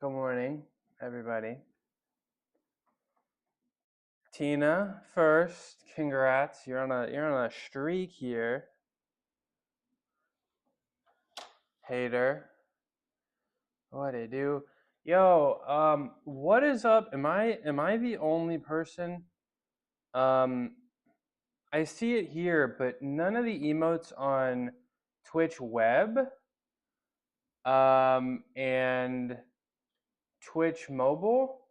Good morning, everybody. Tina, first, congrats. You're on a streak here. Hater. What it do? Yo, what is up? Am I the only person? Um, I see it here, but none of the emotes on Twitch web, and Twitch mobile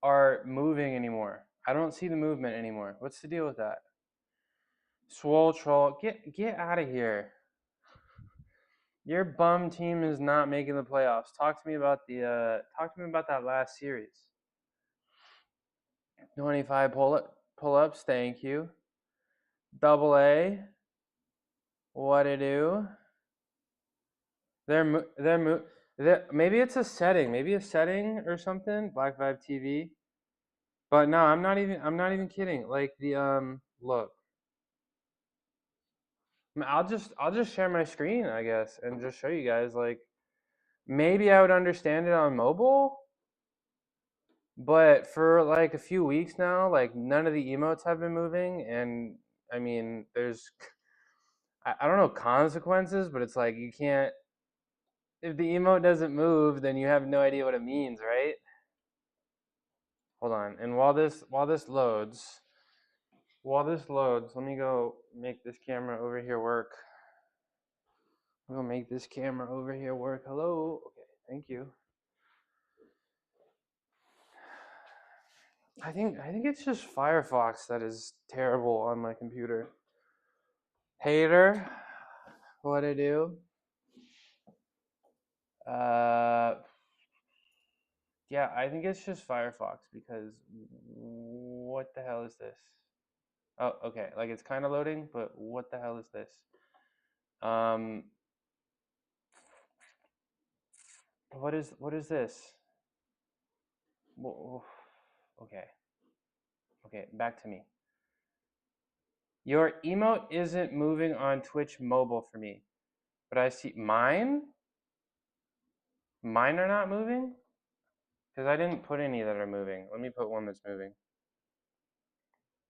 are moving anymore. I don't see the movement anymore. What's the deal with that? Swole troll, get out of here. Your bum team is not making the playoffs. Talk to me about that last series. 25 pull-ups, thank you. Double A, what to do? Maybe it's a setting, or something. Black Vibe TV. But no, I'm not even kidding. Like look. I'll just share my screen, I guess, and just show you guys. Like, maybe I would understand it on mobile, but for like a few weeks now, like none of the emotes have been moving, and I mean, I don't know consequences, but it's like you can't. If the emote doesn't move, then you have no idea what it means, right? Hold on, and while this loads, let me go make this camera over here work. I'm gonna make this camera over here work. Hello, okay, thank you. I think it's just Firefox that is terrible on my computer. Hater, what to do? Yeah, I think it's just Firefox because what the hell is this? Oh, okay, like it's kind of loading, but what the hell is this? Um, what is this? Okay, okay, back to me. Your emote isn't moving on Twitch mobile for me, but I see mine. Mine are not moving because I didn't put any that are moving. Let me put one that's moving.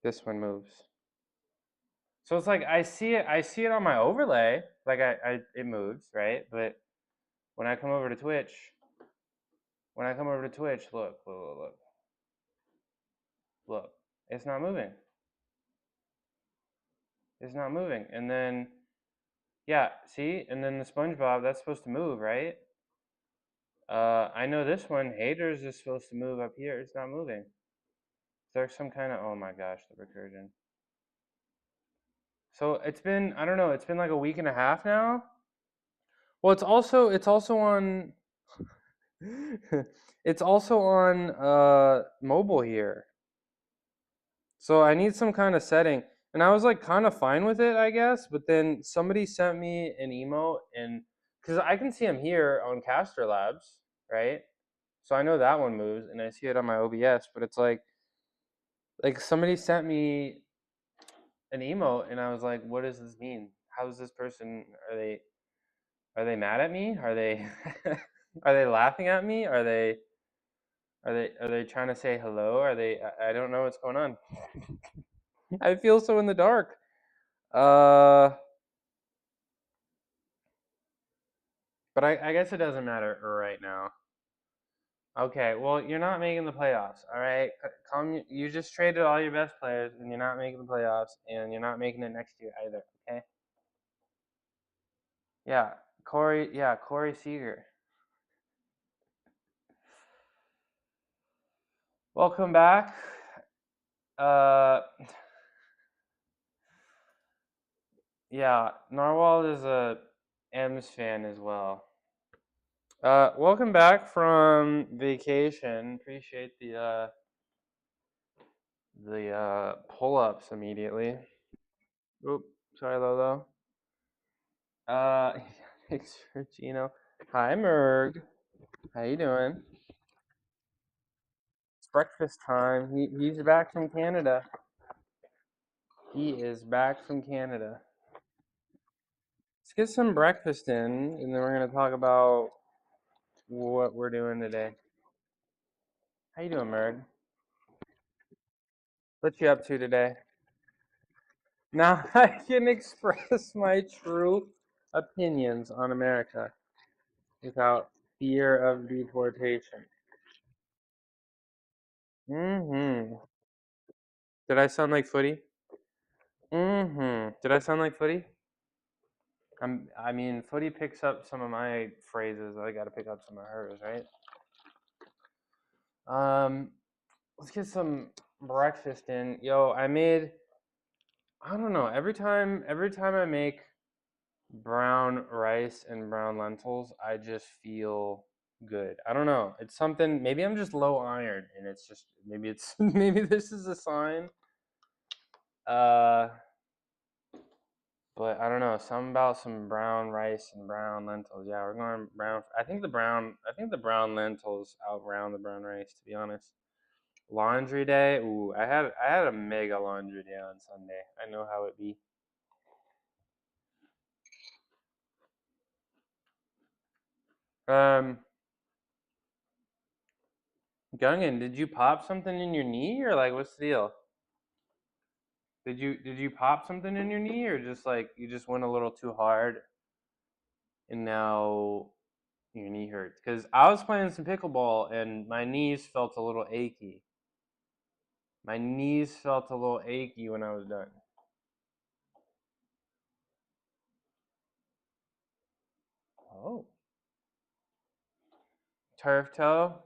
This one moves. So it's like I see it on my overlay, like it moves, right? But when I come over to Twitch, look, it's not moving. It's not moving. And then, yeah, see? And then the SpongeBob, that's supposed to move, right? I know this one, Haters, is supposed to move up here. It's not moving. Is there some kind of, oh my gosh, the recursion. So it's been, I don't know, it's been like a week and a half now. Well, it's also on it's also on mobile here. So I need some kind of setting. And I was like kind of fine with it, I guess, but then somebody sent me an email, and cuz I can see them here on Caster Labs, right? So I know that one moves and I see it on my OBS, but it's like somebody sent me an email and I was like, what does this mean? How is this person, are they mad at me? Are they are they laughing at me? Are they trying to say hello? Are they I don't know what's going on. I feel so in the dark. Uh but I guess it doesn't matter right now. Okay, well, you're not making the playoffs, all right? You just traded all your best players and you're not making the playoffs and you're not making it next year either, okay? Yeah, Corey Seager. Welcome back. Yeah, Narwhal is a M's fan as well. Welcome back from vacation. Appreciate the pull-ups immediately. Oop, sorry, Lolo. Thanks for Gino. Hi, Merg. How you doing? It's breakfast time. He's back from Canada. He is back from Canada. Let's get some breakfast in, and then we're gonna talk about what we're doing today. How you doing, Merd? What you up to today? Now I can express my true opinions on America without fear of deportation. Mm-hmm. Did I sound like Footy? Mm-hmm. Did I sound like Footy? I mean, Footy picks up some of my phrases. I got to pick up some of hers, right? Um, let's get some breakfast in. Yo, I made. I don't know. Every time I make brown rice and brown lentils, I just feel good. I don't know. It's something. Maybe I'm just low iron, and it's just maybe it's maybe this is a sign. Uh, but I don't know. Something about some brown rice and brown lentils. Yeah, we're going brown. I think the brown. I think the brown lentils outround the brown rice. To be honest. Laundry day. Ooh, I had a mega laundry day on Sunday. I know how it be. Um, Gungan, did you pop something in your knee or like what's the deal? Did you pop something in your knee or just like you just went a little too hard and now your knee hurts? Because I was playing some pickleball and my knees felt a little achy. My knees felt a little achy when I was done. Oh, turf toe.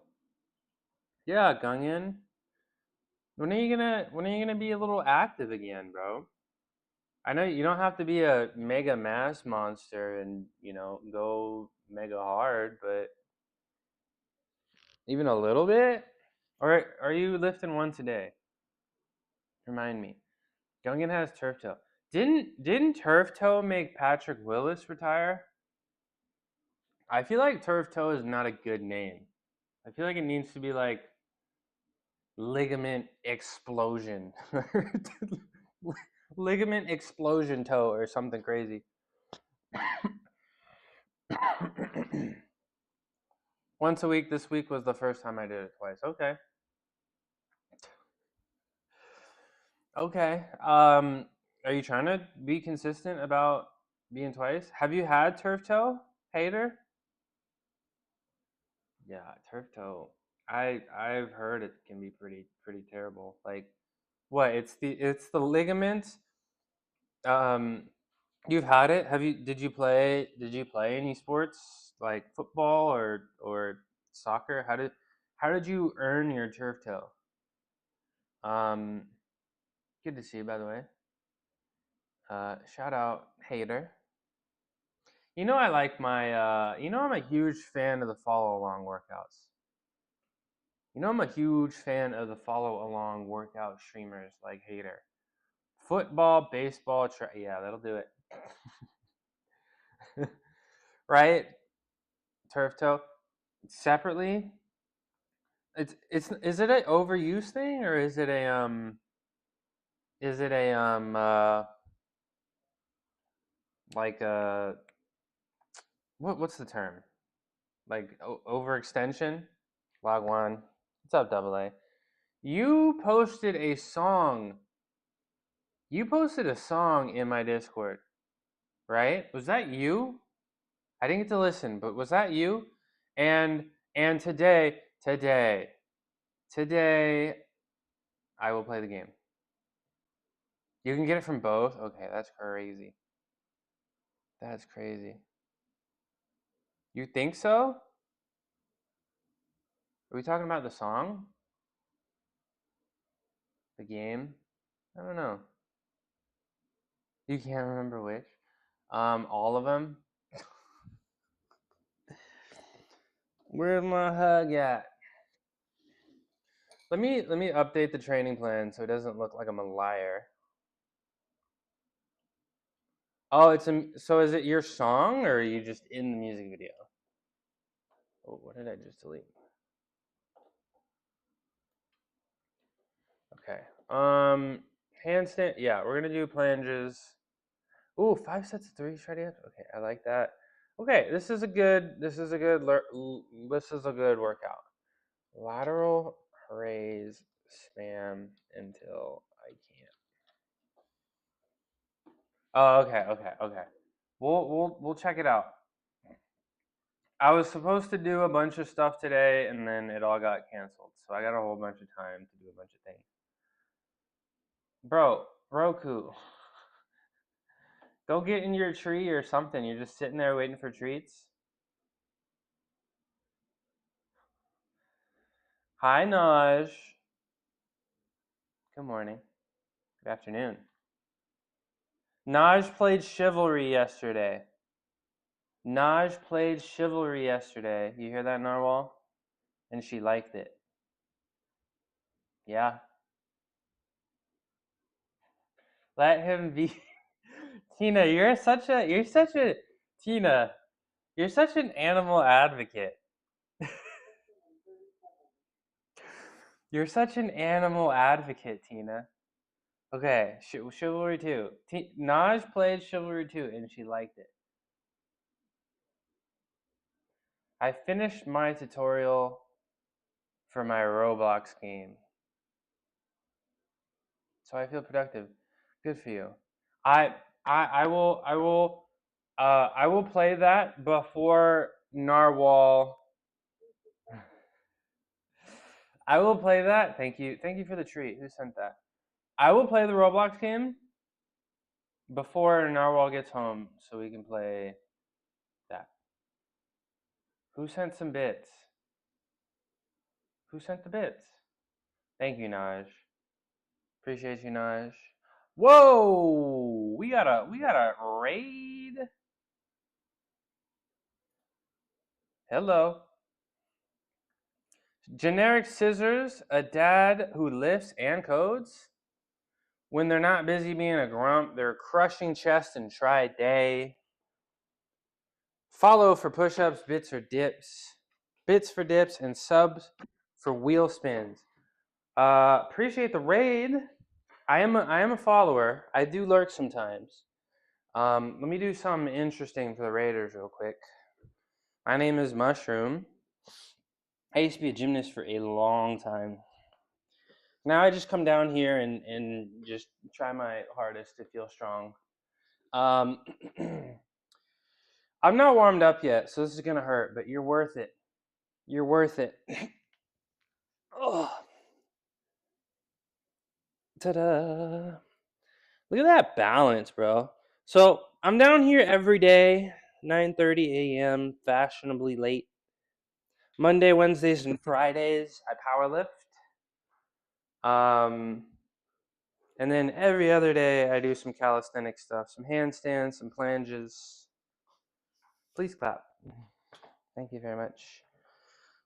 Yeah, Gungan. When are you gonna be a little active again, bro? I know you don't have to be a mega mass monster and go mega hard, but even a little bit. Or are you lifting one today? Remind me. Gungan has turf toe. Didn't turf toe make Patrick Willis retire? I feel like turf toe is not a good name. I feel like it needs to be like ligament explosion, ligament explosion toe or something crazy. Once a week. This week was the first time I did it twice. Okay. Okay. Are you trying to be consistent about being twice? Have you had turf toe, hater? Yeah, turf toe. I've heard it can be pretty terrible. Like what? It's the ligament. Um, you've had it. Did you play any sports like football or soccer? How did you earn your turf toe? Um, good to see you by the way. Shout out hater. I like I'm a huge fan of the follow along workouts. I'm a huge fan of the follow along workout streamers like Hater. Football, baseball, yeah, that'll do it. Right? Turf toe. Separately, is it a overuse thing or is it a like what's the term? Like overextension? Log one. What's up, double A? You posted a song. You posted a song in my Discord, right? Was that you? I didn't get to listen, but was that you? And today, I will play the game. You can get it from both. Okay, that's crazy. That's crazy. You think so? Are we talking about the song? The game? I don't know. You can't remember which? All of them. Where's my hug at? Let me update the training plan so it doesn't look like I'm a liar. Oh, so is it your song or are you just in the music video? Oh, what did I just delete? Okay. Handstand. Yeah, we're gonna do planges. Ooh, 5 sets of three shredded. Okay, I like that. Okay, this is a good workout. Lateral raise spam until I can't. Oh, okay. We'll check it out. I was supposed to do a bunch of stuff today, and then it all got canceled. So I got a whole bunch of time to do a bunch of things. Bro, Roku, go get in your tree or something. You're just sitting there waiting for treats. Hi, Naj. Good morning. Good afternoon. Naj played Chivalry yesterday. Naj played Chivalry yesterday. You hear that, Narwhal? And she liked it. Yeah. Let him be. Tina, you're such an animal advocate. You're such an animal advocate, Tina. Okay, Chivalry 2. Naj played Chivalry 2 and she liked it. I finished my tutorial for my Roblox game. So I feel productive. Good for you. I will play that before Narwhal. I will play that. Thank you. Thank you for the treat. Who sent that? I will play the Roblox game before Narwhal gets home so we can play that. Who sent some bits? Who sent the bits? Thank you, Naj. Appreciate you, Naj. Whoa! We got a raid. Hello. Generic scissors, a dad who lifts and codes. When they're not busy being a grump, they're crushing chest and try day. Follow for push-ups, bits or dips. Bits for dips and subs for wheel spins. Appreciate the raid. I am a follower. I do lurk sometimes. Let me do something interesting for the Raiders real quick. My name is Mushroom. I used to be a gymnast for a long time. Now I just come down here and just try my hardest to feel strong. I'm not warmed up yet, so this is gonna hurt, but you're worth it. You're worth it. Oh, ta-da! Look at that balance, bro. So I'm down here every day, 9:30 a.m., fashionably late. Monday, Wednesdays, and Fridays, I power lift. And then every other day, I do some calisthenic stuff, some handstands, some planges. Please clap. Thank you very much.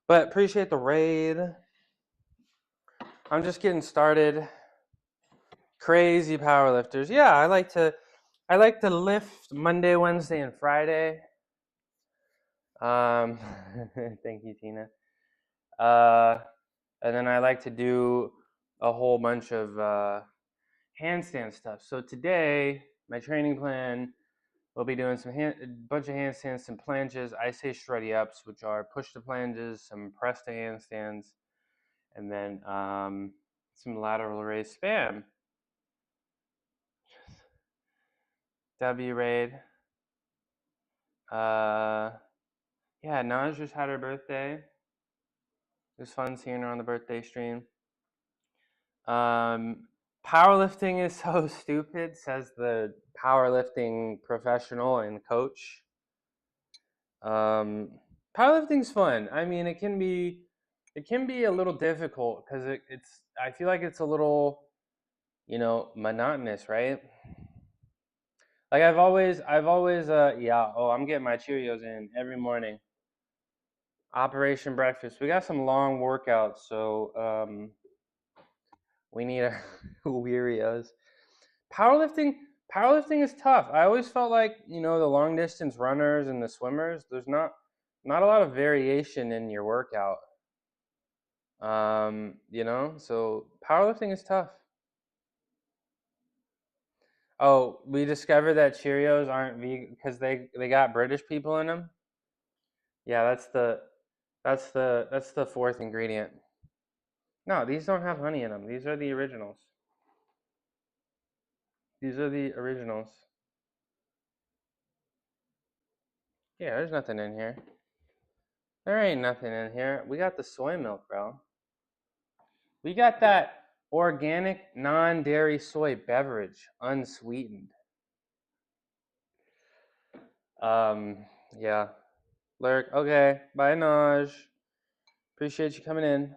But appreciate the raid. I'm just getting started. Crazy powerlifters. Yeah, I like to lift Monday, Wednesday, and Friday. Thank you, Tina. And then I like to do a whole bunch of handstand stuff. So today, my training plan, we'll be doing a bunch of handstands, some planches. I say shreddy ups, which are push to planches, some press to handstands, and then some lateral raise spam. W raid. Yeah, Naj just had her birthday. It was fun seeing her on the birthday stream. Powerlifting is so stupid, says the powerlifting professional and coach. Powerlifting's fun. I mean, it can be a little difficult because it's. I feel like it's a little, monotonous, right? Like I've always, yeah. Oh, I'm getting my Cheerios in every morning. Operation Breakfast. We got some long workouts, so we need a Weerios. Powerlifting is tough. I always felt like, the long distance runners and the swimmers, there's not a lot of variation in your workout. So powerlifting is tough. Oh, we discovered that Cheerios aren't vegan because they got British people in them. Yeah, that's the fourth ingredient. No, these don't have honey in them. These are the originals. These are the originals. Yeah, there's nothing in here. There ain't nothing in here. We got the soy milk, bro. We got that organic non-dairy soy beverage, unsweetened. Um, yeah. Lurk, okay. Bye, Naj. Appreciate you coming in.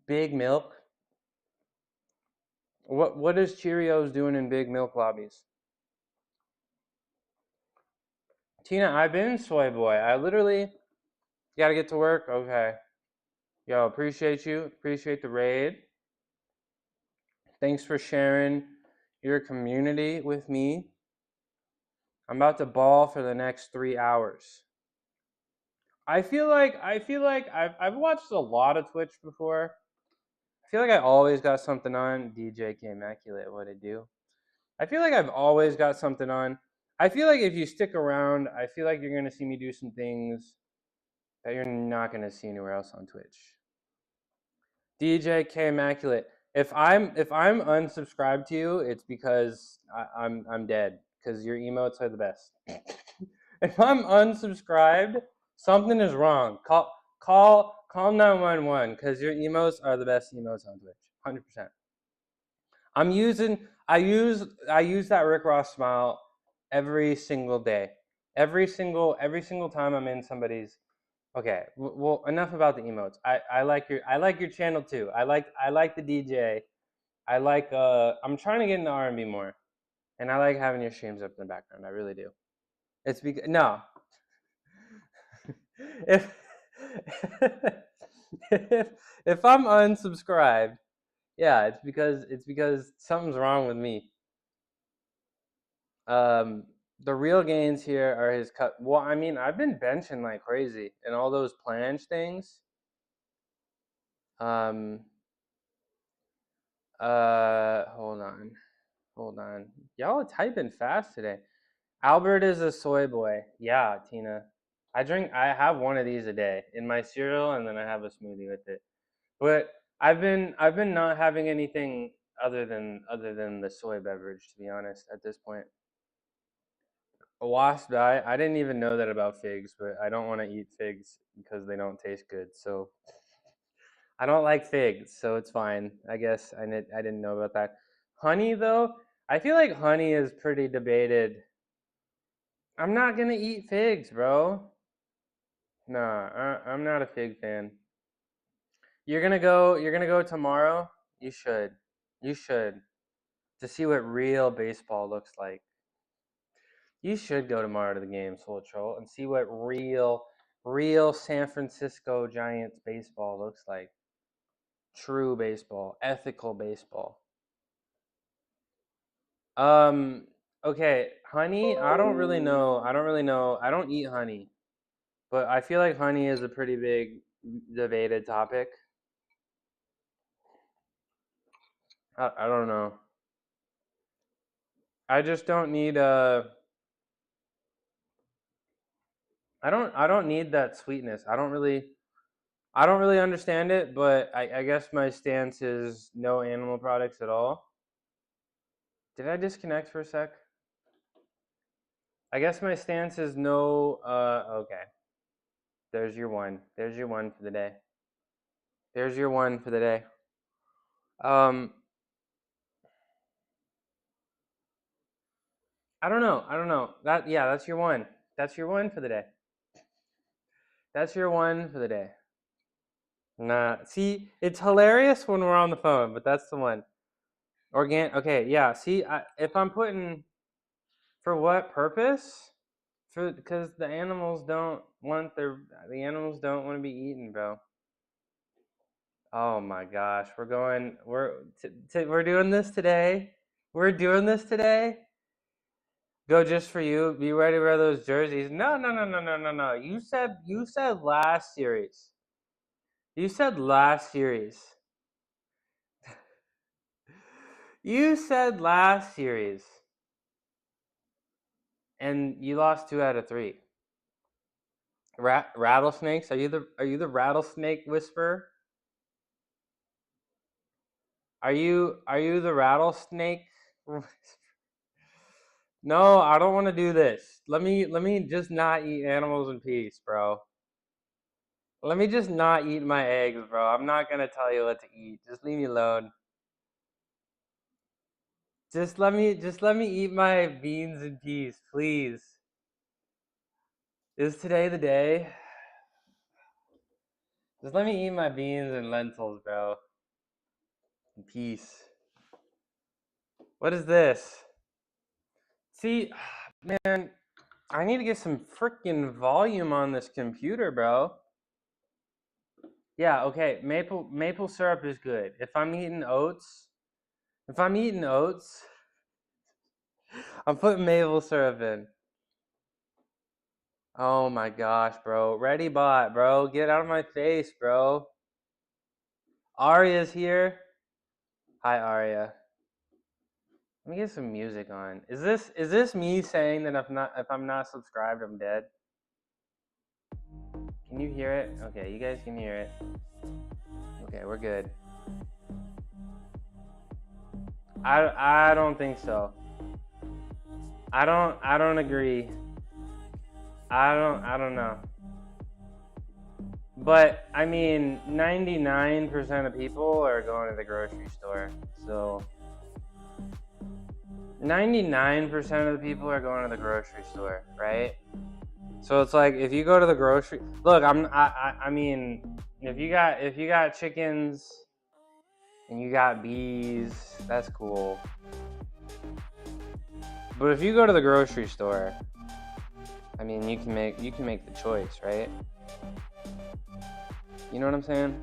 Big milk. What is Cheerios doing in big milk lobbies? Tina, I've been soy boy. I literally gotta get to work. Okay. Yo, appreciate you. Appreciate the raid. Thanks for sharing your community with me. I'm about to ball for the next 3 hours. I feel like I've watched a lot of Twitch before. I feel like I always got something on. DJ K Immaculate, what it do? I feel like I've always got something on. I feel like if you stick around, I feel like you're gonna see me do some things that you're not gonna see anywhere else on Twitch. DJ K Immaculate. If I'm unsubscribed to you, it's because I'm dead. Because your emotes are the best. If I'm unsubscribed, something is wrong. Call 911 because your emotes are the best emotes on Twitch. 100%. I use that Rick Ross smile every single day. Every single time I'm in somebody's. Okay, well, enough about the emotes. I like your channel too. I like the DJ. I like I'm trying to get into R&B more, and I like having your streams up in the background. I really do. It's because no. if if I'm unsubscribed, yeah, it's because something's wrong with me. The real gains here are his cut. Well, I mean, I've been benching like crazy and all those planche things. Hold on. Y'all are typing fast today. Albert is a soy boy. Yeah, Tina. I have one of these a day in my cereal, and then I have a smoothie with it. But I've been not having anything other than the soy beverage, to be honest, at this point. A wasp diet. I didn't even know that about figs, but I don't want to eat figs because they don't taste good. So I don't like figs, so it's fine. I guess I didn't know about that. Honey though, I feel like honey is pretty debated. I'm not gonna eat figs, bro. Nah, I'm not a fig fan. You're gonna go tomorrow? You should. You should. To see what real baseball looks like. You should go tomorrow to the game, Soul Troll, and see what real San Francisco Giants baseball looks like. True baseball, ethical baseball. Okay, honey, I don't really know. I don't eat honey. But I feel like honey is a pretty big debated topic. I don't know. I just don't need I don't need that sweetness. I don't really understand it, but I guess my stance is no animal products at all. Did I disconnect for a sec? I guess my stance is no okay. There's your one. There's your one for the day. There's your one for the day. I don't know. That's your one. That's your one for the day. That's your one for the day. Nah, see, it's hilarious when we're on the phone, but that's the one. Okay, yeah. See, if I'm putting for what purpose? Because the animals don't want the animals don't want to be eaten, bro. Oh my gosh, we're doing this today. We're doing this today. Go just for you. Be ready to wear those jerseys. No. You said last series. You said last series. You said last series, and you lost 2 out of 3. Rattlesnakes? Are you the rattlesnake whisperer? Are you the rattlesnake? No, I don't want to do this. Let me just not eat animals in peace, bro. Let me just not eat my eggs, bro. I'm not gonna tell you what to eat. Just leave me alone. Just let me eat my beans in peace, please. Is today the day? Just let me eat my beans and lentils, bro. In peace. What is this? See, man, I need to get some freaking volume on this computer, bro. Yeah, okay. Maple syrup is good. If I'm eating oats, I'm putting maple syrup in. Oh my gosh, bro. Ready bot, bro. Get out of my face, bro. Arya's here. Hi, Arya. Let me get some music on. Is this me saying that if I'm not subscribed, I'm dead? Can you hear it? Okay, you guys can hear it. Okay, we're good. I don't think so. I don't agree. I don't know. But I mean, 99% of people are going to the grocery store. So 99% of the people are going to the grocery store, right? So it's like if you go to the grocery, look, I mean, if you got chickens and you got bees, that's cool. But if you go to the grocery store, I mean, you can make the choice, right? You know what I'm saying?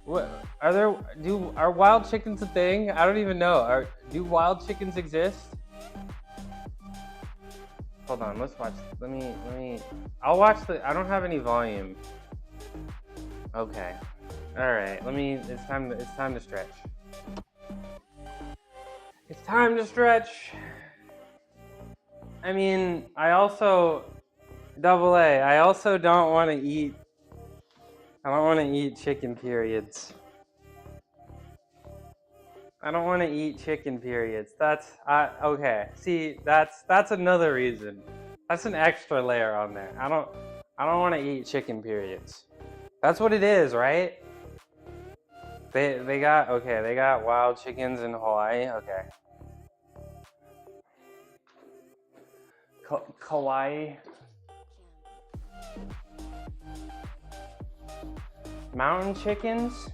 What are wild chickens a thing? I don't even know. Do wild chickens exist? Hold on, let's watch. Let me. I'll watch I don't have any volume. Okay. All right. It's time to stretch. It's time to stretch. I mean, I also double A. I also don't want to eat. I don't want to eat chicken periods. I don't want to eat chicken periods. Okay. See, that's another reason. That's an extra layer on there. I don't want to eat chicken periods. That's what it is, right? They got wild chickens in Hawaii. Okay. Kauai. Mountain chickens?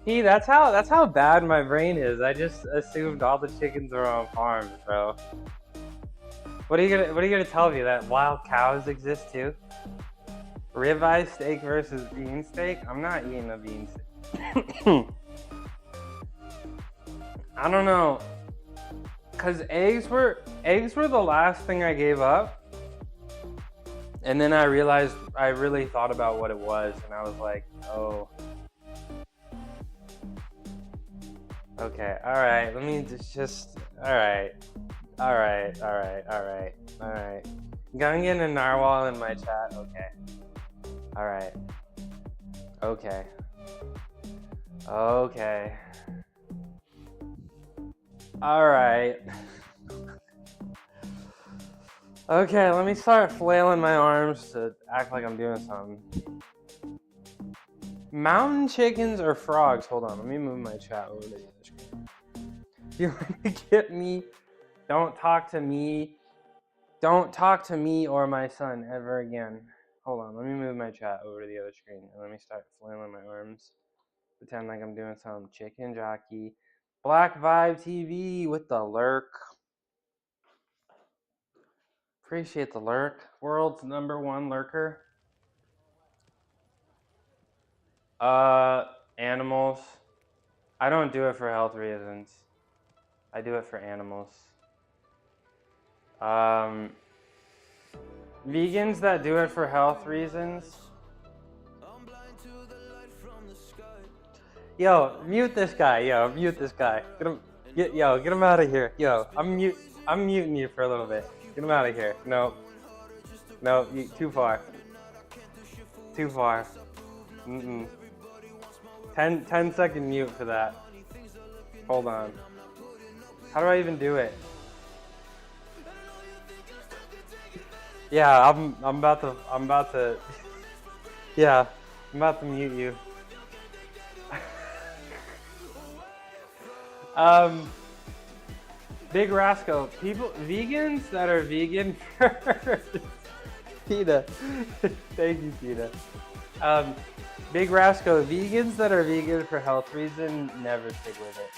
See, that's how bad my brain is. I just assumed all the chickens were on farms, bro. What are you gonna tell me, that wild cows exist too? Ribeye steak versus bean steak? I'm not eating a bean steak. I don't know. Cause eggs were the last thing I gave up. And then I realized I really thought about what it was, and I was like, oh. Okay, alright, let me just alright. Alright. Gonna get a narwhal in my chat, okay. Alright. Okay. Alright. Okay, let me start flailing my arms to act like I'm doing something. Mountain chickens or frogs? Hold on, let me move my chat over to the other screen. You want to get me? Don't talk to me. Don't talk to me or my son ever again. Hold on, let me move my chat over to the other screen and let me start flailing my arms. Pretend like I'm doing some chicken jockey. Black Vibe TV with the lurk. Appreciate the lurk. World's #1 lurker. Animals. I don't do it for health reasons. I do it for animals. Vegans that do it for health reasons, Yo, mute this guy. Yo, mute this guy. Get him. Get him out of here. Yo, I'm muting you for a little bit. Get him out of here. No, too far. Too far. 10-second mute for that. Hold on. How do I even do it? Yeah, I'm about to yeah, I'm about to mute you. Big Rasco, vegans that are vegan for PETA. Thank you, PETA. Big Rasco, vegans that are vegan for health reasons never stick with it.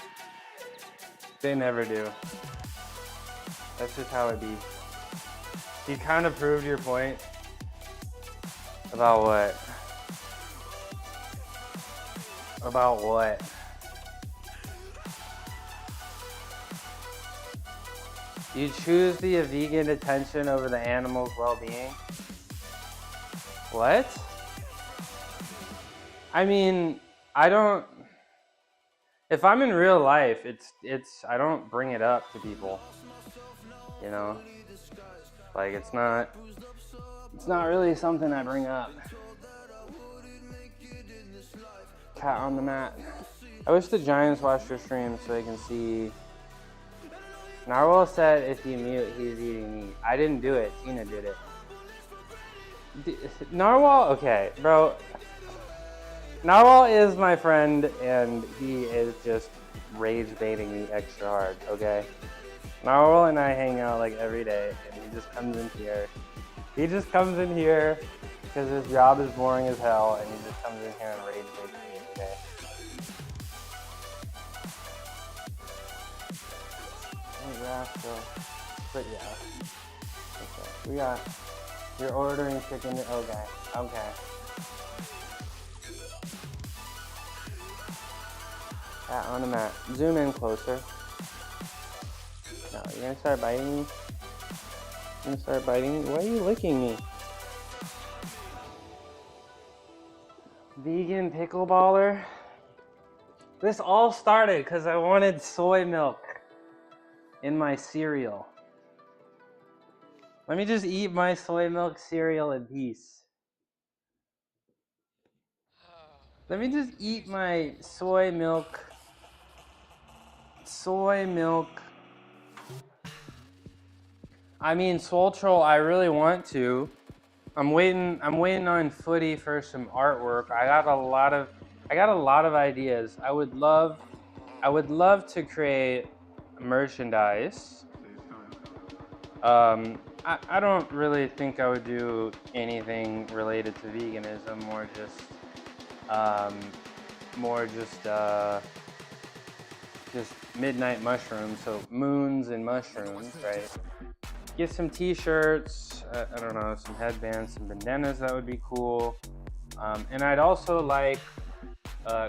They never do. That's just how it be. You kind of proved your point. About what? About what? You choose the vegan attention over the animal's well-being? What? I mean, I don't. If I'm in real life, I don't bring it up to people. You know, like it's not really something I bring up. Cat on the mat. I wish the Giants watched your stream so they can see. Narwhal said if you mute, he's eating meat. I didn't do it. Tina did it. Narwhal, okay, bro. Narwhal is my friend, and he is just rage baiting me extra hard, okay? Narwhal and I hang out like every day, and he just comes in here. He just comes in here because his job is boring as hell, and he just comes in here and rage baits me, okay? But yeah. Okay. You're ordering chicken. Okay. Cat on the mat. Zoom in closer. No, you're gonna start biting me? Why are you licking me? Vegan pickleballer? This all started because I wanted soy milk in my cereal. Let me just eat my soy milk cereal in peace. Let me just eat my soy milk. I mean, Soul Troll, I really want to. I'm waiting on Footy for some artwork. I got a lot of ideas. I would love to create merchandise. I don't really think I would do anything related to veganism, just midnight mushrooms, so moons and mushrooms, right? Get some t-shirts, I don't know, some headbands, some bandanas, that would be cool. And I'd also like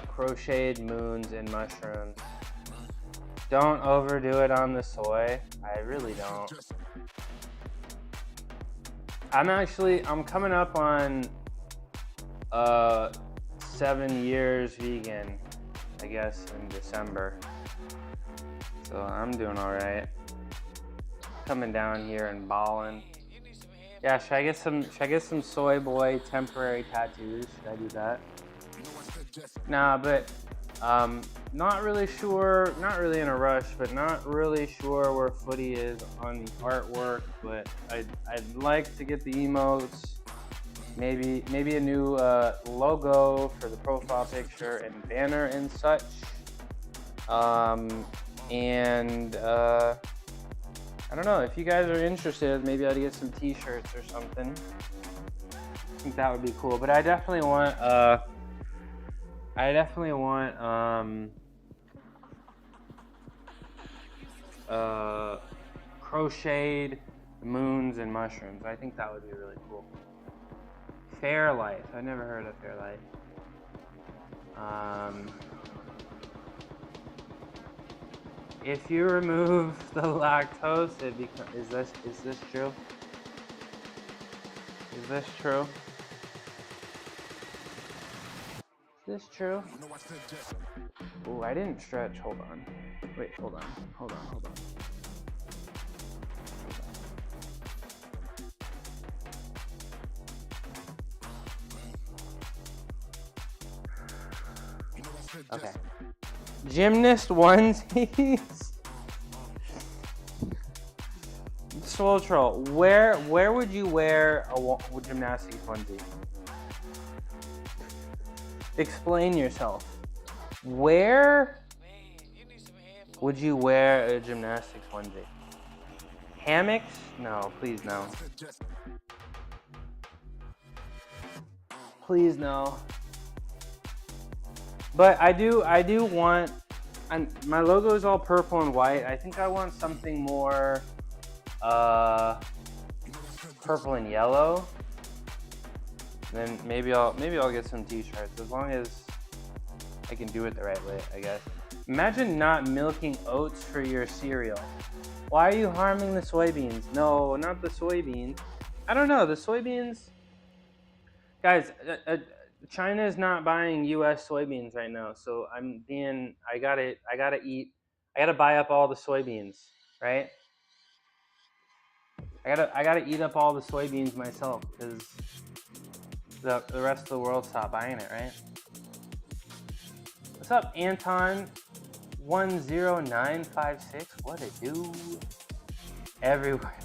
crocheted moons and mushrooms. Don't overdo it on the soy. I really don't. I'm coming up on 7 years vegan, I guess, in December. So I'm doing all right. Coming down here and balling. Yeah, should I get some soy boy temporary tattoos? Should I do that? Nah, but not really sure, not really in a rush, but not really sure where Footy is on the artwork, but I'd like to get the emotes, maybe a new logo for the profile picture and banner and such. I don't know, if you guys are interested, maybe I'd get some t-shirts or something. I think that would be cool, but I definitely want crocheted moons and mushrooms. I think that would be really cool. Fairlife. I've never heard of Fairlife. If you remove the lactose, it becomes. Is this true? Is this true? this true? Oh, I didn't stretch. Hold on. Wait, hold on. Hold on, hold on. Okay. Gymnast onesies. Swole Troll, where would you wear a gymnastics onesie? Explain yourself. Where would you wear a gymnastics onesie? Hammocks? No, please no. Please no. But I do want, and my logo is all purple and white. I think I want something more purple and yellow. Then maybe I'll get some t-shirts, as long as I can do it the right way, I guess. Imagine not milking oats for your cereal. Why are you harming the soybeans? No, not the soybeans. I don't know, the soybeans. Guys, China is not buying U.S. soybeans right now, so I gotta buy up all the soybeans, right? I gotta eat up all the soybeans myself, because the rest of the world stopped buying it, right? What's up, Anton? 10956. What it do? Everywhere.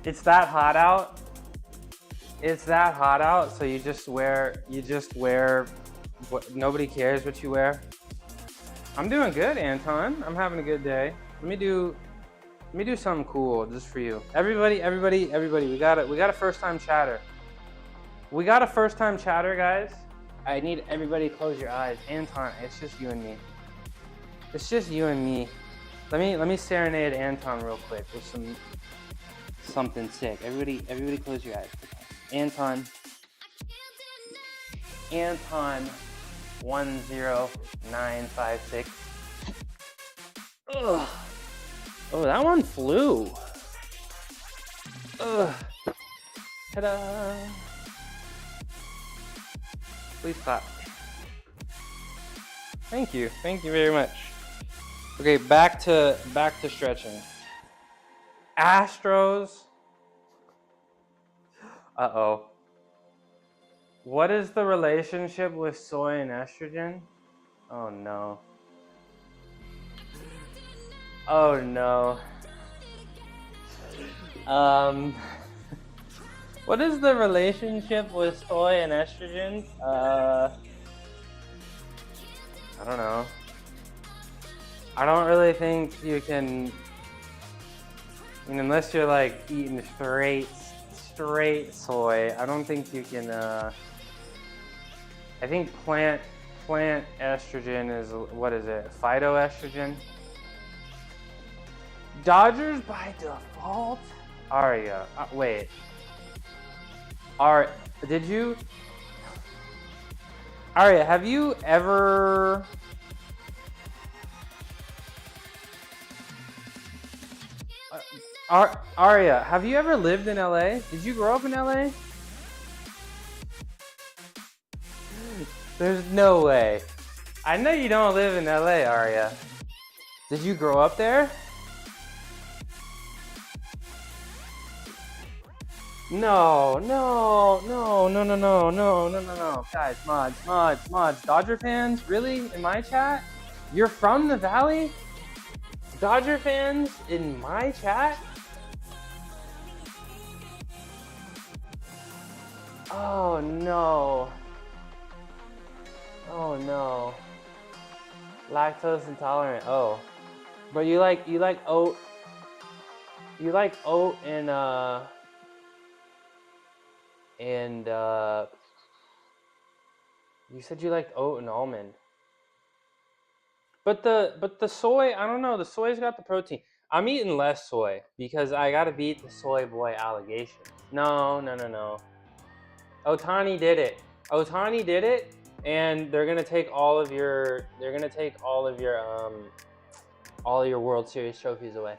It's that hot out. It's that hot out, so you just wear what, nobody cares what you wear. I'm doing good, Anton. I'm having a good day. Let me do something cool just for you. Everybody, we got a first time chatter. We got a first time chatter, guys. I need everybody to close your eyes. Anton, it's just you and me. It's just you and me. Let me serenade Anton real quick with something sick. Everybody close your eyes. Anton 10956. Ugh. Oh, that one flew. Ugh. Ta-da. Please clap. Thank you very much. Okay, back to stretching. Astros. Uh-oh. What is the relationship with soy and estrogen? Oh no. Oh no. What is the relationship with soy and estrogen? I don't know. I don't really think you can, unless you're like eating straight soy, I don't think you can, I think plant estrogen is, what is it, phytoestrogen? Dodgers by default? Aria, wait. Aria, have you ever... Aria, have you ever lived in LA? Did you grow up in LA? There's no way. I know you don't live in LA, Aria. Did you grow up there? No. Guys, mods. Dodger fans? Really? In my chat? You're from the Valley? Dodger fans in my chat? Oh no. Oh no. Lactose intolerant. Oh. But you like oat. You like oat and you said you liked oat and almond. But the soy, I don't know, the soy's got the protein. I'm eating less soy because I gotta beat the soy boy allegation. No. Ohtani did it, and they're gonna take all of your World Series trophies away.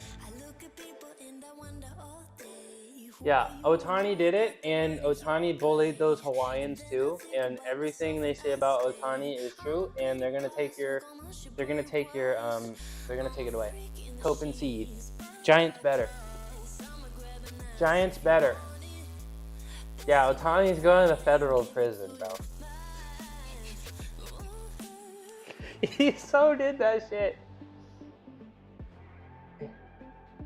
Yeah, Otani did it, and Otani bullied those Hawaiians too. And everything they say about Otani is true. And they're gonna take your, they're gonna take your, they're gonna take it away. Cope and seed. Giants better. Giants better. Yeah, Otani's going to federal prison, bro. He so did that shit.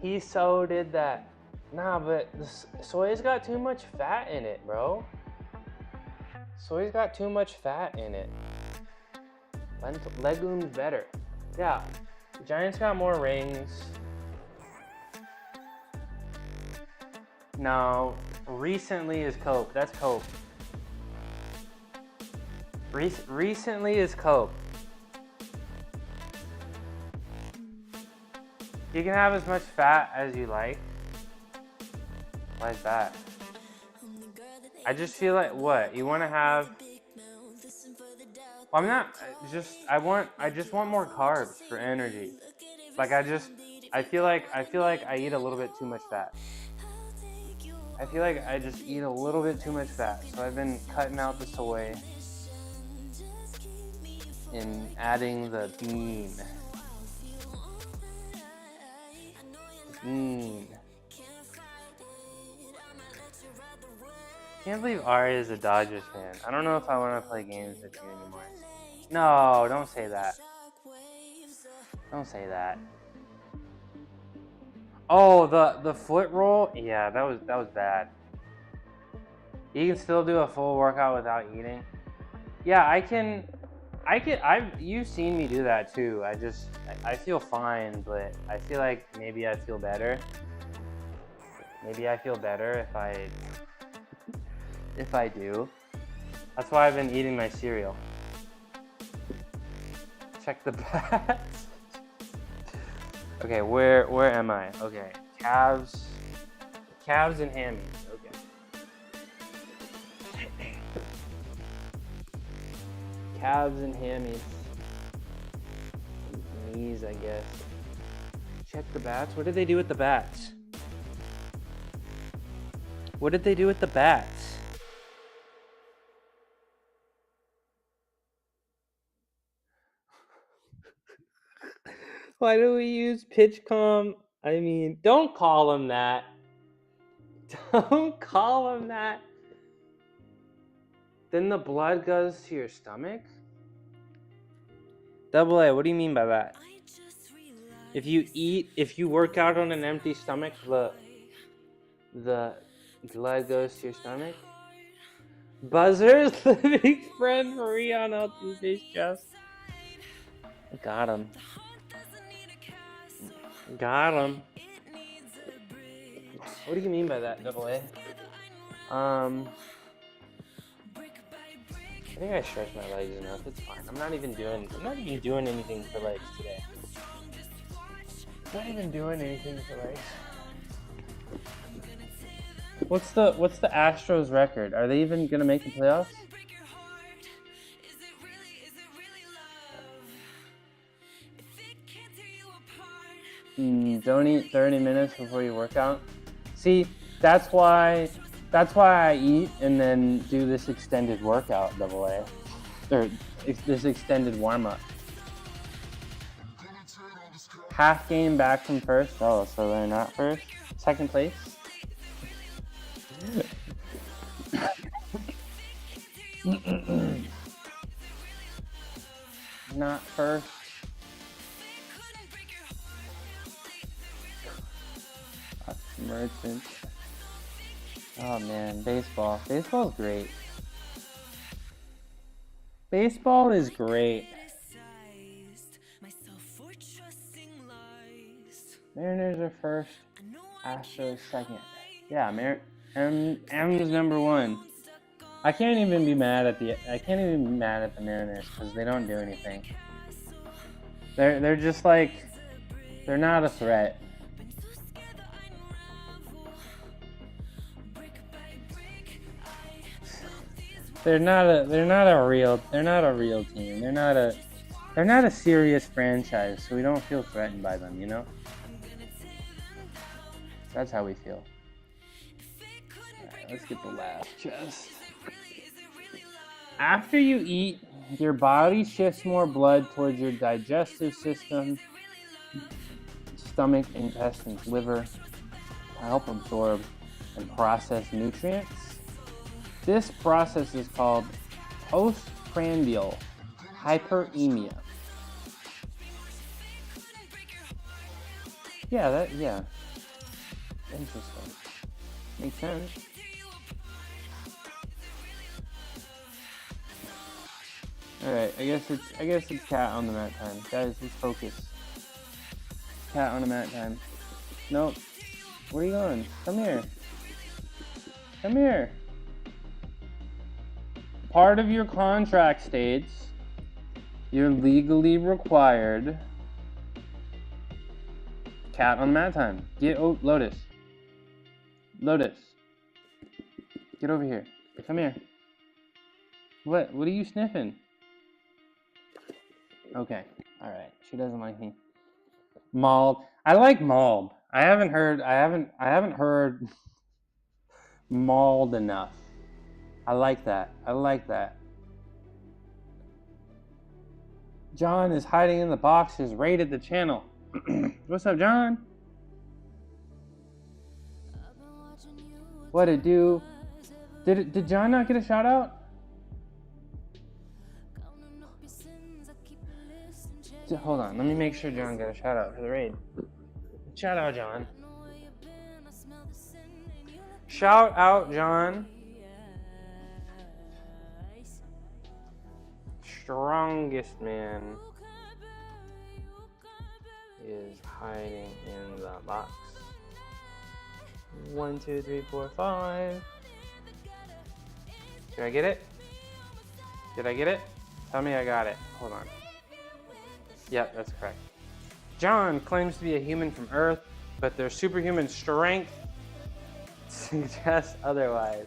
He so did that. Nah, but the soy's got too much fat in it, bro. Soy's got too much fat in it. Legumes better. Yeah, Giants got more rings. No, recently is Coke. That's Coke. Recently is Coke. You can have as much fat as you like. Why is that? I just feel like, what? You want to have... Well, I'm not... I just want more carbs for energy. Like, I feel like I eat a little bit too much fat. I feel like I just eat a little bit too much fat. So I've been cutting out the soy and adding the bean. Can't believe Ari is a Dodgers fan. I don't know if I want to play games with you anymore. No, don't say that. Don't say that. Oh, the foot roll? Yeah, that was bad. You can still do a full workout without eating. Yeah, you've seen me do that too. I feel fine, but I feel like maybe I feel better. Maybe I feel better if I do. That's why I've been eating my cereal. Check the bats. Okay, where am I? Okay, calves and hammies. Okay. Calves and hammies. Knees, I guess. Check the bats. What did they do with the bats? What did they do with the bats? Why do we use PitchCom? I mean, don't call him that. Don't call him that. Then the blood goes to your stomach? Double A, what do you mean by that? If you work out on an empty stomach, the blood goes to your stomach? Buzzers, the big friend for Rihanna to face just. Got him. Got him. What do you mean by that, Double A? I think I stretched my legs enough. It's fine. I'm not even doing anything for legs today. Not even doing anything for legs. What's the Astros record? Are they even gonna make the playoffs? Don't eat 30 minutes before you work out. See, that's why I eat and then do this extended workout, Double A. Or this extended warm-up. Half game back from first. Oh, so they're not first? Second place? Not first. Merchant. Oh man, baseball. Baseball's great. Baseball is great. Mariners are first. Astros second. Yeah, M's number one. I can't even be mad at the Mariners because they don't do anything. They're just like, they're not a threat. They're not a real team. They're not a serious franchise, so we don't feel threatened by them, you know? That's how we feel. let's get the last chest. After you eat, your body shifts more blood towards your digestive system, stomach, intestines, liver, to help absorb and process nutrients. This process is called postprandial hyperemia. Yeah, interesting. Makes sense. Alright, I guess it's cat on the mat time. Guys, let's focus. Cat on the mat time. Nope. Where are you going? Come here. Come here. Part of your contract states you're legally required. Cat on the mat time. Lotus. Lotus. Get over here. Come here. What are you sniffing? Okay. Alright. She doesn't like me. Mauled. I like mauled. I haven't heard mauled enough. I like that. John is hiding in the boxes, raided the channel. What's up, John? What it do? Did John not get a shout out? Hold on, let me make sure John got a shout out for the raid. Shout out, John. Shout out, John. Strongest man is hiding in the box. 1, 2, 3, 4, 5. Did I get it? Did I get it? Tell me I got it. Hold on. Yep, that's correct. John claims to be a human from Earth, but their superhuman strength suggests otherwise.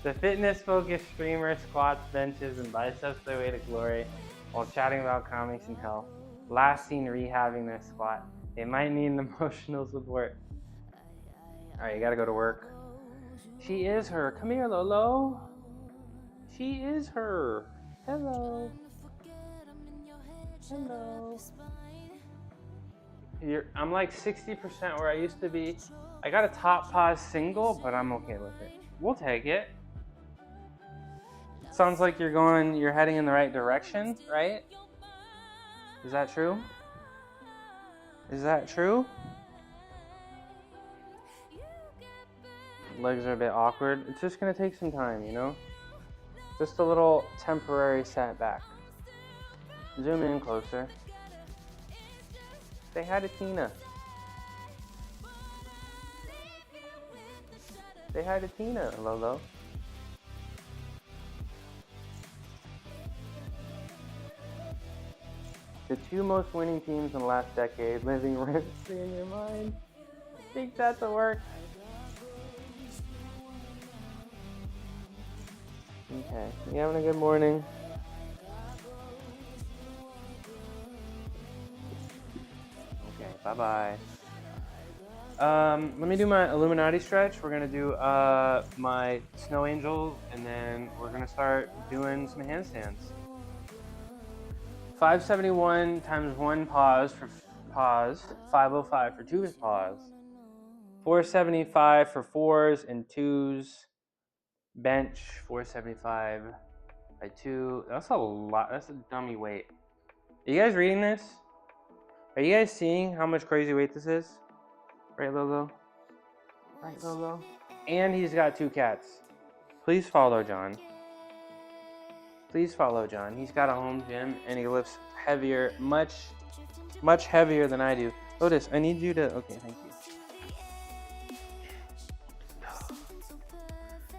The fitness-focused streamer squats, benches, and biceps their way to glory while chatting about comics and health. Last seen rehabbing their squat. They might need emotional support. Alright, you gotta go to work. She is her. Come here, Lolo. She is her. Hello. Hello. I'm like 60% where I used to be. I got a top pause single, but I'm okay with it. We'll take it. Sounds like you're heading in the right direction, right? Is that true? Is that true? Legs are a bit awkward. It's just gonna take some time, you know? Just a little temporary setback. Zoom in closer. Say hi to Tina. Say hi to Tina, Lolo. The 2 most winning teams in the last decade, living rent-free in your mind. Take that to work. Okay, you having a good morning? Okay, bye-bye. Let me do my Illuminati stretch. We're gonna do my snow angels, and then we're gonna start doing some handstands. 571 times 1 pause for pause. 505 for 2 pause. 475 for 4s and 2s. Bench 475 by 2. That's a lot. That's a dummy weight. Are you guys reading this? Are you guys seeing how much crazy weight this is? Right, Lolo? Right, Lolo? And he's got 2 cats. Please follow John. Please follow John. He's got a home gym and he lifts heavier, much heavier than I do. Lotus, I need you to. Okay, thank you.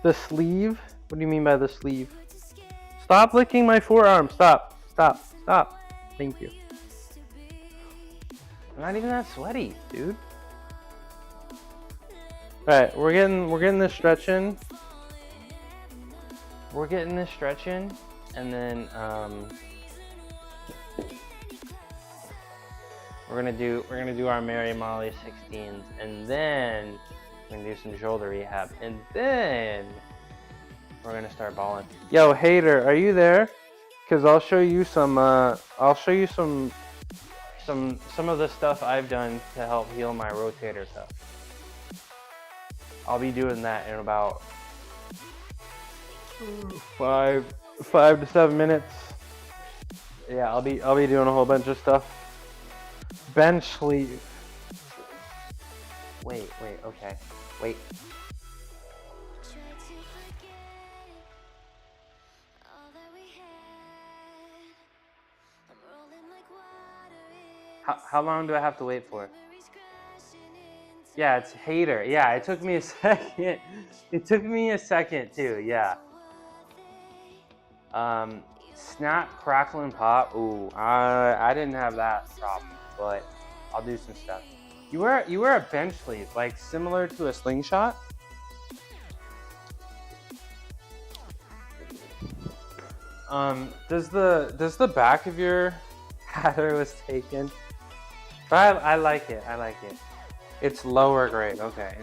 The sleeve? What do you mean by the sleeve? Stop licking my forearm. Stop. Thank you. I'm not even that sweaty, dude. Alright, we're getting this stretch in. And then we're gonna do our Mary Molly 16s, and then We're gonna do some shoulder rehab, and then we're gonna start balling. Yo, hater, are you there? Cause I'll show you some. Some of the stuff I've done to help heal my rotator cuff. I'll be doing that in about 5 to 7 minutes. Yeah, I'll be doing a whole bunch of stuff. Bench sleeve. Wait, okay. Wait. How long do I have to wait for? Yeah, it's hater. Yeah, it took me a second. It took me a second too, yeah. Snap, crackle, and pop. Ooh, I didn't have that problem, but I'll do some stuff. You wear a bench sleeve, like similar to a slingshot? Does the back of your hatter was taken? But I like it. It's lower grade. Okay,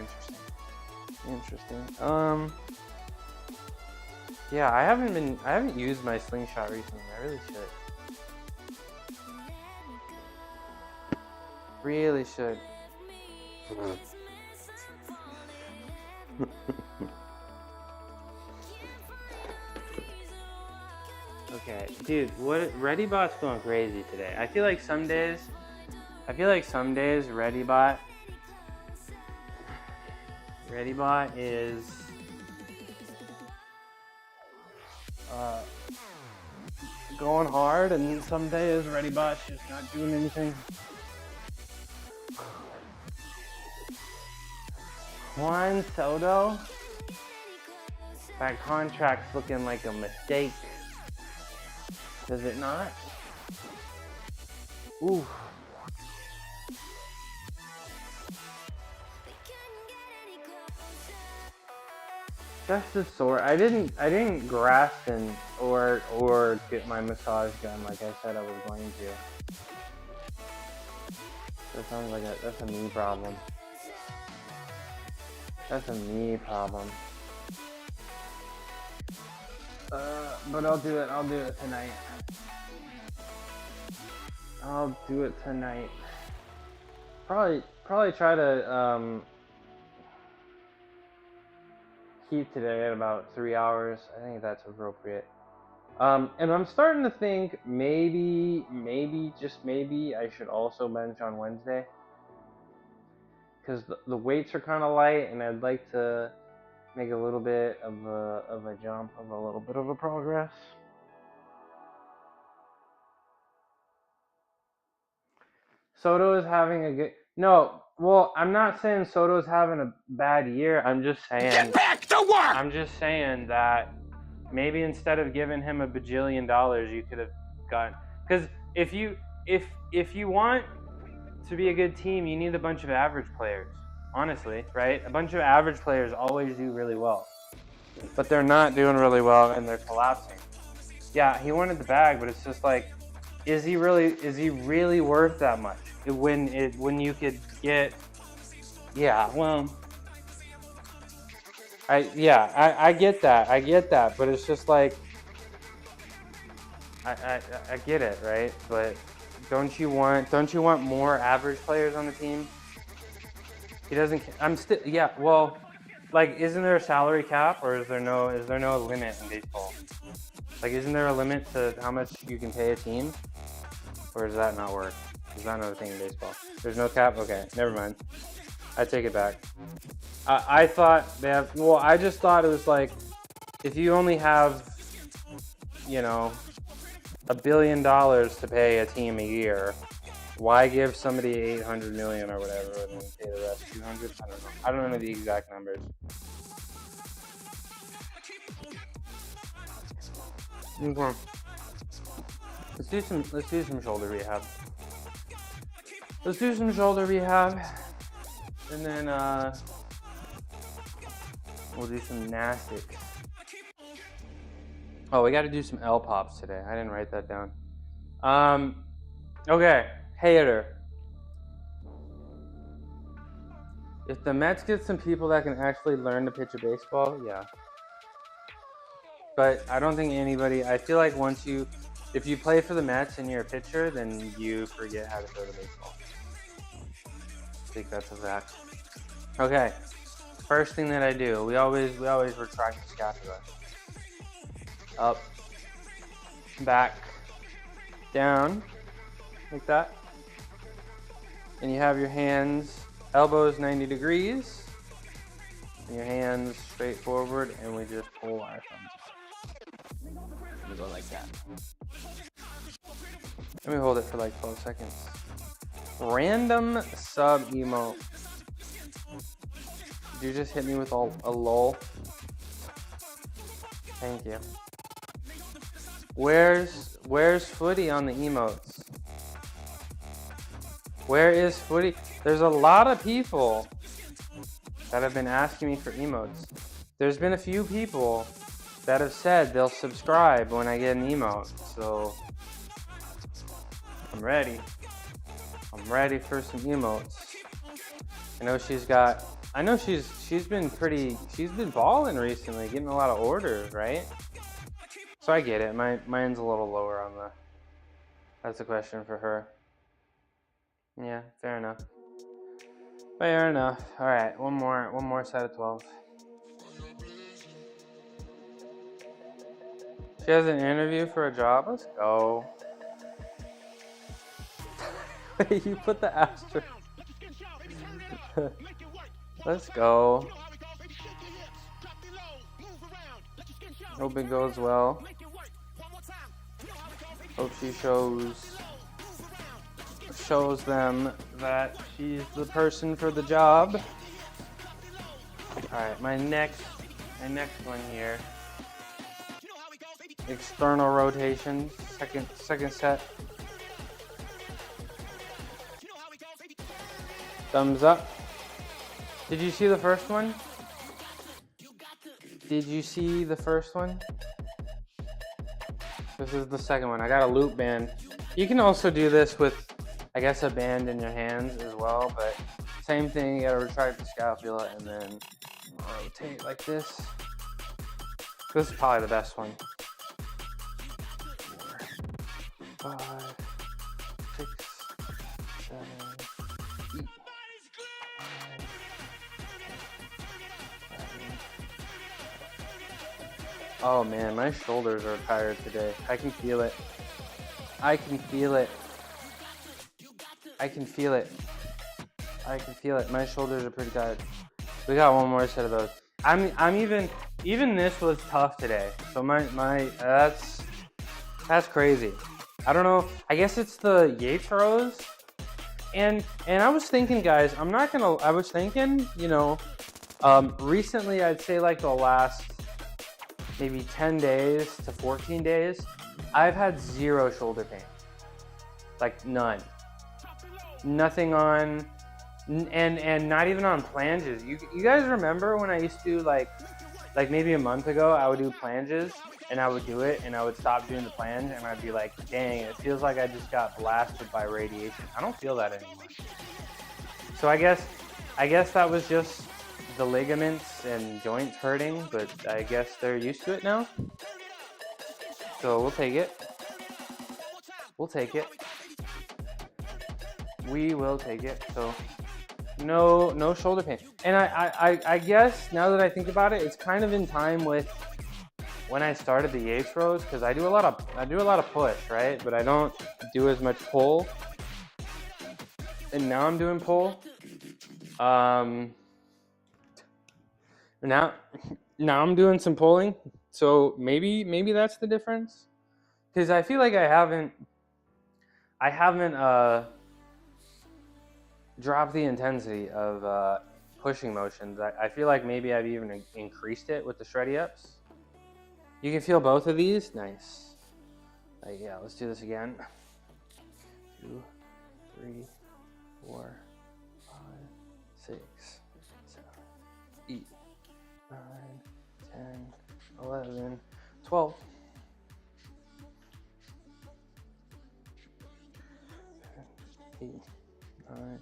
interesting. Yeah, I haven't used my slingshot recently. I really should. Okay, dude, ReadyBot's going crazy today. I feel like some days ReadyBot is going hard, and some days ReadyBot's just not doing anything. Juan Soto, that contract's looking like a mistake. Does it not? Ooh. Just a sore. I didn't grasp or get my massage gun like I said I was going to. That sounds like that's a me problem. That's a me problem. But I'll do it tonight. I'll do it tonight. Probably try to keep today at about 3 hours. I think that's appropriate. And I'm starting to think maybe just maybe I should also bench on Wednesday, because the weights are kind of light, and I'd like to make a little bit of a jump, of a little bit of a progress. Soto is having a good... No, well, I'm not saying Soto's having a bad year. I'm just saying... Get back to work! I'm just saying that maybe instead of giving him $1 bajillion, you could have gotten... Because if you want to be a good team, you need a bunch of average players. Honestly, right? A bunch of average players always do really well. But they're not doing really well, and they're collapsing. Yeah, he wanted the bag, but it's just like... Is he really worth that much? When you could get... Yeah, well... I get that, but it's just like... I get it, right? But don't you want more average players on the team? He doesn't... Yeah, well... Like, isn't there a salary cap, or is there no limit in baseball? Like, isn't there a limit to how much you can pay a team? Or does that not work? Is that not a thing in baseball? There's no cap? Okay, never mind. I take it back. I thought they have... Well, I just thought it was like, if you only have, $1 billion to pay a team a year, why give somebody $800 million or whatever and then pay the rest $200? I don't know. I don't know the exact numbers. Okay. Let's do some shoulder rehab. And then we'll do some gymnastics. Oh, we got to do some L pops today. I didn't write that down. Okay, hater. If the Mets get some people that can actually learn to pitch a baseball, yeah. But I don't think anybody. I feel like if you play for the Mets and you're a pitcher, then you forget how to throw the baseball. I think that's a fact. Okay. First thing that I do, we always retract the scapula. Up, back, down, like that. And you have your hands, elbows 90 degrees, and your hands straight forward, and we just pull our thumbs out. We go like that. Let me hold it for like 12 seconds. Random sub emote. Did you just hit me with a lol? Thank you. Where's Footy on the emotes? Where is Footy? There's a lot of people that have been asking me for emotes. There's been a few people that have said they'll subscribe when I get an emote, so I'm ready. I'm ready for some emotes. I know she's been balling recently, getting a lot of orders, right? So I get it. Mine's a little lower on the. That's a question for her. Yeah, fair enough. Fair enough. All right, one more set of 12. She has an interview for a job. Let's go. You put the asterisk. Let's go. Hope it goes well. Hope she shows them that she's the person for the job. All right, my next one here. External rotation, second set. Thumbs up. Did you see the first one? Did you see the first one? This is the second one. I got a loop band. You can also do this with, I guess, a band in your hands as well, but same thing. You gotta retract the scapula and then rotate like this. This is probably the best one. 4, 5, 6, 7, 8. Oh man, my shoulders are tired today. I can feel it. I can feel it. I can feel it. I can feel it. My shoulders are pretty tired. We got one more set of those. I'm even this was tough today. So that's crazy. I don't know. I guess it's the Yates rows. And I was thinking, guys, I was thinking, recently I'd say like the last maybe 10 days to 14 days, I've had 0 shoulder pain. Like none. Nothing on, and not even on flanges. You guys remember when I used to like maybe a month ago, I would do flanges and I would do it and I would stop doing the flange and I'd be like, dang, it feels like I just got blasted by radiation. I don't feel that anymore. So I guess that was just the ligaments and joints hurting, but I guess they're used to it now. So we'll take it. We'll take it. We will take it. So no shoulder pain. And I guess now that I think about it, it's kind of in time with when I started the Yates rows, because I do a lot of push, right? But I don't do as much pull. And now I'm doing pull. Now I'm doing some pulling, so maybe that's the difference. Because I feel like I haven't dropped the intensity of pushing motions. I feel like maybe I've even increased it with the shreddy ups. You can feel both of these. Nice. Yeah, let's do this again. 2, 3, 4, 5, 6, 7, 8, 9, 10, 11, 12. 8, 9,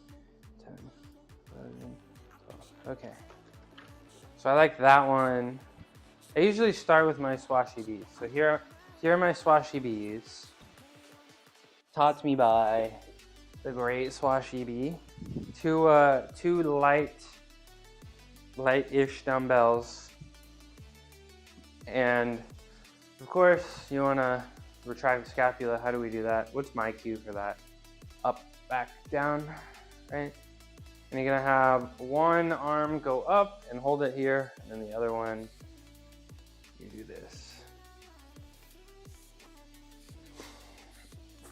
10, 11, 12. Okay. So I like that one. I usually start with my Swashi bees. So here are my Swashi bees. Taught to me by the great Swashi bee. Two light-ish dumbbells. And of course you wanna retract the scapula. How do we do that? What's my cue for that? Up, back, down, right? And you're gonna have one arm go up and hold it here, and then the other one, you do this.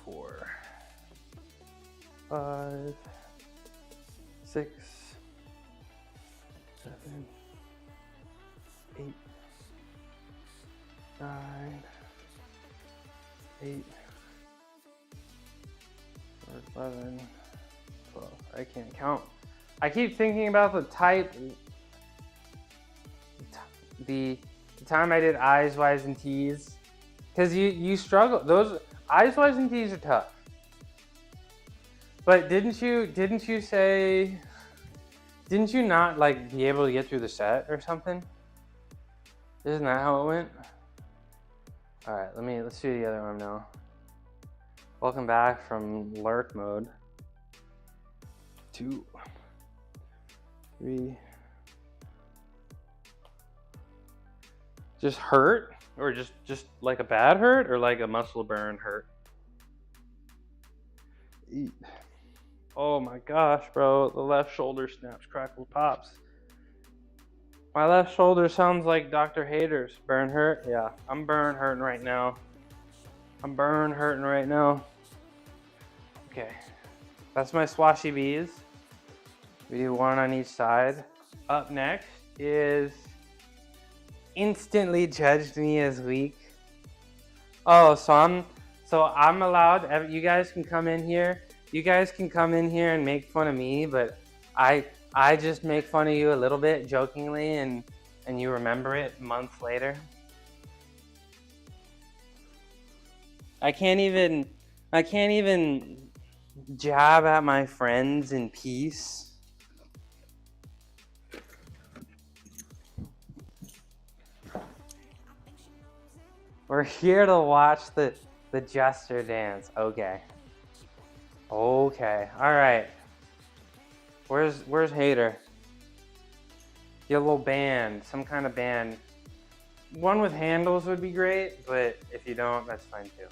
4, 5, 6, 7, 8, 9, 8, 11, 12. I can't count. I keep thinking about the time I did I's, Y's, and T's, because you struggle. Those I's, Y's, and T's are tough. But didn't you not like be able to get through the set or something? Isn't that how it went? All right, let's do the other arm now. Welcome back from lurk mode. 2, 3. Just hurt, or just like a bad hurt, or like a muscle burn hurt? 8. Oh my gosh, bro, the left shoulder snaps, crackles, pops. My left shoulder sounds like Dr. Hader's. Burn hurt? Yeah, I'm burn hurting right now. Okay, that's my Swashi bees. We do one on each side. Up next is instantly judged me as weak. Oh, so I'm allowed. You guys can come in here. You guys can come in here and make fun of me, but I just make fun of you a little bit jokingly, and you remember it months later. I can't even jab at my friends in peace. We're here to watch the jester dance. Okay. All right. Where's Hader? Get a little band, some kind of band. One with handles would be great, but if you don't, that's fine too.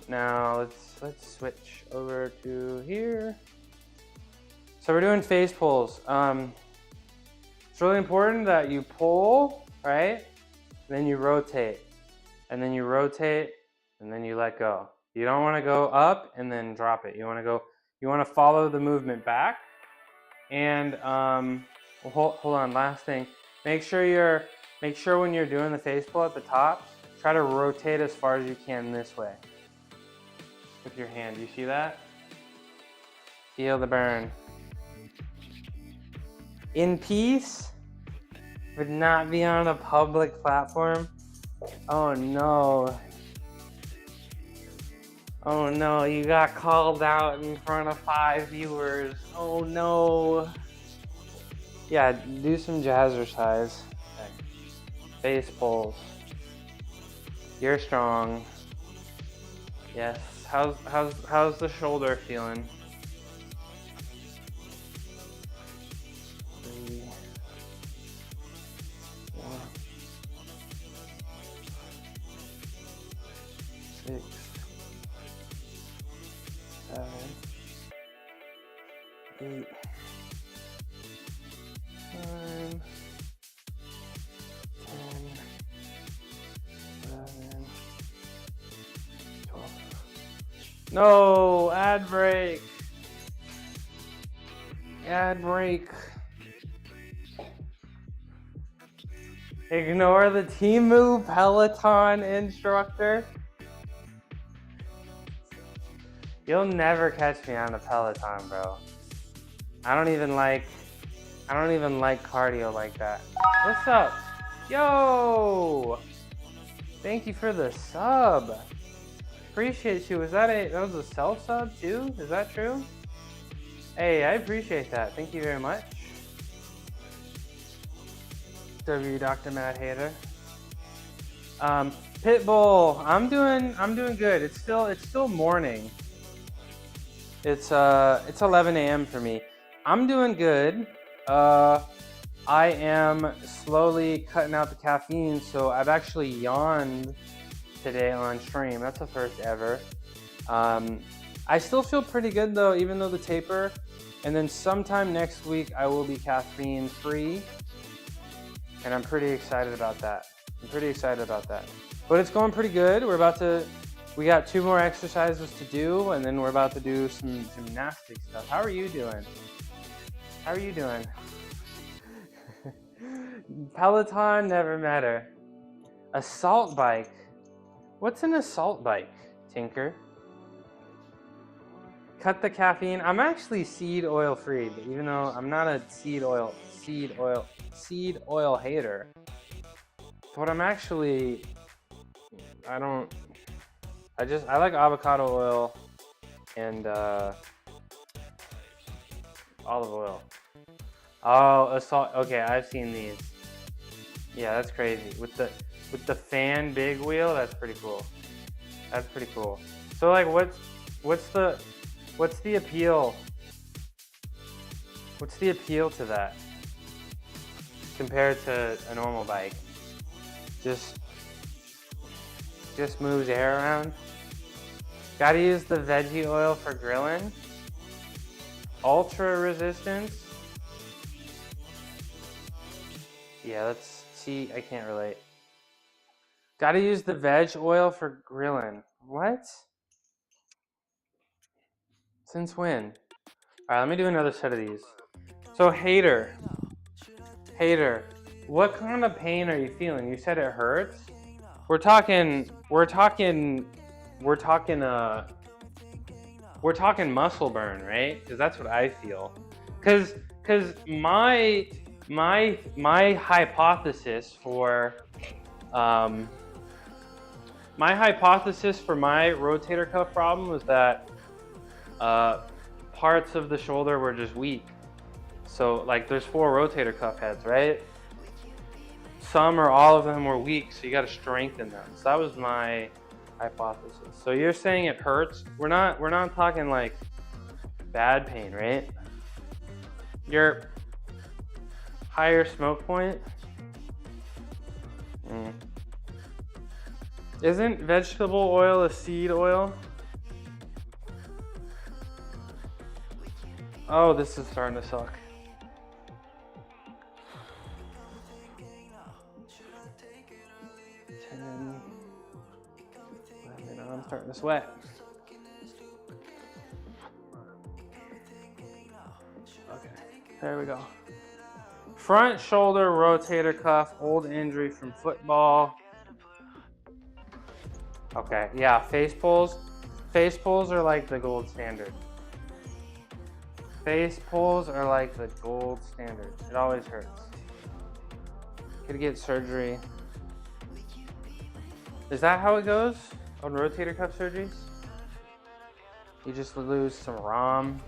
Now let's switch over to here. So we're doing face pulls. It's really important that you pull, right? Then you rotate, and then you rotate, and then you let go. You don't want to go up and then drop it. You want to follow the movement back. And hold on, last thing. Make sure when you're doing the face pull at the top, try to rotate as far as you can this way with your hand. You see that? Feel the burn. In peace. Would not be on a public platform. Oh no. Oh no, you got called out in front of 5 viewers. Oh no. Yeah, do some jazzercise. Okay. Face pulls. You're strong. Yes. How's the shoulder feeling? 3, 4, 6, 7, 8, 9, 10, 11, 12. No, ad break. Ad break. Ignore the Temu Peloton instructor. You'll never catch me on a Peloton, bro. I don't even like cardio like that. What's up? Yo! Thank you for the sub. Appreciate you. That was a self sub too? Is that true? Hey, I appreciate that. Thank you very much. W Dr. Mad Hater. Pitbull, I'm doing good. It's still morning. It's 11 a.m. for me. I'm doing good. I am slowly cutting out the caffeine, so I've actually yawned today on stream. That's the first ever. I still feel pretty good though, even though the taper. And then sometime next week I will be caffeine free, and I'm pretty excited about that. But it's going pretty good. We got 2 more exercises to do, and then we're about to do some gymnastic stuff. How are you doing? Peloton never matter. Assault bike. What's an assault bike, Tinker? Cut the caffeine. I'm actually seed oil free, even though I'm not a seed oil hater. But I'm actually, I like avocado oil and olive oil. Oh, assault. Okay, I've seen these. Yeah, that's crazy. With the fan big wheel, that's pretty cool. So like, what's the appeal? What's the appeal to that compared to a normal bike? Just moves air around. Gotta use the veggie oil for grilling. Ultra resistance. Yeah, I can't relate. Gotta use the veg oil for grilling. What? Since when? Alright, let me do another set of these. So hater, what kind of pain are you feeling? You said it hurts? We're talking muscle burn, right? Because that's what I feel. Because my hypothesis for my rotator cuff problem was that parts of the shoulder were just weak. So like there's 4 rotator cuff heads, right? Some or all of them were weak, so you got to strengthen them. So that was my hypothesis. So you're saying it hurts? We're not talking like bad pain, right? Your higher smoke point? Isn't vegetable oil a seed oil? Oh, this is starting to suck. 10, 11, I'm starting to sweat. Okay, there we go. Front shoulder rotator cuff, old injury from football. Okay, yeah, face pulls. Face pulls are like the gold standard. Face pulls are like the gold standard. It always hurts. Could get surgery. Is that how it goes on rotator cuff surgeries? You just lose some ROM.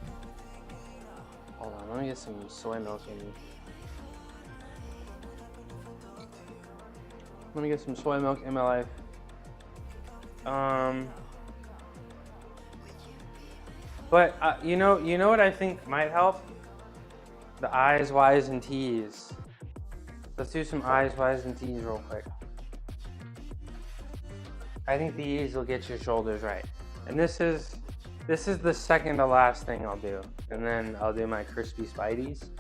Hold on, let me get some soy milk in me. Let me get some soy milk in my life. But you know what I think might help? The I's, Y's, and T's. Let's do some I's, Y's, and T's real quick. I think these will get your shoulders right. And this is the second to last thing I'll do. And then I'll do my crispy Spideys.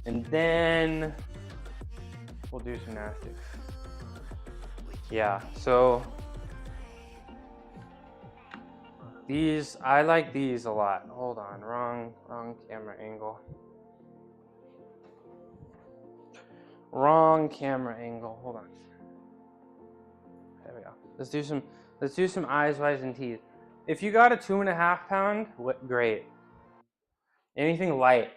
And then we'll do gymnastics. Yeah, so these, I like these a lot. Hold on, wrong camera angle. Wrong camera angle, hold on. There we go. Let's do some I's, Y's, and T's. If you got a 2.5 pound, great. Anything light.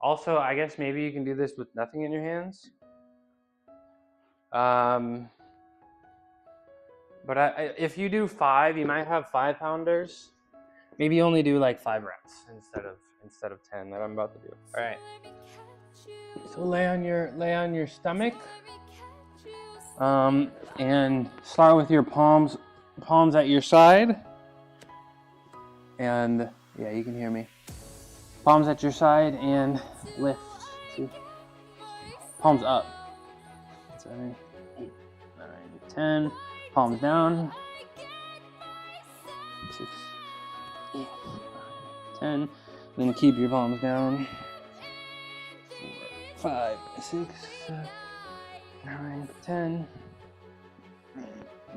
Also, I guess maybe you can do this with nothing in your hands. But if you do 5, you might have 5-pounders. Maybe only do like 5 reps instead of 10 that I'm about to do. All right. So lay on your stomach. And start with your palms at your side. And yeah, you can hear me. Palms at your side and lift. 2. Palms up. 7, 8, 9, 10. Palms down. 6, 8, 9, 10. Then keep your palms down. 4, 5, 6, 7, 9, 10.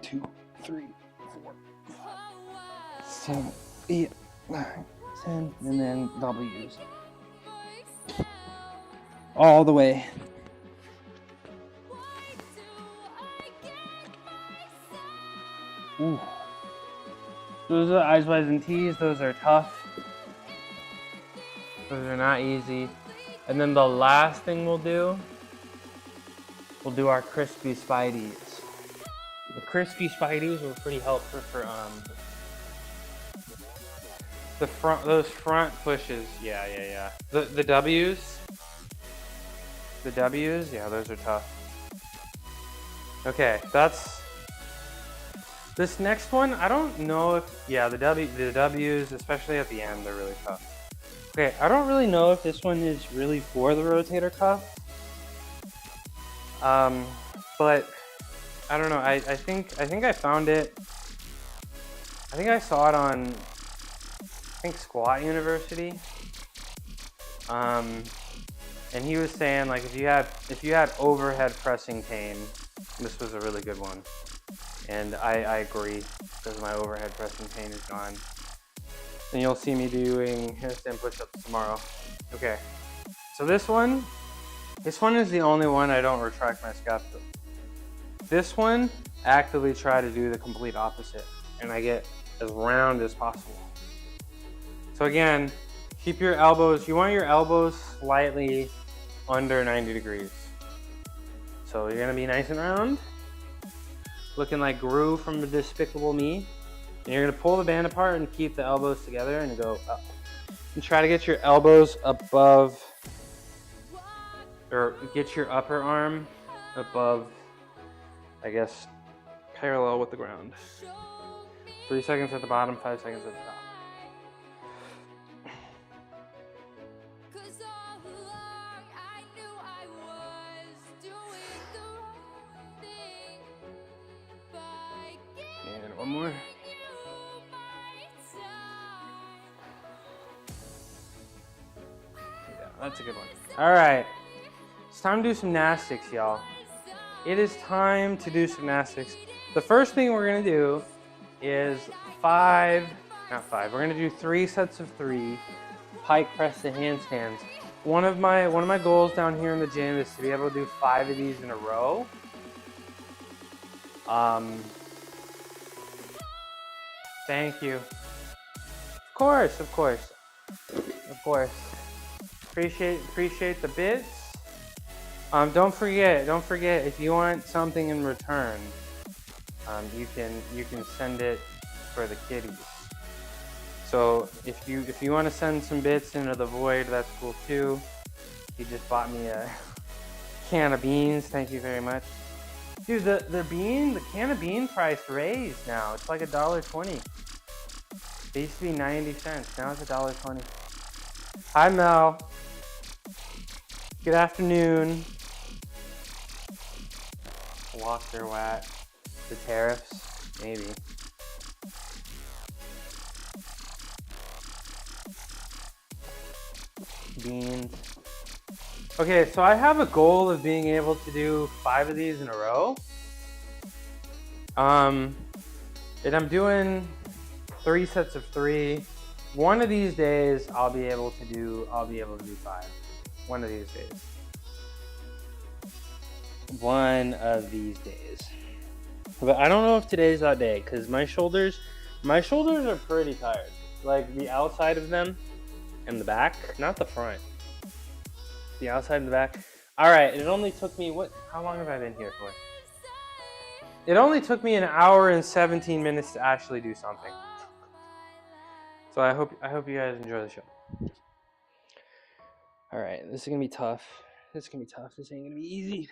2, 3, 4, 5, 7, 8, 9, 10. And then W's. All the way. Ooh. Those are Eyes Wide and T's. Those are tough. Those are not easy. And then the last thing we'll do our crispy spideys. The crispy spideys were pretty helpful for those front pushes. Yeah. The W's. The W's, yeah, those are tough. Okay, that's this next one. I don't know if the W's, especially at the end, they're really tough. Okay, I don't really know if this one is really for the rotator cuff. But I don't know. I think I found it. I think I saw it on Squat University. And he was saying like if you had overhead pressing pain, this was a really good one. And I agree because my overhead pressing pain is gone. And you'll see me doing handstand push-ups tomorrow. Okay. So this one is the only one I don't retract my scapula. This one, actively try to do the complete opposite, and I get as round as possible. So again, keep your elbows, you want your elbows slightly under 90 degrees. So you're gonna be nice and round, looking like Gru from the Despicable Me. And you're gonna pull the band apart and keep the elbows together and go up. And try to get your elbows above, or get your upper arm above, I guess, parallel with the ground. 3 seconds at the bottom, 5 seconds at the top. And one more. Yeah, that's a good one. All right, it's time to do some gymnastics, y'all. It is time to do some gymnastics. The first thing we're gonna do is we're gonna do 3 sets of 3 pike press to handstands. One of my goals down here in the gym is to be able to do 5 of these in a row. Thank you. Of course. Appreciate the bits. Don't forget if you want something in return, you can send it for the kiddies. So if you want to send some bits into the void, that's cool too. You just bought me a can of beans. Thank you very much. Dude, the can of bean price raised now. It's like $1.20. It used to be 90 cents. Now it's $1.20. Hi Mel. Good afternoon. Walker Watt. The tariffs, maybe. Beans. Okay, so I have a goal of being able to do 5 of these in a row. And I'm doing 3 sets of 3. One of these days I'll be able to do 5. One of these days. One of these days. But I don't know if today's that day because my shoulders are pretty tired. Like the outside of them and the back, not the front. The outside and the back. All right, it only took me how long have I been here for? It only took me 1 hour and 17 minutes to actually do something. So I hope you guys enjoy the show. All right, this is gonna be tough. This ain't gonna be easy.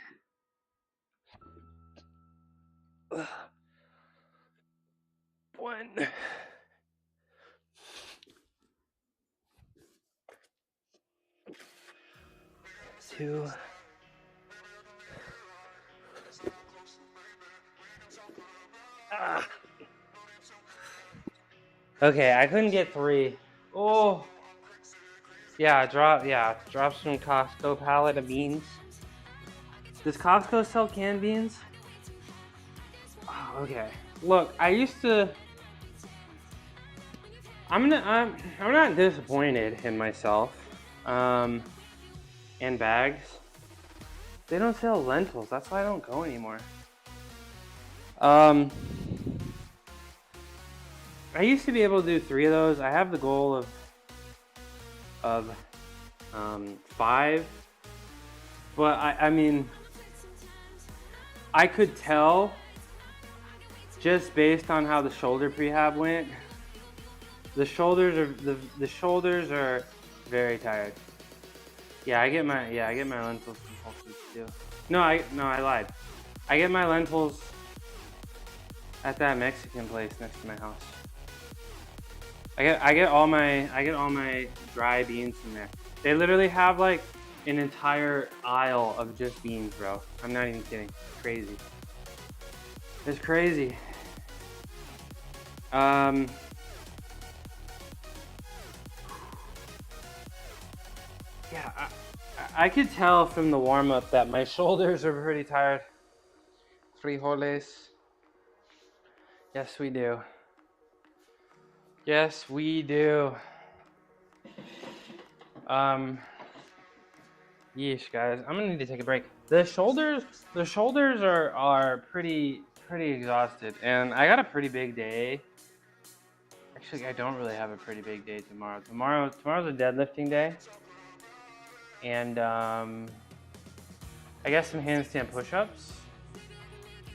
2. Ah. Okay, I couldn't get 3. Oh. Yeah, drop some Costco pallet of beans. Does Costco sell canned beans? Oh, okay. Look, I used to. I'm not disappointed in myself. And bags. They don't sell lentils. That's why I don't go anymore. I used to be able to do 3 of those. I have the goal of 5, but I mean, I could tell just based on how the shoulder prehab went. The shoulders are very tired. Yeah, I get my lentils from Whole Foods too. No, I lied. I get my lentils at that Mexican place next to my house. I get all my dry beans from there. They literally have like an entire aisle of just beans, bro. I'm not even kidding. It's crazy. It's crazy. Yeah, I could tell from the warm-up that my shoulders are pretty tired. Frijoles. Yes, we do. Yes, we do. Yeesh, guys, I'm gonna need to take a break. The shoulders are pretty exhausted, and I got a pretty big day. Actually, I don't really have a pretty big day tomorrow. Tomorrow's a deadlifting day, and I got some handstand push-ups.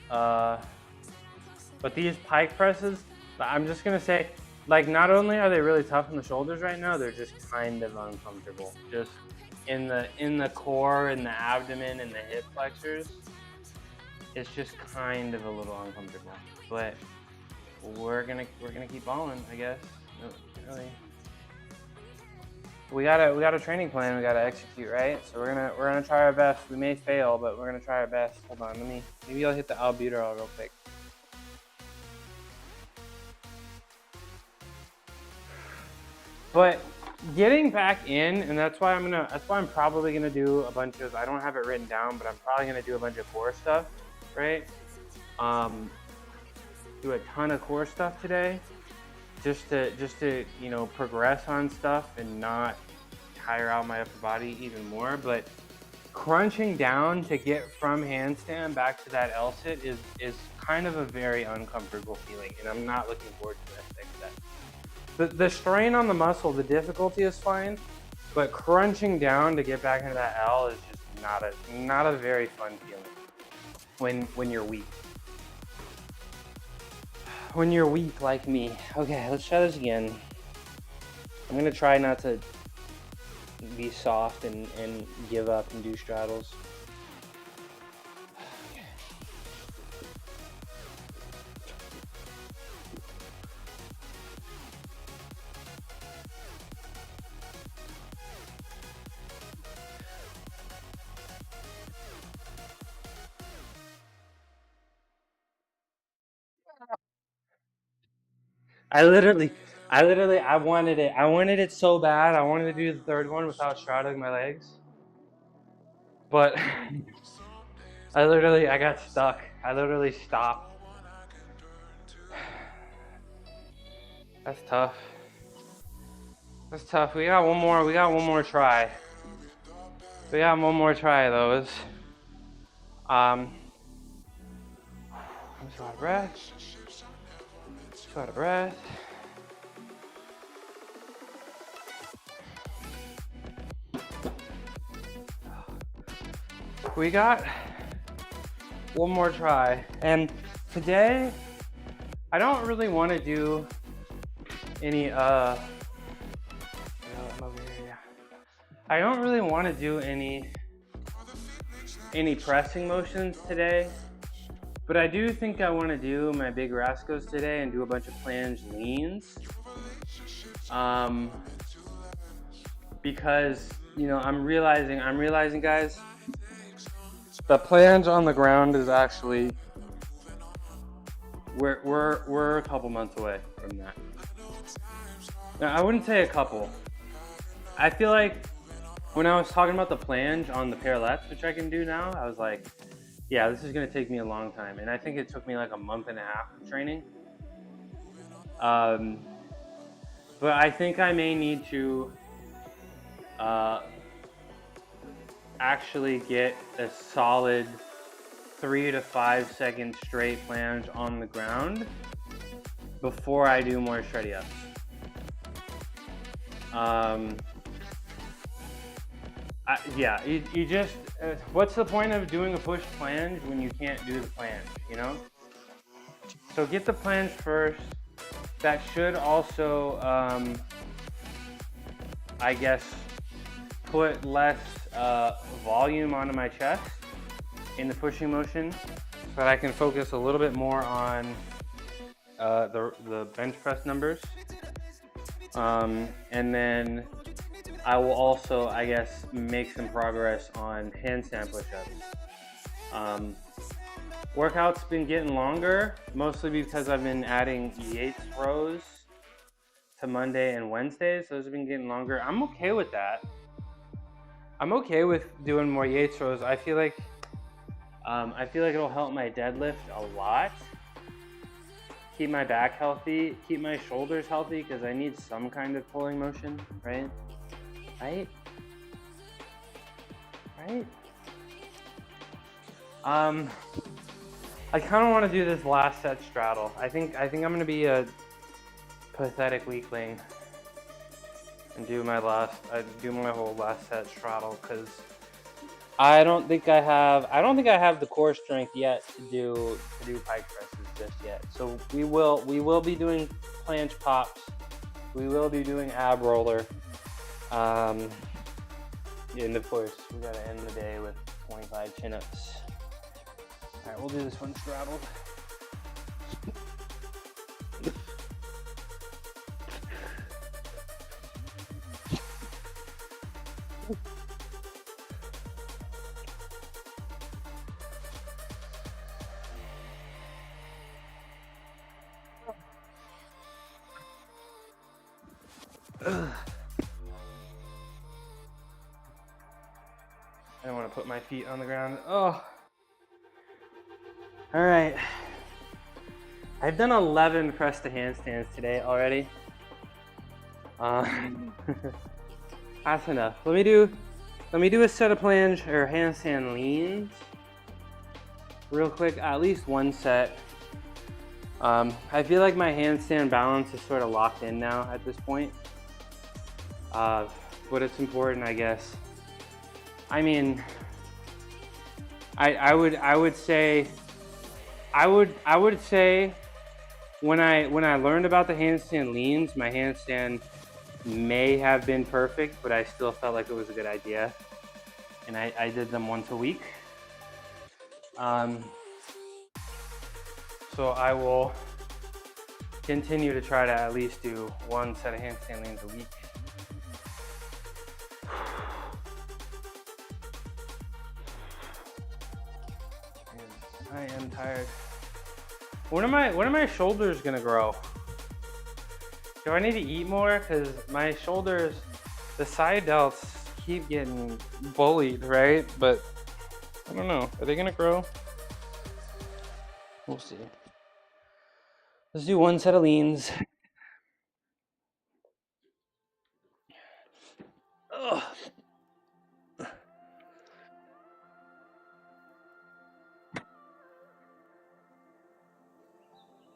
But these pike presses, I'm just gonna say, like, not only are they really tough on the shoulders right now, they're just kind of uncomfortable. Just in the core, in the abdomen, and the hip flexors, it's just kind of a little uncomfortable. But we're gonna keep balling, I guess. Really. We got a training plan we gotta execute, right? So we're gonna try our best. We may fail, but we're gonna try our best. Hold on, maybe I'll hit the albuterol real quick. But getting back in, and that's why I'm probably gonna do a bunch of, I don't have it written down, but I'm probably gonna do a bunch of core stuff, right? Do a ton of core stuff today, just to progress on stuff and not tire out my upper body even more. But crunching down to get from handstand back to that L sit is kind of a very uncomfortable feeling, and I'm not looking forward to that next set. The strain on the muscle, the difficulty is fine, but crunching down to get back into that L is just not a very fun feeling when you're weak. When you're weak like me. Okay, let's try this again. I'm gonna try not to be soft and give up and do straddles. I wanted it. I wanted it so bad. I wanted to do the third one without straddling my legs. But I got stuck. I literally stopped. That's tough. That's tough. We got one more try. We got one more try of those. I'm so out of breath. So out of breath. We got one more try, and today I don't really want to do any I don't really want to do any pressing motions today, but I do think I want to do my big Rascos today and do a bunch of flange leans, because you know, I'm realizing, guys, the planche on the ground is actually, we're a couple months away from that. Now, I wouldn't say a couple. I feel like when I was talking about the planche on the parallettes, which I can do now, I was like, yeah, this is gonna take me a long time, and I think it took me like a month and a half of training. But I think I may need to actually get a solid 3 to 5 second straight planche on the ground before I do more shreddy ups. Yeah, you just, what's the point of doing a push planche when you can't do the planche, you know? So get the planche first. That should also, I guess, put less volume onto my chest in the pushing motion, so that I can focus a little bit more on the bench press numbers. And then I will also, I guess, make some progress on handstand push-ups. Workout's been getting longer, mostly because I've been adding Yates rows to Monday and Wednesdays. Those have been getting longer. I'm okay with that. I'm okay with doing more Yates rows. I feel like it'll help my deadlift a lot. Keep my back healthy, keep my shoulders healthy, because I need some kind of pulling motion, right? Right? I kind of want to do this last set straddle. I think I'm gonna be a pathetic weakling and do my whole last set straddle, because I don't think I have the core strength yet to do pike presses just yet. So we will be doing planche pops. We will be doing ab roller. And of course, we gotta end the day with 25 chin-ups. All right, we'll do this one straddled. I don't want to put my feet on the ground. Oh. All right. I've done 11 press to handstands today already. That's enough. Let me do a set of planche or handstand leans real quick. At least one set. I feel like my handstand balance is sort of locked in now at this point. But it's important, I guess. I mean, I would say when I learned about the handstand leans, my handstand may have been perfect, but I still felt like it was a good idea, and I did them once a week. So I will continue to try to at least do one set of handstand leans a week. I am tired. When are my shoulders gonna grow? Do I need to eat more? Cause my shoulders, the side delts keep getting bullied, right? But I don't know. Are they gonna grow? We'll see. Let's do one set of leans. Ugh.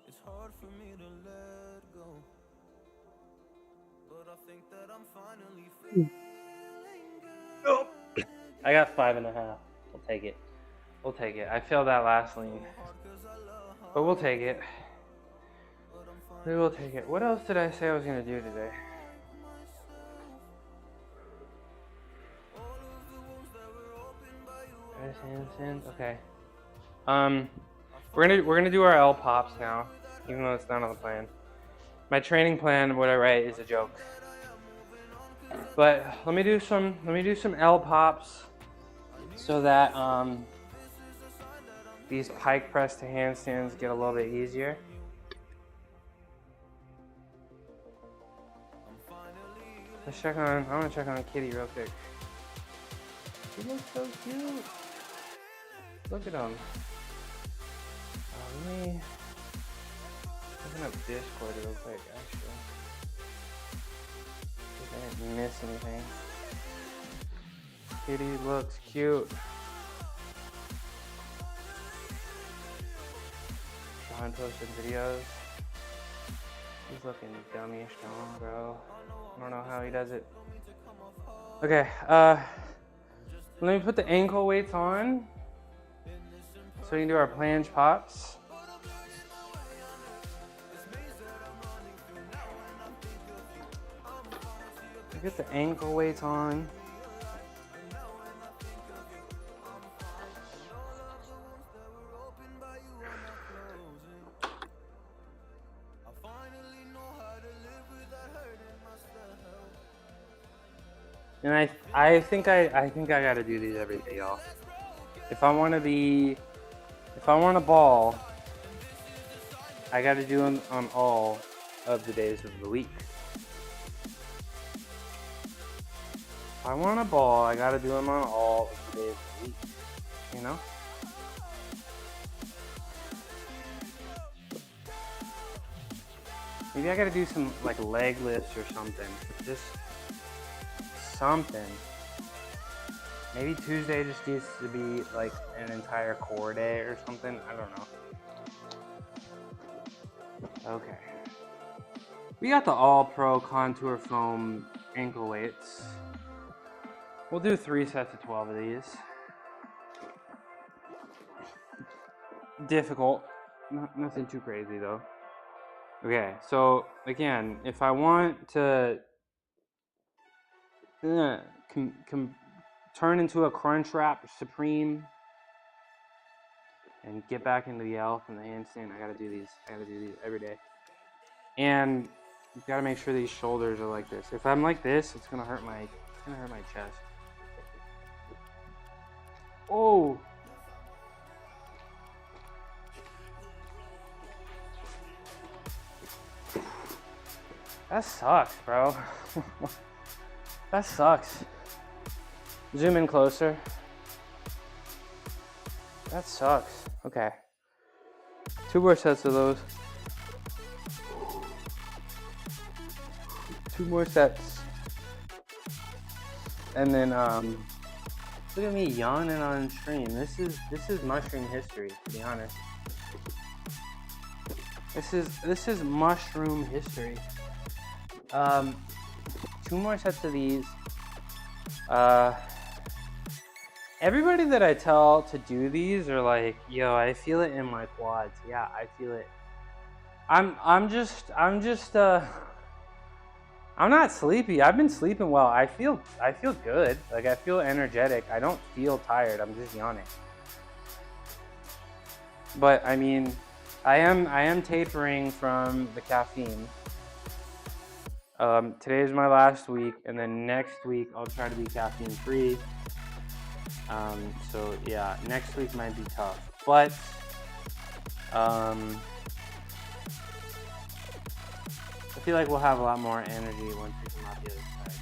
It's hard for me to let go, but I think that I'm finally feeling good. Oh. I got 5.5. We'll take it. We'll take it. I failed that last lean, but we'll take it. We will take it. What else did I say I was gonna do today? Okay. We're gonna do our L pops now, even though it's not on the plan. My training plan, what I write, is a joke. But let me do some L pops so that these pike press to handstands get a little bit easier. Let's check on. I want to check on Kitty real quick. He looks so cute. Look at him. Let me open up Discord real quick, actually. See if I didn't miss anything. Kitty looks cute. Sean posted videos. He's looking dummy strong, bro. I don't know how he does it. Okay, let me put the ankle weights on so we can do our planche pops. Get the ankle weights on. And I think I gotta do these every day, y'all. If I want to ball, I gotta do them on all of the days of the week. If I want a ball, I gotta do them on all of the days of the week. You know? Maybe I gotta do some like leg lifts or something. Just something. Maybe Tuesday just needs to be like an entire core day or something. I don't know. Okay. We got the All Pro Contour Foam ankle weights. We'll do 3 sets of 12 of these. Difficult. Nothing too crazy though. Okay, so again, if I want to turn into a Crunchwrap Supreme and get back into the L from the handstand, I gotta do these. Every day. And you gotta make sure these shoulders are like this. If I'm like this, it's gonna hurt my chest. Oh. That sucks, bro. That sucks. Zoom in closer. That sucks. Okay. 2 more sets of those. 2 more sets. And then look at me yawning on stream. This is mushroom history, to be honest. This is mushroom history. 2 more sets of these. Everybody that I tell to do these are like, yo, I feel it in my quads. Yeah, I feel it. I'm not sleepy. I've been sleeping well. I feel good. Like I feel energetic. I don't feel tired. I'm just yawning. But I mean, I am tapering from the caffeine. Today is my last week, and then next week I'll try to be caffeine free. So yeah, next week might be tough, but I feel like we'll have a lot more energy once we come out the other side.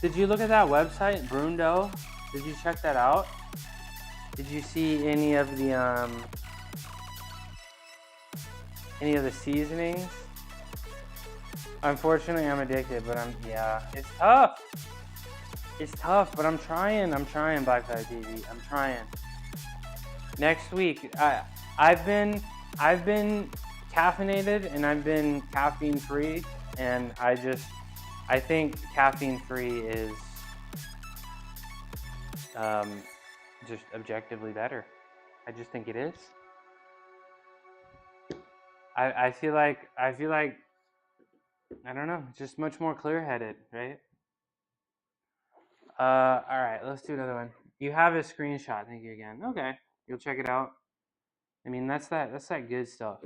Did you look at that website, Brundo? Did you check that out? Did you see any of the seasonings? Unfortunately, I'm addicted, but it's tough. It's tough, but I'm trying, Black Tie TV. I'm trying. Next week, I've been caffeinated and I've been caffeine free, and I think caffeine free is just objectively better. I just think it is. I feel like I don't know, just much more clear-headed, right? All right, let's do another one. You have a screenshot. Thank you again. Okay, you'll check it out. I mean, that's that good stuff.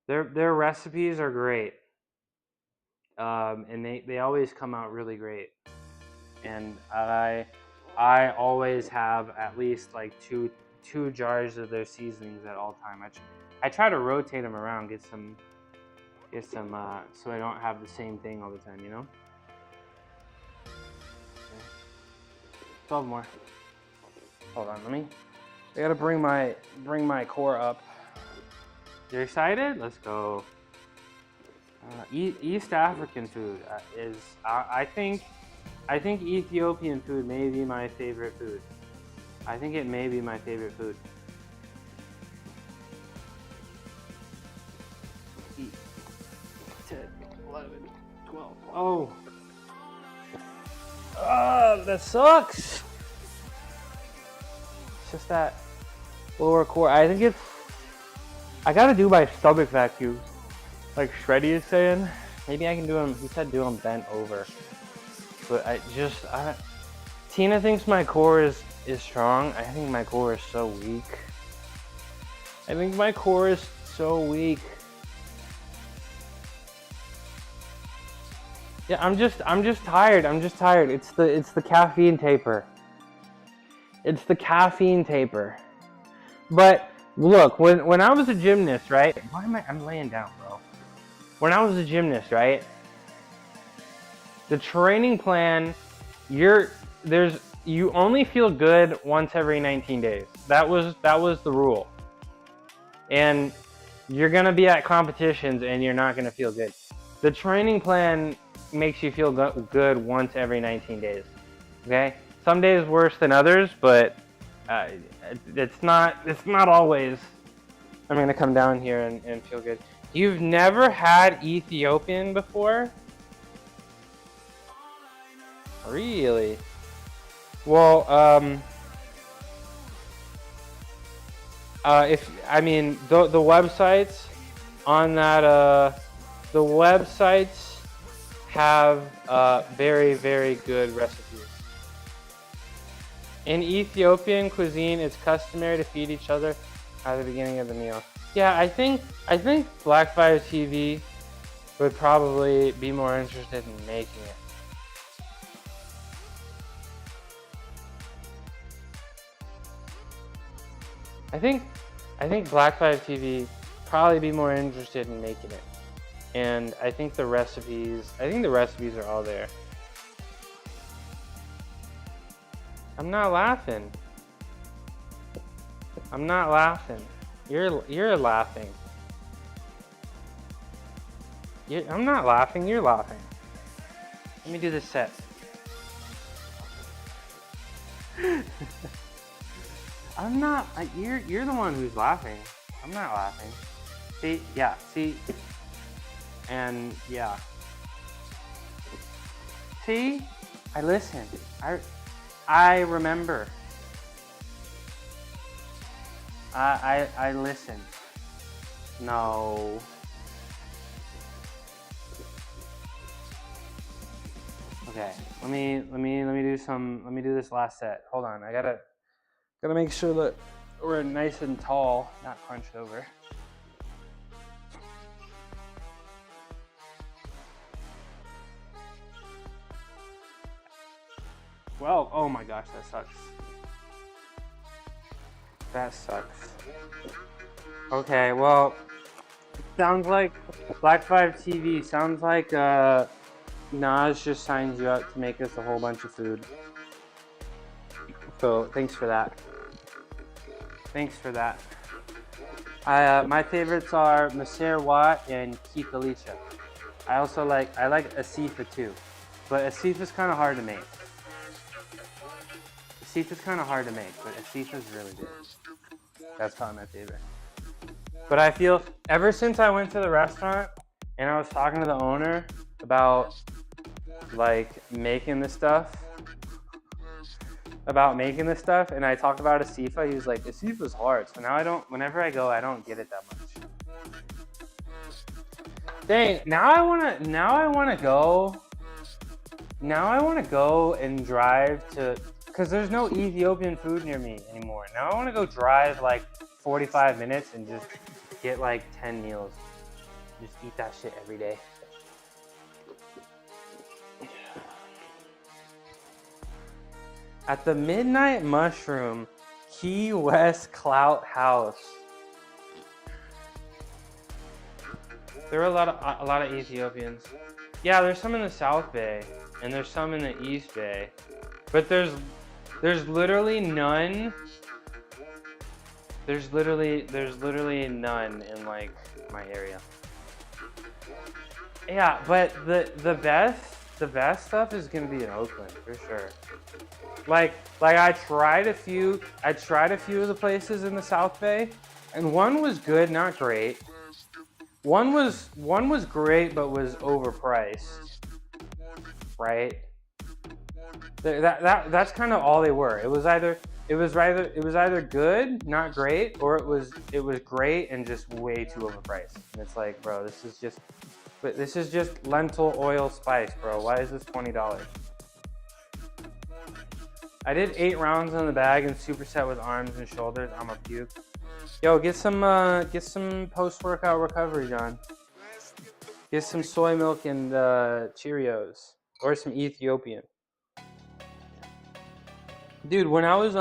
Their recipes are great. and they always come out really great. And I always have at least like two jars of their seasonings at all time. I try to rotate them around, get some so I don't have the same thing all the time, you know. 12 more. Hold on, I gotta bring my core up. You're excited? Let's go. East African food is I think Ethiopian food may be my favorite food. I think it may be my favorite food. 8, 10, 11, 12. Oh. That sucks. It's just that lower core. I think I gotta do my stomach vacuum. Like Shreddy is saying. Maybe I can do them, he said do them bent over. But Tina thinks my core is strong. I think my core is so weak. Yeah, I'm just tired. It's the caffeine taper. But look, when I was a gymnast, right? I'm laying down, bro. When I was a gymnast, right? The training plan, you only feel good once every 19 days. That was the rule. And you're gonna be at competitions and you're not gonna feel good. The training plan makes you feel good once every 19 days. Okay? Some days worse than others, but it's not always I'm gonna come down here and feel good. You've never had Ethiopian before? Really? Well, the websites on that, the websites have very, very good recipes. In Ethiopian cuisine, it's customary to feed each other at the beginning of the meal. Yeah, I think Black 5 TV would probably be more interested in making it. I think Black 5 TV probably be more interested in making it. And I think the recipes are all there. I'm not laughing. You're laughing. I'm not laughing, you're laughing. Let me do this set. I'm not, you're the one who's laughing. I'm not laughing. See, and yeah. See, I listened. I remember. I listened. No. Okay, let me do this last set. Hold on, I gotta make sure that we're nice and tall, not crunched over. Well, oh my gosh, that sucks. That sucks. Okay, well, sounds like Black 5 TV, sounds like Nas just signs you up to make us a whole bunch of food. So, thanks for that. My favorites are Maser Watt and Keith Alicia. I like Asifa too, but Asifa's kind of hard to make. But Asifa's really good. That's probably my favorite. But I feel ever since I went to the restaurant and I was talking to the owner about like making this stuff, and I talked about Asifa, he was like, Asifa's hard. So now whenever I go, I don't get it that much. Dang, now I wanna go and drive to, because there's no Ethiopian food near me anymore. Now I wanna go drive like 45 minutes and just get like 10 meals. Just eat that shit every day. At the Midnight Mushroom, Key West Clout House. There are a lot of Ethiopians. Yeah, there's some in the South Bay and there's some in the East Bay, but there's literally none. There's literally none in like my area. Yeah, but the best stuff is gonna be in Oakland for sure. Like I tried a few of the places in the South Bay, and one was good, not great. One was great, but was overpriced. Right? That's kind of all they were. It was either good, not great, or it was great and just way too overpriced. And it's like, bro, this is just lentil oil spice, bro. Why is this $20? I did 8 rounds on the bag and superset with arms and shoulders. I'm a puke. Yo, get some post-workout recovery, John. Get some soy milk and Cheerios, or some Ethiopian. Dude, when I was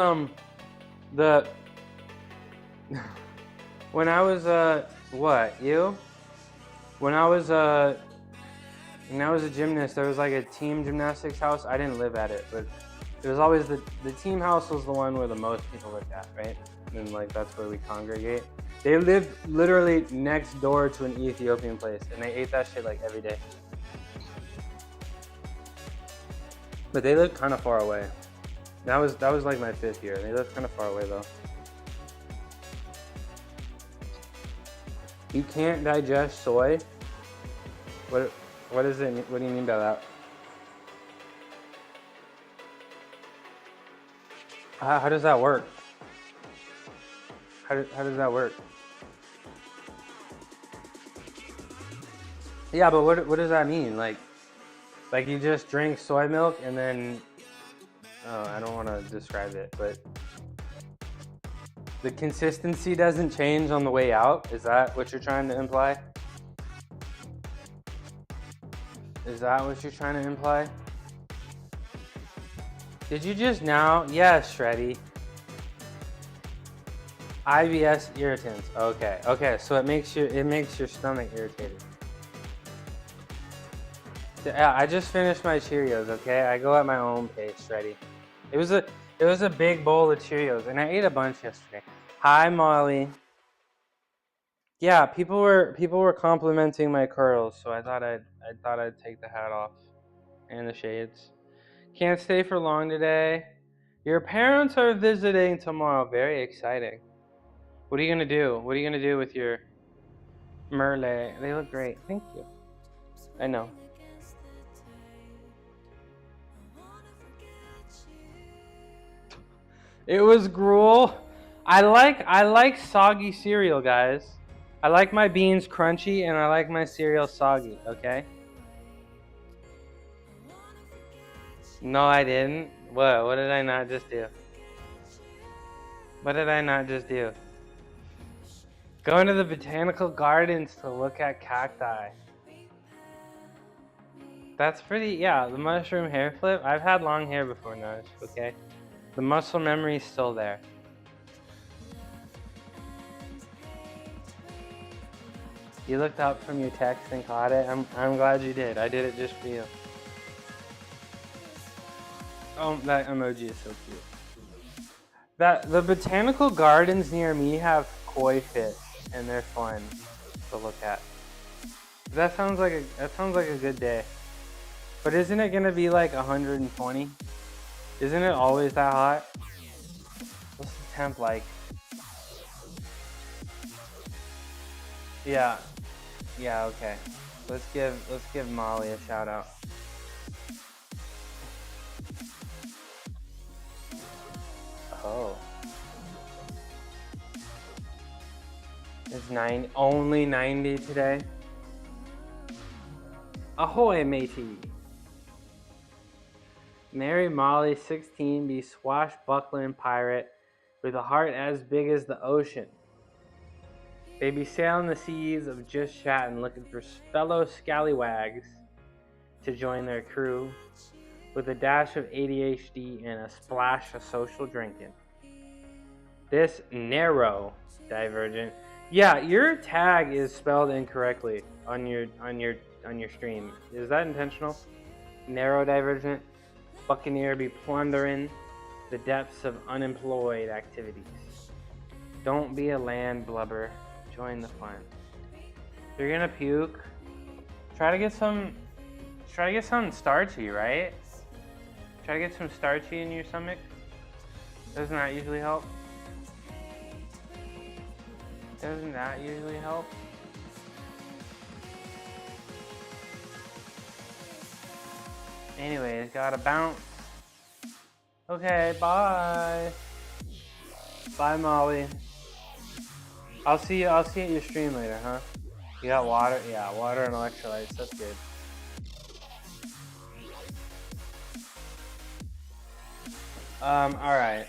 what, you? When I was a gymnast, there was like a team gymnastics house. I didn't live at it, but it was always the team house was the one where the most people lived at, right? And like that's where we congregate. They lived literally next door to an Ethiopian place, and they ate that shit like every day. But they lived kind of far away. That was like my 5th year. They lived kind of far away though. You can't digest soy? What is it? What do you mean by that? How does that work? How does that work? Yeah, but what does that mean? Like you just drink soy milk and then I don't want to describe it, but the consistency doesn't change on the way out? Is that what you're trying to imply? Is that what you're trying to imply? Did you just now? Yes, Shreddy. IBS irritants. Okay, so it makes your stomach irritated. Yeah, I just finished my Cheerios, okay? I go at my own pace, Shreddy. It was a big bowl of Cheerios, and I ate a bunch yesterday. Hi, Molly. Yeah, people were complimenting my curls, so I thought I'd take the hat off and the shades. Can't stay for long today. Your parents are visiting tomorrow. Very exciting. What are you gonna do? What are you gonna do with your Merle? They look great. Thank you. I know. It was gruel. I like soggy cereal, guys. I like my beans crunchy and I like my cereal soggy, okay? No, I didn't. What did I not just do? What did I not just do? Going to the botanical gardens to look at cacti. That's pretty, yeah, the mushroom hair flip. I've had long hair before, Nudge, okay? The muscle memory is still there. You looked up from your text and caught it. I'm glad you did. I did it just for you. Oh, that emoji is so cute. The botanical gardens near me have koi fish, and they're fun to look at. That sounds like a good day. But isn't it gonna be like 120? Isn't it always that hot? What's the temp like? Yeah, okay. Let's give Molly a shout out. Oh. It's only 90 today. Ahoy, matey. Marry Molly, 16, be swashbuckling pirate with a heart as big as the ocean. They be sailing the seas of just chatting, looking for fellow scallywags to join their crew. with a dash of ADHD and a splash of social drinking. This narrow divergent. Yeah, your tag is spelled incorrectly on your stream. Is that intentional? Narrow divergent. Buccaneer be plundering the depths of unemployed activities. Don't be a land blubber. Join the fun. If you're gonna puke, try to get something starchy, right? Try to get some starchy in your stomach. Doesn't that usually help? Doesn't that usually help? Anyways, gotta bounce. Okay, bye. Bye, Molly. I'll see you at your stream later, huh? You got water? Yeah, water and electrolytes. That's good. Alright.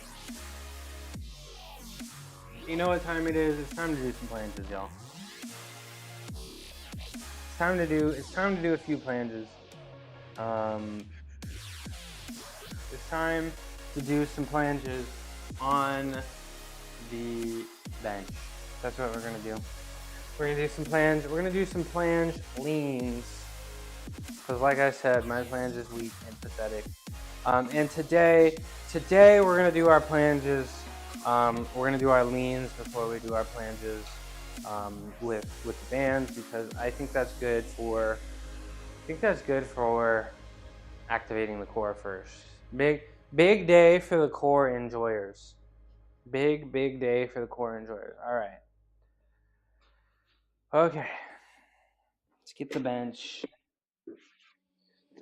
You know what time it is? It's time to do some planches, y'all. It's time to do a few planches. It's time to do some planches on the bench. That's what we're gonna do. We're gonna do some planche leans. Because like I said, my planche is weak and pathetic. And today we're gonna do our planches. We're gonna do our leans before we do our planches with the bands, because I think that's good for activating the core first. Big day for the core enjoyers. Big day for the core enjoyers. All right. Okay. Let's get the bench.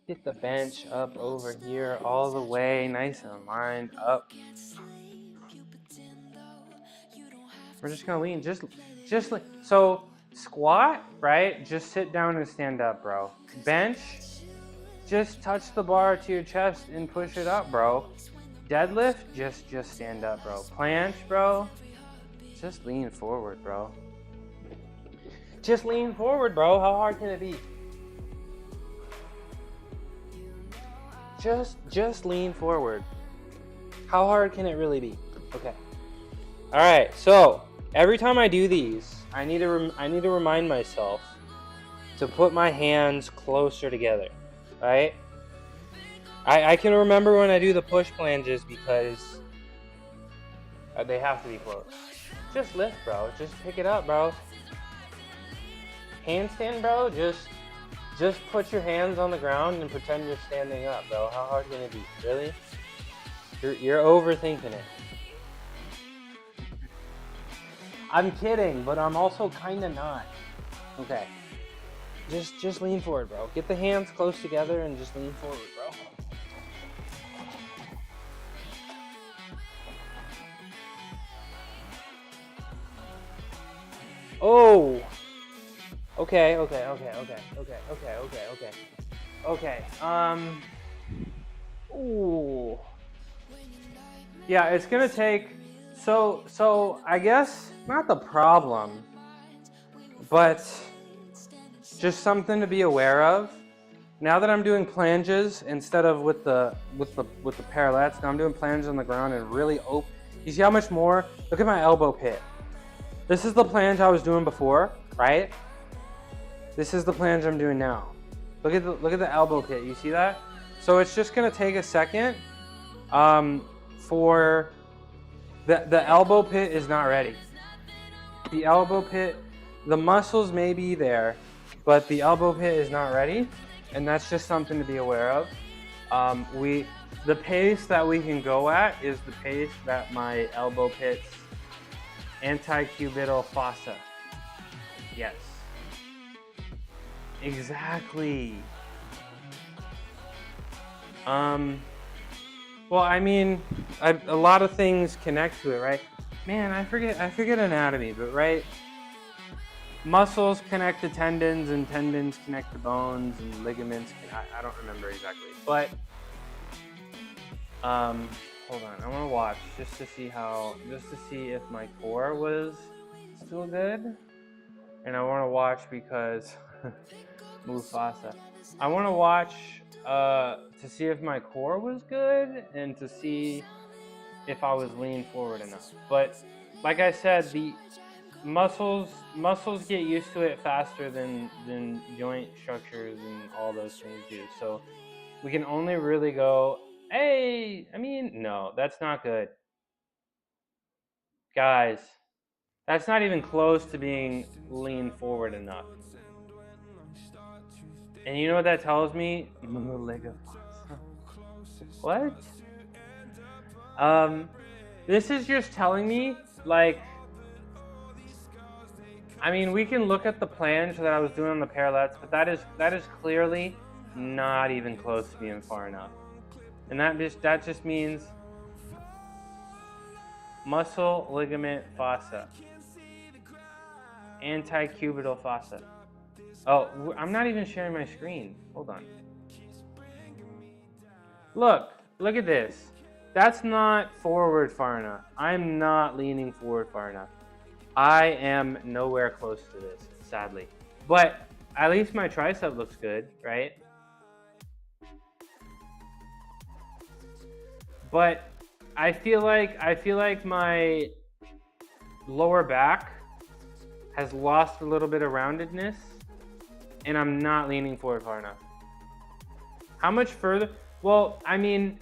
Get the bench up over here all the way, nice and lined up. We're just gonna lean, just like so. Squat, right? Just sit down and stand up, bro. Bench, just touch the bar to your chest and push it up, bro. Deadlift, just stand up, bro. Planche, bro, just lean forward, bro. Just lean forward, bro. How hard can it be? Just lean forward. How hard can it really be? Okay. All right. So every time I do these, I need to remind myself to put my hands closer together. Right? I can remember when I do the push planches because they have to be close. Just lift, bro. Just pick it up, bro. Handstand, bro. Just put your hands on the ground and pretend you're standing up, bro. How hard can it be? Really? You're overthinking it. I'm kidding, but I'm also kind of not. Okay. Just lean forward, bro. Get the hands close together and just lean forward, bro. Oh. Okay. Ooh. Yeah, it's gonna take. So I guess not the problem, but just something to be aware of. Now that I'm doing planches instead of with the parallettes, now I'm doing planches on the ground and really open. You see how much more? Look at my elbow pit. This is the planche I was doing before, right? This is the planche I'm doing now. Look at the elbow pit. You see that? So it's just gonna take a second for the elbow pit is not ready. The elbow pit, the muscles may be there, but the elbow pit is not ready, and that's just something to be aware of. The pace that we can go at is the pace that my elbow pit's antecubital fossa. Yes. Exactly. Well, I mean, a lot of things connect to it, right? Man, I forget anatomy, but right? Muscles connect to tendons, and tendons connect to bones, and ligaments. I don't remember exactly, but hold on. I want to watch just to see if my core was still good, and I want to watch because Mufasa. I want to watch to see if my core was good and to see if I was leaning forward enough. But like I said, the muscles get used to it faster than joint structures and all those things do. So we can only really go, hey, I mean, no, that's not good. Guys, that's not even close to being leaned forward enough. And you know what that tells me? What? This is just telling me, like, I mean, we can look at the planche that I was doing on the parallettes, but that is clearly not even close to being far enough. And that just means muscle, ligament, fossa. Antecubital fossa. Oh, I'm not even sharing my screen. Hold on. Look at this. That's not forward far enough. I'm not leaning forward far enough. I am nowhere close to this, sadly. But at least my tricep looks good, right? But I feel like my lower back has lost a little bit of roundedness, and I'm not leaning forward far enough. How much further? Well, I mean,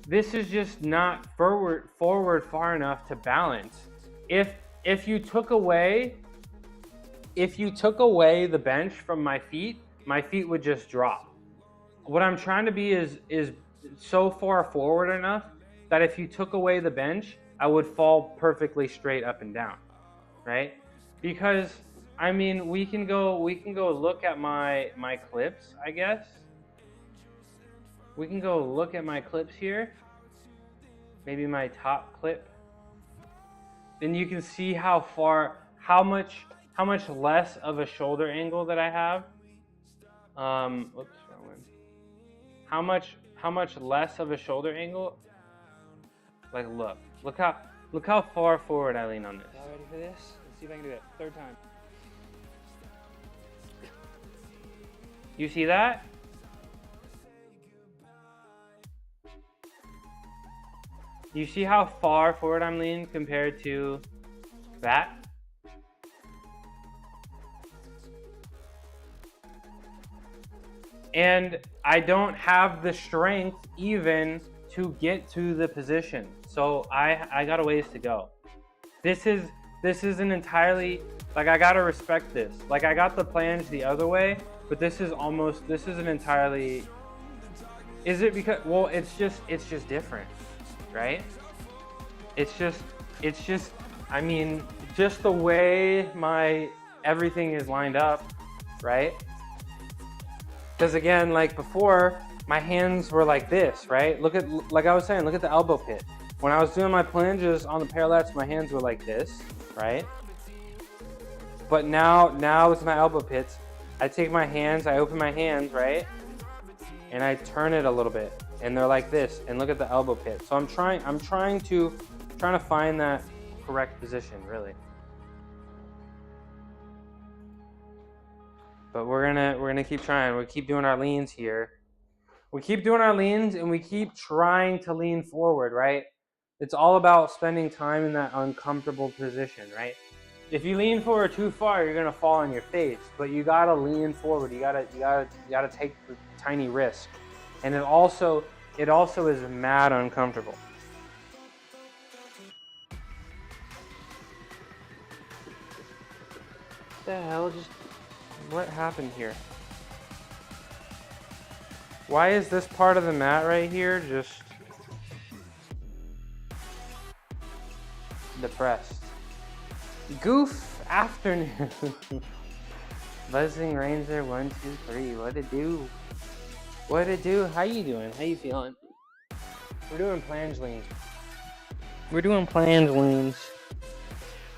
this is just not forward far enough to balance. If you took away the bench from my feet would just drop. What I'm trying to be is so far forward enough that if you took away the bench, I would fall perfectly straight up and down, right? Because I mean, we can go look at my clips, I guess. We can go look at my clips here. Maybe my top clip. Then you can see how much less of a shoulder angle that I have. Whoops, wrong one. How much less of a shoulder angle? Like, look how far forward I lean on this. Y'all ready for this? Let's see if I can do it. Third time. You see that? You see how far forward I'm leaning compared to that? And I don't have the strength even to get to the position. So I got a ways to go. This is an entirely, like, I gotta respect this. Like, I got the planche the other way, but this is an entirely, is it because, well, it's just different, right? It's just, I mean, just the way my everything is lined up, right? Because again, like before, my hands were like this, right? Like I was saying, look at the elbow pit. When I was doing my planches on the parallettes, my hands were like this, right? But now with my elbow pits, I take my hands, I open my hands, right? And I turn it a little bit, and they're like this. And look at the elbow pit. So I'm trying to find that correct position, really. But we're gonna keep trying. We keep doing our leans here. We keep doing our leans, and we keep trying to lean forward, right? It's all about spending time in that uncomfortable position, right? If you lean forward too far, you're gonna fall on your face. But you gotta lean forward. You gotta take the tiny risk, and it also is mad uncomfortable. What the hell? What happened here? Why is this part of the mat right here just depressed? Goof afternoon. Buzzing Ranger 1, 2, 3. What it do? What it do? How you doing? How you feeling? We're doing planche leans.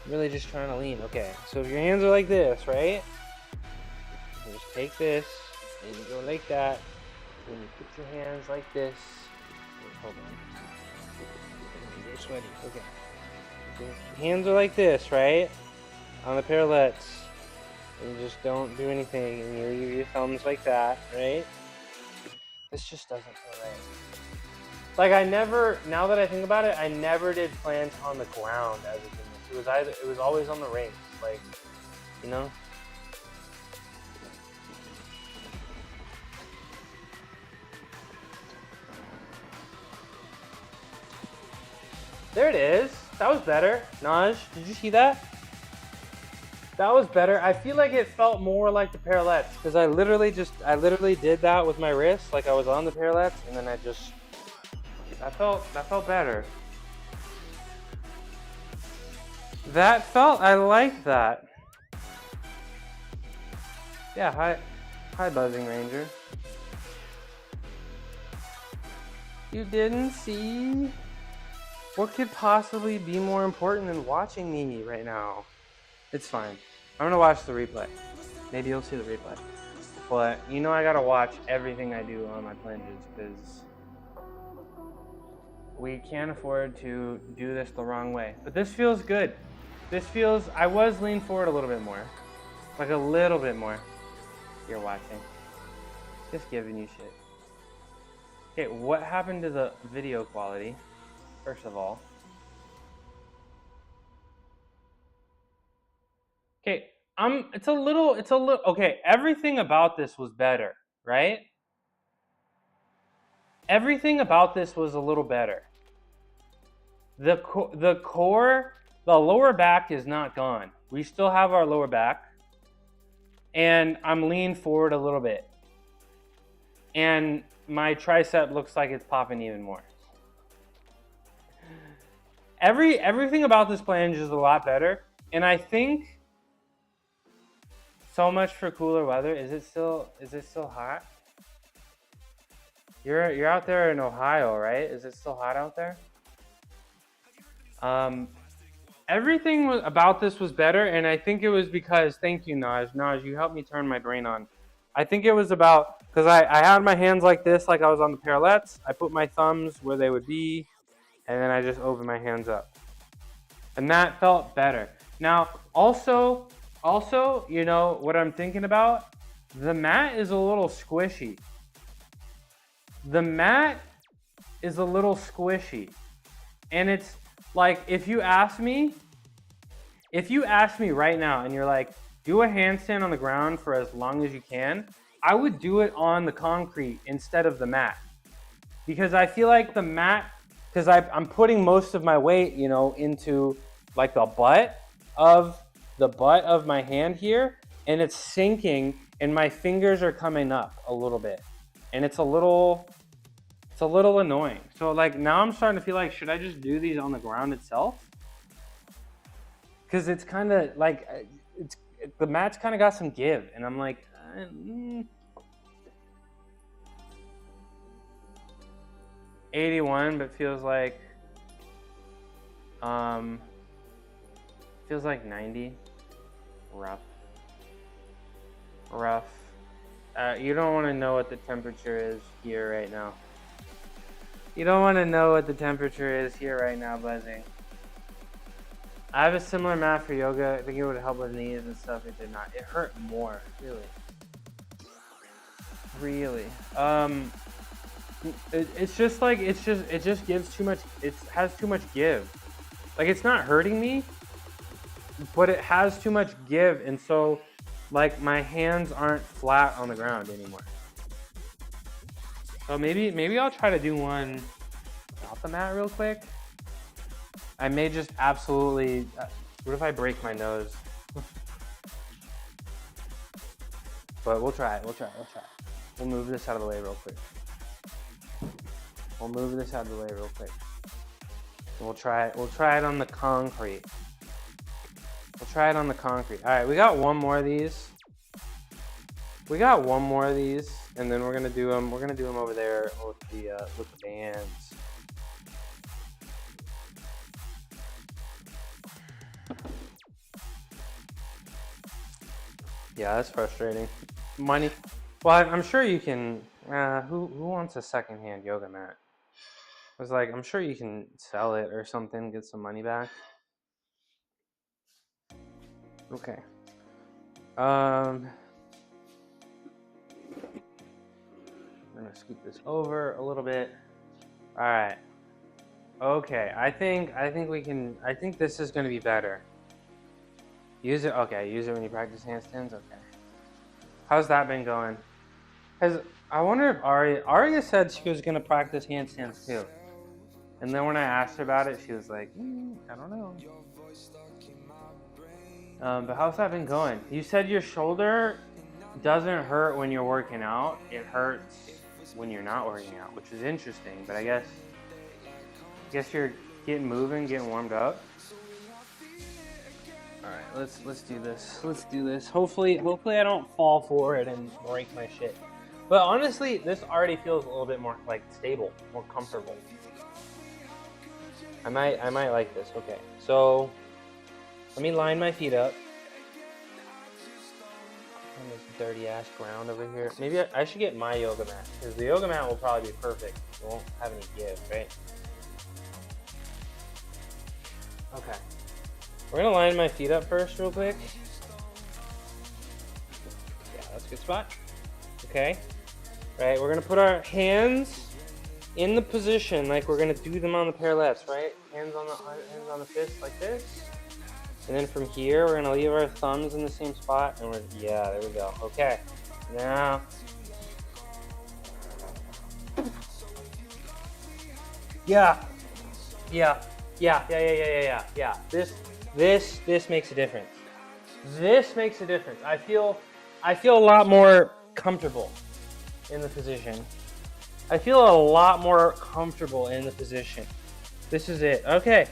Really just trying to lean. Okay, so if your hands are like this, right? You just take this and you go like that. And you put your hands like this. Hold on. You're sweaty. Okay. Hands are like this, right? On the parallettes. And you just don't do anything. And you leave your thumbs like that, right? This just doesn't feel right. Like I never, now that I think about it, I never did plant on the ground as a gymnast. It was always on the rings, like, you know? There it is. That was better. Naj, did you see that? That was better. I feel like it felt more like the parallettes because I literally did that with my wrist, like I was on the parallettes, and then that felt better. I like that. Yeah, hi Buzzing Ranger. You didn't see? What could possibly be more important than watching me right now? It's fine. I'm gonna watch the replay. Maybe you'll see the replay. But you know I gotta watch everything I do on my planches because we can't afford to do this the wrong way. But this feels good. I was leaned forward a little bit more. Like a little bit more. You're watching. Just giving you shit. Okay, what happened to the video quality? First of all. Okay, it's a little, okay, everything about this was better, right? Everything about this was a little better. The core, the lower back is not gone. We still have our lower back. And I'm leaned forward a little bit. And my tricep looks like it's popping even more. Everything about this planche is a lot better. And I think so much for cooler weather. Is it still hot? You're out there in Ohio, right? Is it still hot out there? Everything about this was better, and I think it was because, thank you, Naj. Naj, you helped me turn my brain on. I think it was about, because I had my hands like this, like I was on the parallettes. I put my thumbs where they would be, and then I just opened my hands up. And that felt better. Now, also, you know, what I'm thinking about, the mat is a little squishy. The mat is a little squishy. And it's like, if you ask me right now and you're like, do a handstand on the ground for as long as you can, I would do it on the concrete instead of the mat. Because I feel like the mat, because I'm putting most of my weight, you know, into like the butt of my hand here, and it's sinking and my fingers are coming up a little bit. And it's a little annoying. So like now I'm starting to feel like, should I just do these on the ground itself? Because it's kind of like, the mat's kind of got some give, and I'm like, 81, but feels like 90. Rough. You don't want to know what the temperature is here right now. You don't want to know what the temperature is here right now, Buzzing. I have a similar mat for yoga. I think it would help with knees and stuff. It did not. It hurt more, really. It's just like, it just gives too much. It has too much give. Like, it's not hurting me, but it has too much give, and so like my hands aren't flat on the ground anymore. So maybe I'll try to do one off the mat real quick. I may just absolutely, what if I break my nose? But we'll try it. We'll move this out of the way real quick. And we'll try it on the concrete. All right, we got one more of these. And then we're gonna do them over there with the bands. Yeah, that's frustrating. Money. Well, I'm sure you can. Who wants a secondhand yoga mat? I was like, I'm sure you can sell it or something, get some money back. Okay. I'm gonna scoot this over a little bit. All right. Okay, I think this is gonna be better. Use it, okay, use it when you practice handstands, okay. How's that been going? I wonder if Aria said she was gonna practice handstands too. And then when I asked her about it, she was like, I don't know. But how's that been going? You said your shoulder doesn't hurt when you're working out. It hurts when you're not working out, which is interesting, but I guess you're getting moving, getting warmed up. All right, let's do this. Let's do this. Hopefully I don't fall for it and break my shit. But honestly, this already feels a little bit more like stable, more comfortable. I might like this. Okay, so let me line my feet up on this dirty ass ground over here. Maybe I should get my yoga mat, because the yoga mat will probably be perfect. It won't have any give, right? Okay. We're gonna line my feet up first real quick. Yeah, that's a good spot. Okay. Right, we're gonna put our hands in the position like we're gonna do them on the parallettes, right? Hands on the fist like this. And then from here, we're gonna leave our thumbs in the same spot, and yeah, there we go. Okay, now. Yeah. This makes a difference. This makes a difference. I feel a lot more comfortable in the position. I feel a lot more comfortable in the position. This is it. Okay.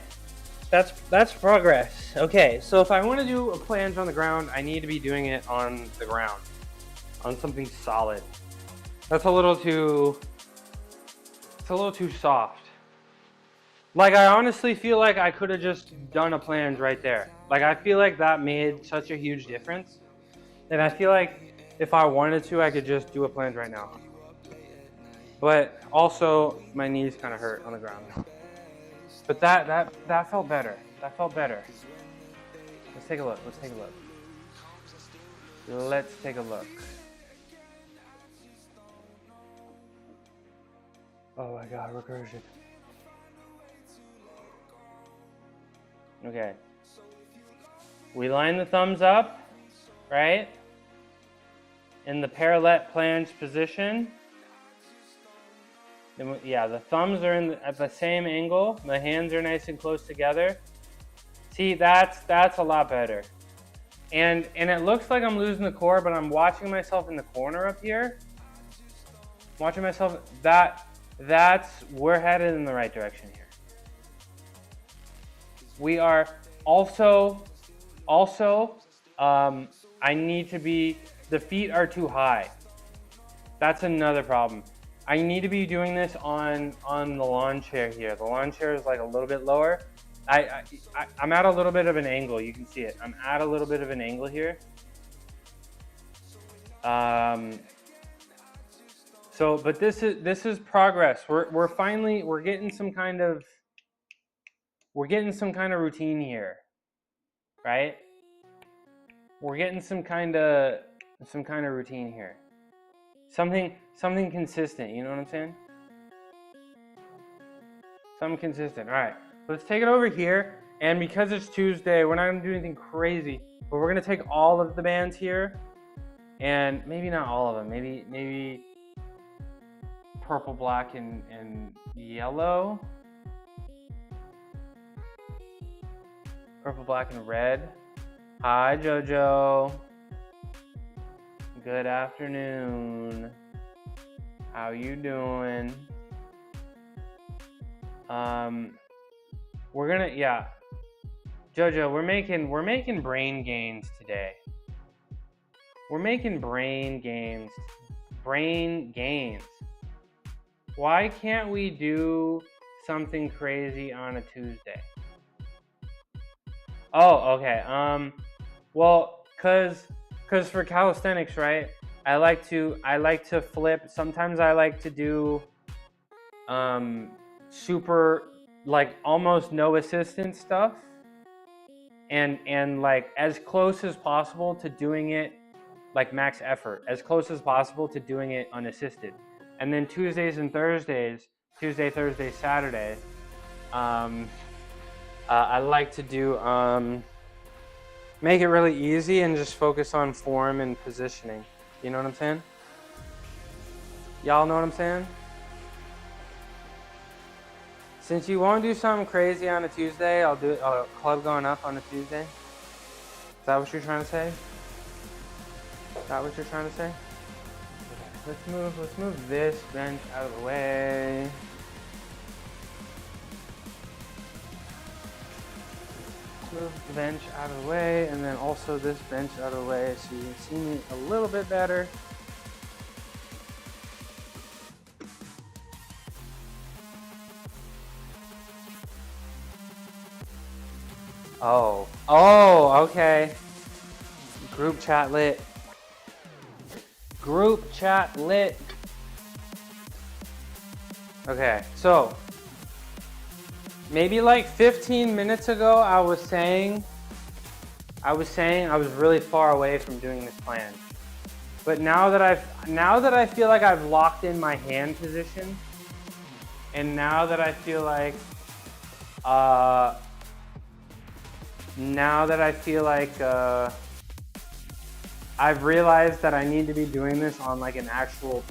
That's progress. Okay, so if I want to do a planche on the ground, I need to be doing it on the ground, on something solid. That's a little too soft. Like, I honestly feel like I could have just done a planche right there. Like, I feel like that made such a huge difference. And I feel like if I wanted to, I could just do a planche right now. But also, my knees kind of hurt on the ground. But that felt better. That felt better. Let's take a look. Let's take a look. Oh my God, recursion. Okay. We line the thumbs up, right? In the parallel planche position. Yeah, the thumbs are at the same angle. The hands are nice and close together. See, that's a lot better. And it looks like I'm losing the core, but I'm watching myself in the corner up here. Watching myself. We're headed in the right direction here. We are also. I need to be. The feet are too high. That's another problem. I need to be doing this on the lawn chair here. The lawn chair is like a little bit lower. I'm at a little bit of an angle. You can see it. I'm at a little bit of an angle here. But this is progress. We're getting some kind of routine here, right? We're getting some kind of routine here. Something consistent, you know what I'm saying? Something consistent. All right, let's take it over here. And because it's Tuesday, we're not gonna do anything crazy, but we're gonna take all of the bands here, and maybe not all of them. Maybe purple, black, and yellow. Purple, black, and red. Hi, Jojo. Good afternoon. How you doing? We're gonna, yeah. Jojo, we're making brain gains today. We're making brain gains. Brain gains. Why can't we do something crazy on a Tuesday? Oh, okay. Well, cause for calisthenics, right? I like to flip. Sometimes I like to do super, like, almost no assistance stuff, and like as close as possible to doing it like max effort, as close as possible to doing it unassisted. And then Tuesdays and Thursdays, Tuesday, Thursday, Saturday, I like to do, make it really easy and just focus on form and positioning. You know what I'm saying? Y'all know what I'm saying? Since you won't do something crazy on a Tuesday, I'll do a club going up on a Tuesday. Is that what you're trying to say? Is that what you're trying to say? Okay, let's move this bench out of the way. Move the bench out of the way, and then also this bench out of the way so you can see me a little bit better. Oh, okay. Group chat lit. Group chat lit. Okay, so maybe like 15 minutes ago, I was saying I was really far away from doing this plan. But now that I feel like I've locked in my hand position, and now that I feel like I've realized that I need to be doing this on like an actual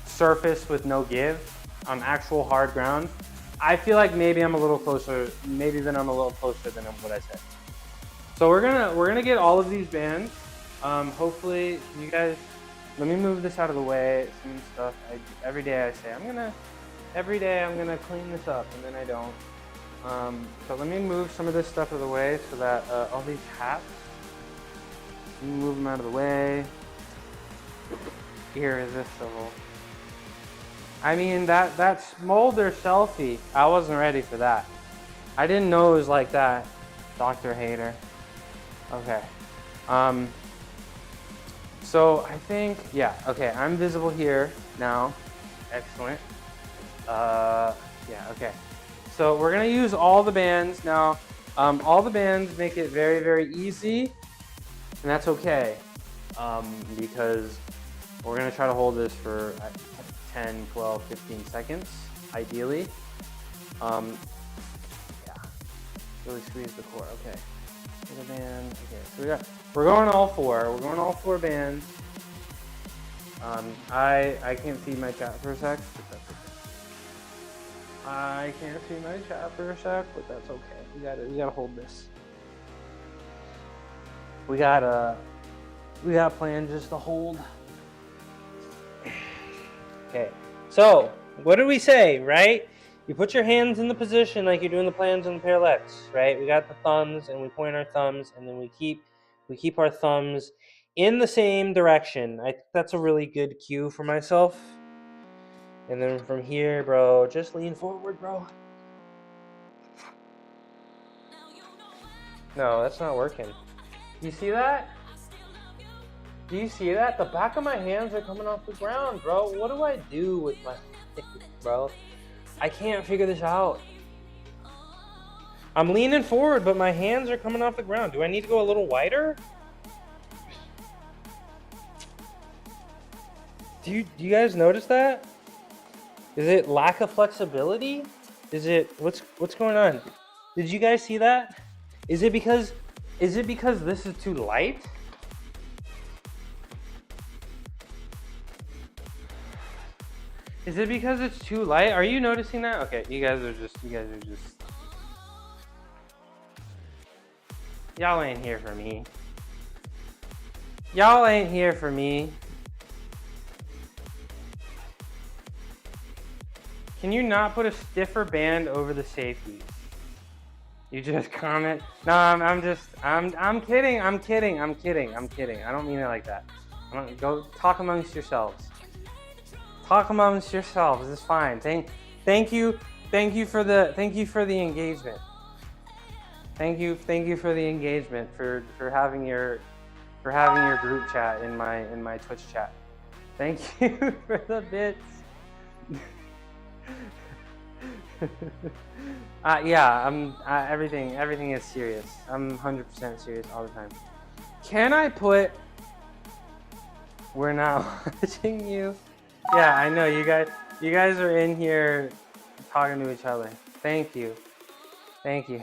surface with no give, on actual hard ground, I feel like maybe I'm a little closer, than what I said. So we're gonna get all of these bands. Hopefully you guys, let me move this out of the way. Some stuff every day I say every day I'm gonna clean this up, and then I don't. So let me move some of this stuff out of the way so that all these hats, move them out of the way. Here is this civil. I mean, that smolder selfie, I wasn't ready for that. I didn't know it was like that, Dr. Hater. Okay. So I think, yeah, okay, I'm visible here now. Excellent. Yeah, okay. So we're gonna use all the bands now. All the bands make it very, very easy, and that's okay, because we're gonna try to hold this for 10, 12, 15 seconds, ideally. Yeah, really squeeze the core, okay. The band, okay, so we're going all four bands. I can't see my chat for a sec, but that's okay. I can't see my chat for a sec, but that's okay. We gotta hold this. We got plans just to hold. Okay, so what did we say, right? You put your hands in the position like you're doing the plans on the parallax, right? We got the thumbs, and we point our thumbs, and then we keep our thumbs in the same direction. I think that's a really good cue for myself. And then from here, bro, just lean forward, bro. No, that's not working. You see that? Do you see that? The back of my hands are coming off the ground, bro. What do I do with my hands, bro? I can't figure this out. I'm leaning forward, but my hands are coming off the ground. Do I need to go a little wider? Do you guys notice that? Is it lack of flexibility? Is it what's going on? Did you guys see that? Is it because this is too light? Is it because it's too light? Are you noticing that? Okay, you guys are just y'all ain't here for me. Y'all ain't here for me. Can you not put a stiffer band over the safeties? You just comment. No, I'm kidding. I'm kidding. I don't mean it like that. Go talk amongst yourselves. Talk amongst yourselves. It's fine. Thank you for the engagement. Thank you for the engagement, for having your group chat in my Twitch chat. Thank you for the bits. Yeah, everything is serious. I'm 100% serious all the time. Can I put We're not watching you. Yeah, I know you guys. You guys are in here talking to each other. Thank you. Thank you.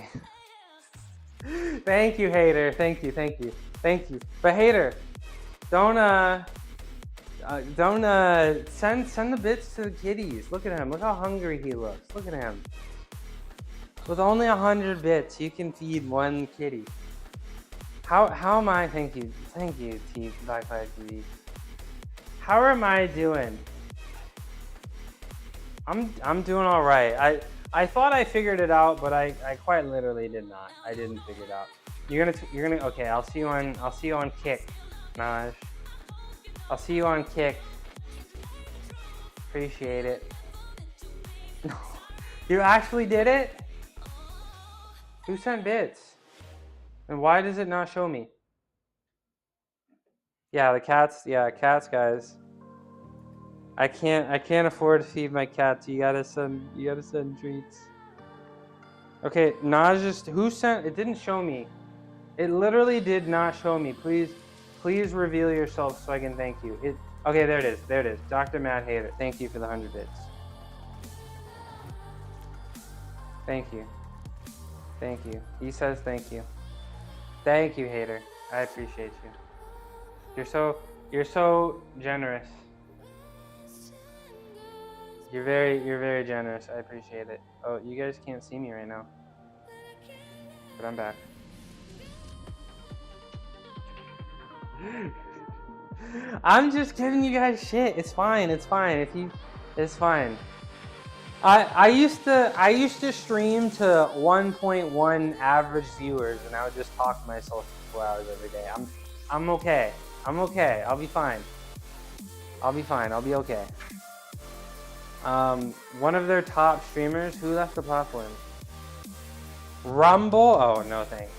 Thank you, hater. Thank you. Thank you. Thank you. But hater, don't send the bits to the kitties. Look at him. Look how hungry he looks. Look at him. With only 100 bits, you can feed one kitty. How am I? Thank you, T Black Flag TV. How am I doing? I'm doing all right. I thought I figured it out, but I quite literally did not. I didn't figure it out. You're gonna okay. I'll see you on Kick, Naj. I'll see you on Kick. Appreciate it. No, you actually did it? Who sent bits? And why does it not show me? Yeah, the cats. Yeah, cats, guys. I can't afford to feed my cats. You gotta send treats. Okay, Naj who sent it? Didn't show me. It literally did not show me. Please reveal yourself so I can thank you. Okay, there it is. There it is. Dr. Mad Hater. Thank you for the 100 bits. Thank you. Thank you. He says thank you. Thank you, hater. I appreciate you. You're so generous. You're very generous. I appreciate it. Oh, you guys can't see me right now. But I'm back. I'm just giving you guys shit. It's fine. It's fine. It's fine. I used to stream to 1.1 average viewers, and I would just talk to myself for 4 hours every day. I'm okay. I'm okay. I'll be fine. I'll be fine. I'll be okay. One of their top streamers, who left the platform? Rumble? Oh, no thanks.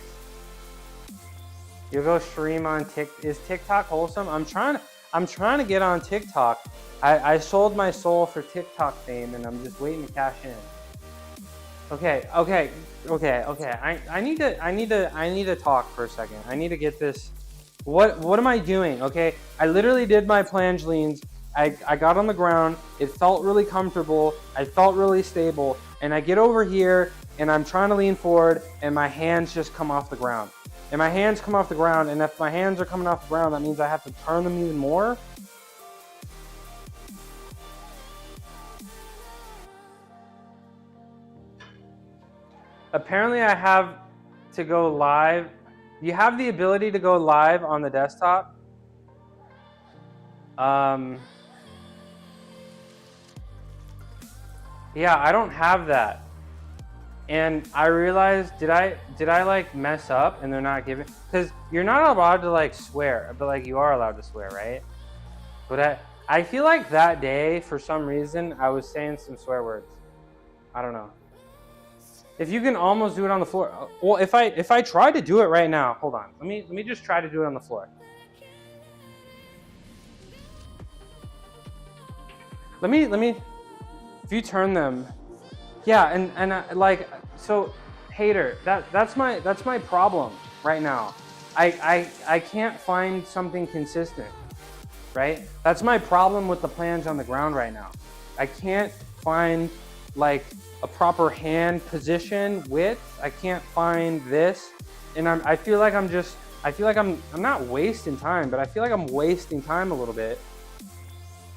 You'll go stream on TikTok. Is TikTok wholesome? I'm trying to get on TikTok. I sold my soul for TikTok fame, and I'm just waiting to cash in. Okay. I need to talk for a second. I need to get this. What am I doing? Okay, I literally did my plangelines. I got on the ground. It felt really comfortable. I felt really stable. And I get over here, and I'm trying to lean forward, and my hands just come off the ground. And my hands come off the ground, and if my hands are coming off the ground, that means I have to turn them even more. Apparently I have to go live. You have the ability to go live on the desktop. Yeah, I don't have that. And I realized, did I like mess up and they're not giving, because you're not allowed to like swear, but like you are allowed to swear, right? But I feel like that day, for some reason, I was saying some swear words. I don't know. If you can almost do it on the floor. Well, if I try to do it right now, hold on. Let me just try to do it on the floor. Let me if you turn them. Yeah, and like, so hater, that's my problem right now. I can't find something consistent, right? That's my problem with the plans on the ground right now. I can't find like a proper hand position width. I can't find this, and I feel like I'm not wasting time, but I feel like I'm wasting time a little bit,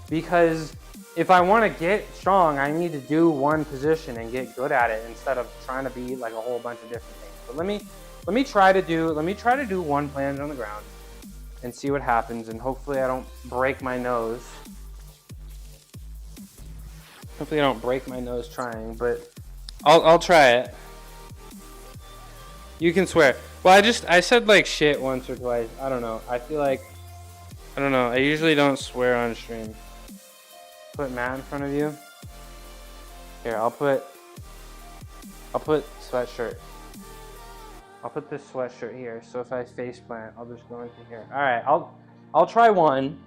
because if I want to get strong, I need to do one position and get good at it instead of trying to be like a whole bunch of different things. But let me try to do one plunge on the ground and see what happens, and hopefully I don't break my nose. Hopefully I don't break my nose trying, but I'll try it. You can swear. Well, I said like shit once or twice. I don't know. I feel like, I don't know. I usually don't swear on stream. Put Matt in front of you. Here, I'll put sweatshirt. I'll put this sweatshirt here. So if I face plant, I'll just go into here. All right, I'll try one.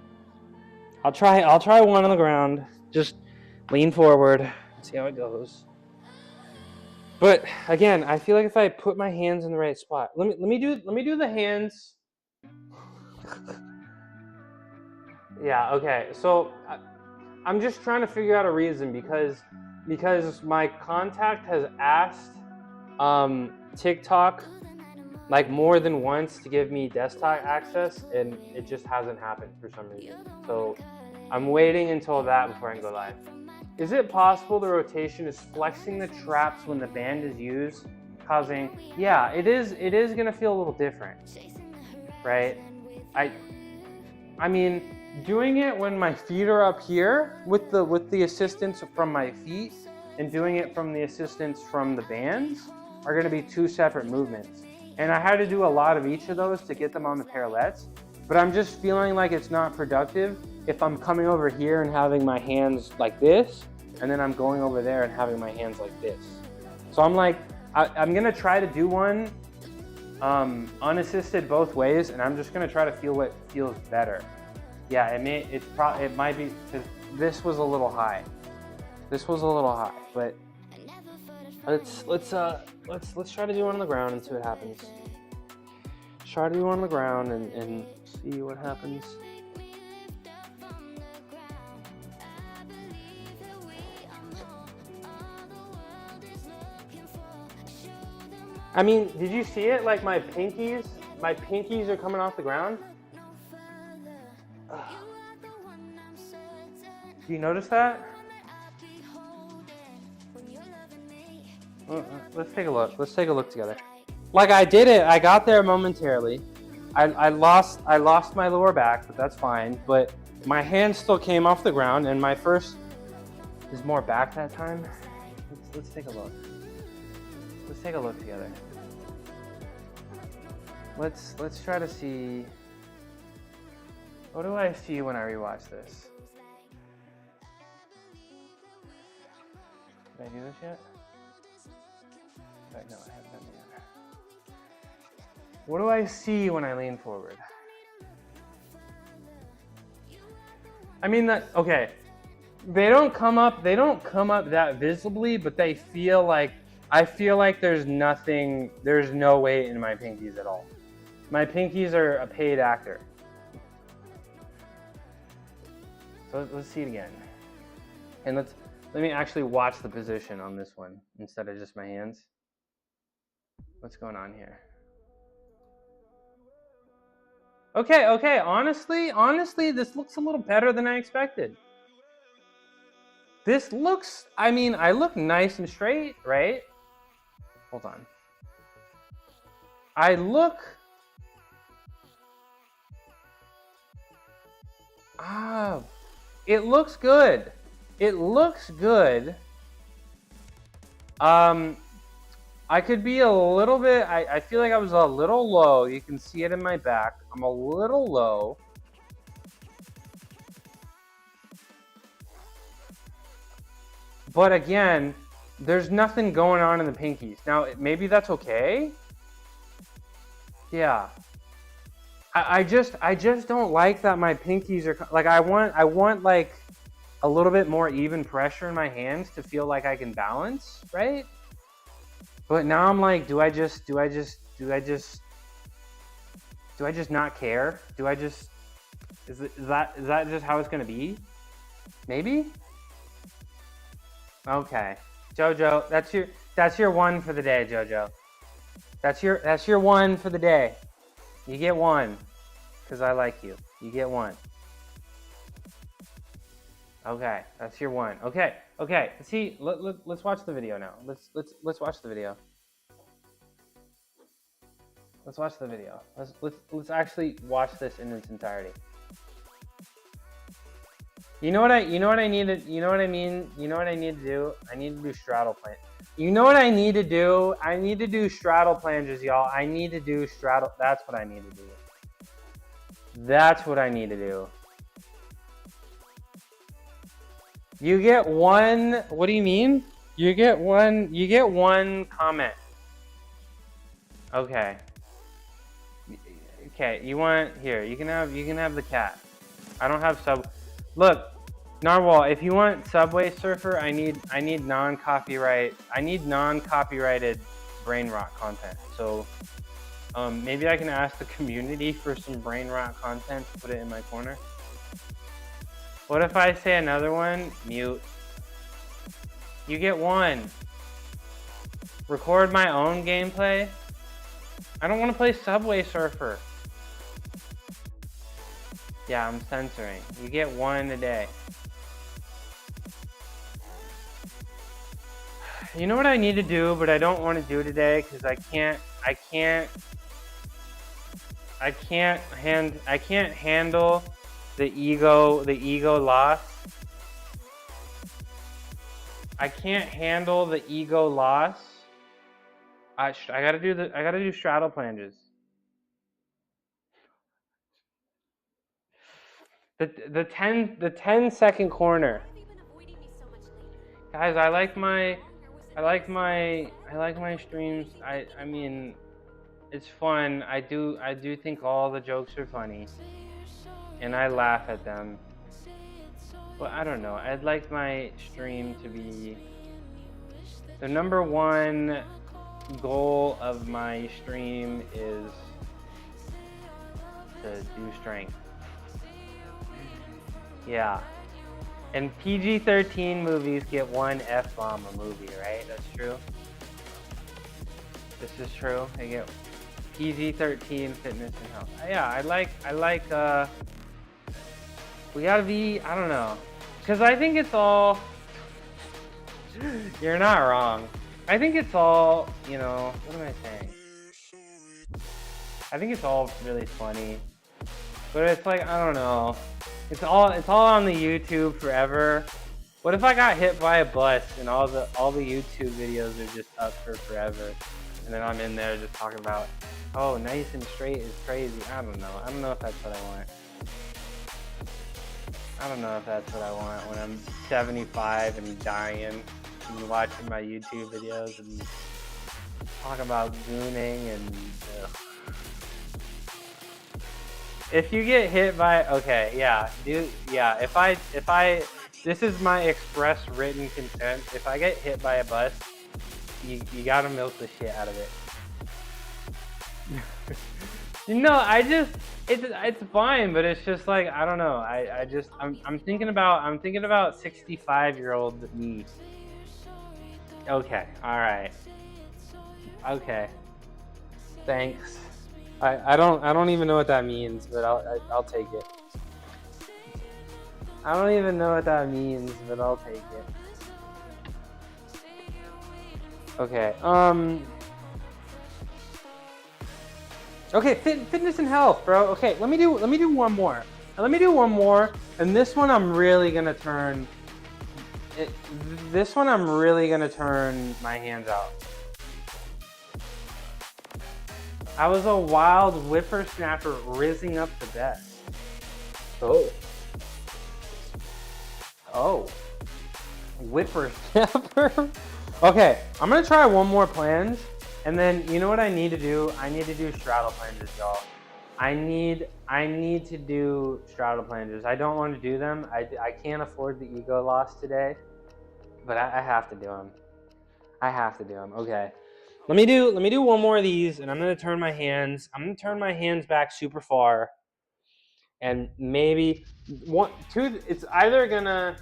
I'll try one on the ground. Just lean forward. See how it goes. But again, I feel like if I put my hands in the right spot, let me do the hands. Yeah, okay. So I'm just trying to figure out a reason because my contact has asked TikTok like more than once to give me desktop access, and it just hasn't happened for some reason. So I'm waiting until that before I can go live. Is it possible the rotation is flexing the traps when the band is used, causing? Yeah, it is. It is gonna feel a little different, right? I mean, doing it when my feet are up here with the assistance from my feet, and doing it from the assistance from the bands are going to be two separate movements. And I had to do a lot of each of those to get them on the parallettes, but I'm just feeling like it's not productive if I'm coming over here and having my hands like this, and then I'm going over there and having my hands like this. So I'm like, I'm going to try to do one unassisted both ways, and I'm just going to try to feel what feels better. Yeah, it might be, because this was a little high. This was a little high, but let's try to do one on the ground and see what happens. Try to do one on the ground and see what happens. I mean, did you see it? Like my pinkies are coming off the ground. Do you notice that? Let's take a look. Let's take a look together. Like I did it. I got there momentarily. I lost my lower back, but that's fine. But my hand still came off the ground, and my first is more back that time. Let's take a look. Let's take a look together. Let's try to see. What do I see when I rewatch this? Did I do this yet? No, I haven't done it yet. What do I see when I lean forward? I mean okay. They don't come up that visibly, but they feel like, I feel like there's no weight in my pinkies at all. My pinkies are a paid actor. So let's see it again. And let me actually watch the position on this one instead of just my hands. What's going on here? Okay, honestly, this looks a little better than I expected. This looks, I mean, I look nice and straight, right? Hold on. It looks good. It looks good. I could be a little bit, I feel like I was a little low. You can see it in my back. I'm a little low. But again, there's nothing going on in the pinkies. Now, maybe that's okay. Yeah. I just don't like that my pinkies are, like, I want like a little bit more even pressure in my hands to feel like I can balance, right? But now I'm like, do I just not care? Is that just how it's gonna be? Maybe? Okay. Jojo, that's your one for the day, Jojo. That's your one for the day. You get one, because I like you. You get one. Okay, that's your one. Okay. See, let's watch the video now. Let's watch the video. Let's watch the video. Let's actually watch this in its entirety. You know what I need to do? I need to do straddle planche. You know what I need to do? I need to do straddle planches, y'all. I need to do straddle. That's what I need to do. That's what I need to do. You get one. What do you mean? You get one comment. Okay. Okay, you want, here, you can have the cat. I don't have look, Narwhal, if you want Subway Surfer, I need non-copyrighted brain rot content. So maybe I can ask the community for some brain rot content to put it in my corner. What if I say another one? Mute. You get one. Record my own gameplay? I don't want to play Subway Surfer. Yeah, I'm censoring. You get one a day. You know what I need to do, but I don't want to do today because I can't handle the ego loss. I can't handle the ego loss. I gotta do straddle planges. The 10-second corner. Guys, I like my streams. I mean, it's fun. I do think all the jokes are funny, and I laugh at them. But I don't know. I'd like my stream to be the number one goal of my stream is to do strength. Yeah. And PG-13 movies get one F-bomb a movie, right? That's true. This is true. They get PG-13 fitness and health. Yeah, I like we gotta be, I don't know. Because I think it's all, you're not wrong. I think it's all, you know, what am I saying? I think it's all really funny. But it's like, I don't know. It's all on the YouTube forever. What if I got hit by a bus and all the YouTube videos are just up for forever? And then I'm in there just talking about, oh, nice and straight is crazy. I don't know. I don't know if that's what I want. I don't know if that's what I want when I'm 75 and dying and watching my YouTube videos and talk about gooning and if you get hit by, okay, yeah, dude, yeah, if I, this is my express written consent. If I get hit by a bus, you gotta milk the shit out of it. No, it's fine, but it's just like, I don't know. I'm thinking about 65-year-old me. Okay, all right. Okay. Thanks. I don't even know what that means, but I'll take it. I don't even know what that means, but I'll take it. Okay. Okay, fitness and health, bro. Okay, let me do one more. And this one I'm really gonna turn. This one I'm really gonna turn my hands out. I was a wild whippersnapper rizzing up the best. Oh. Whippersnapper? Okay, I'm gonna try one more plunge, and then you know what I need to do? I need to do straddle plunges, y'all. I need to do straddle plunges. I don't want to do them. I can't afford the ego loss today, but I have to do them. I have to do them. Okay. Let me do one more of these, and I'm gonna turn my hands. I'm gonna turn my hands back super far, and maybe two. It's either gonna.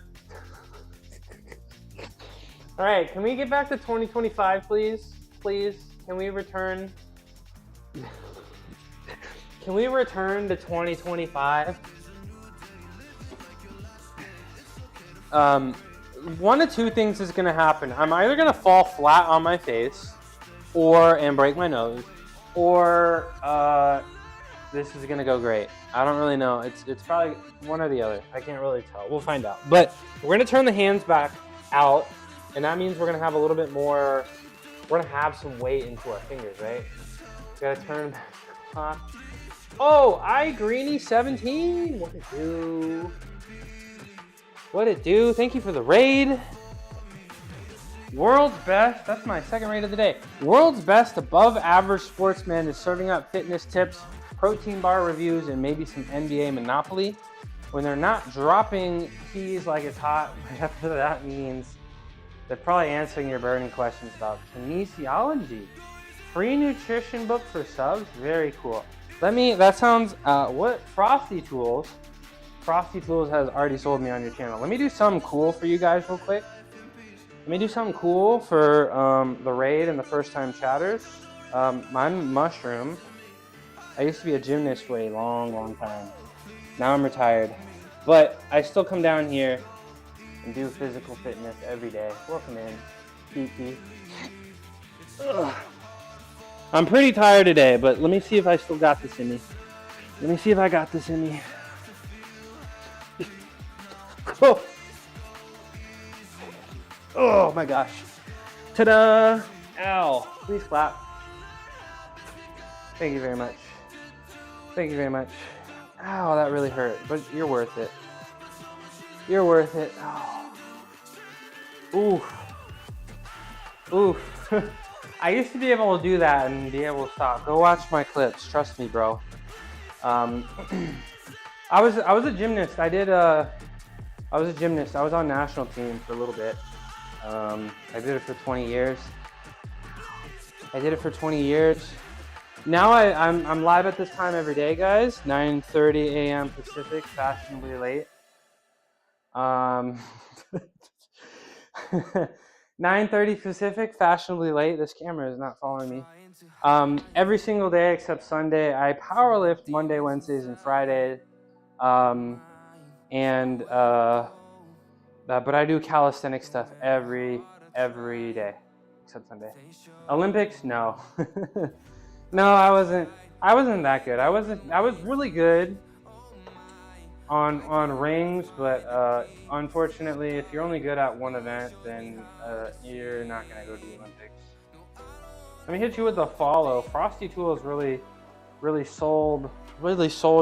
All right, can we get back to 2025, please? Please, can we return? Can we return to 2025? One of two things is gonna happen. I'm either gonna fall flat on my face, and break my nose, or this is gonna go great. I don't really know. It's probably one or the other. I can't really tell. We'll find out. But we're gonna turn the hands back out, and that means we're gonna have a little bit more. We're gonna have some weight into our fingers, right? We gotta turn back. Oh, iGreeny17. What it do? What it do? Thank you for the raid. World's best, that's my second raid of the day. World's best above average sportsman is serving up fitness tips, protein bar reviews, and maybe some NBA Monopoly. When they're not dropping keys like it's hot, whatever that means, they're probably answering your burning questions about kinesiology. Free nutrition book for subs, very cool. That sounds, what? Frosty Tools. Frosty Tools has already sold me on your channel. Let me do something cool for you guys real quick. Let me do something cool for the raid and the first time chatters. I'm Mushroom. I used to be a gymnast for a long time. Now I'm retired. But I still come down here and do physical fitness every day. Welcome in, Kiki. Ugh. I'm pretty tired today, but let me see if I still got this in me. Let me see if I got this in me. Oh. Oh my gosh. Ta-da! Ow. Please clap. Thank you very much. Thank you very much. Ow, that really hurt, but you're worth it. You're worth it. Oh. Oof. Oof. I used to be able to do that and be able to stop. Go watch my clips. Trust me, bro. I was a gymnast. I was a gymnast. I was on national team for a little bit. I did it for 20 years. Now I'm live at this time every day, guys. 9:30 a.m. Pacific, fashionably late. 9:30 Pacific, fashionably late. This camera is not following me. Every single day except Sunday. I powerlift Monday, Wednesdays, and Fridays. But I do calisthenic stuff every day except Sunday. Olympics? No. No, I wasn't that good. I was really good on rings, but unfortunately, if you're only good at one event, then you're not gonna go to the Olympics. Let me hit you with a follow. Frosty Tools really sold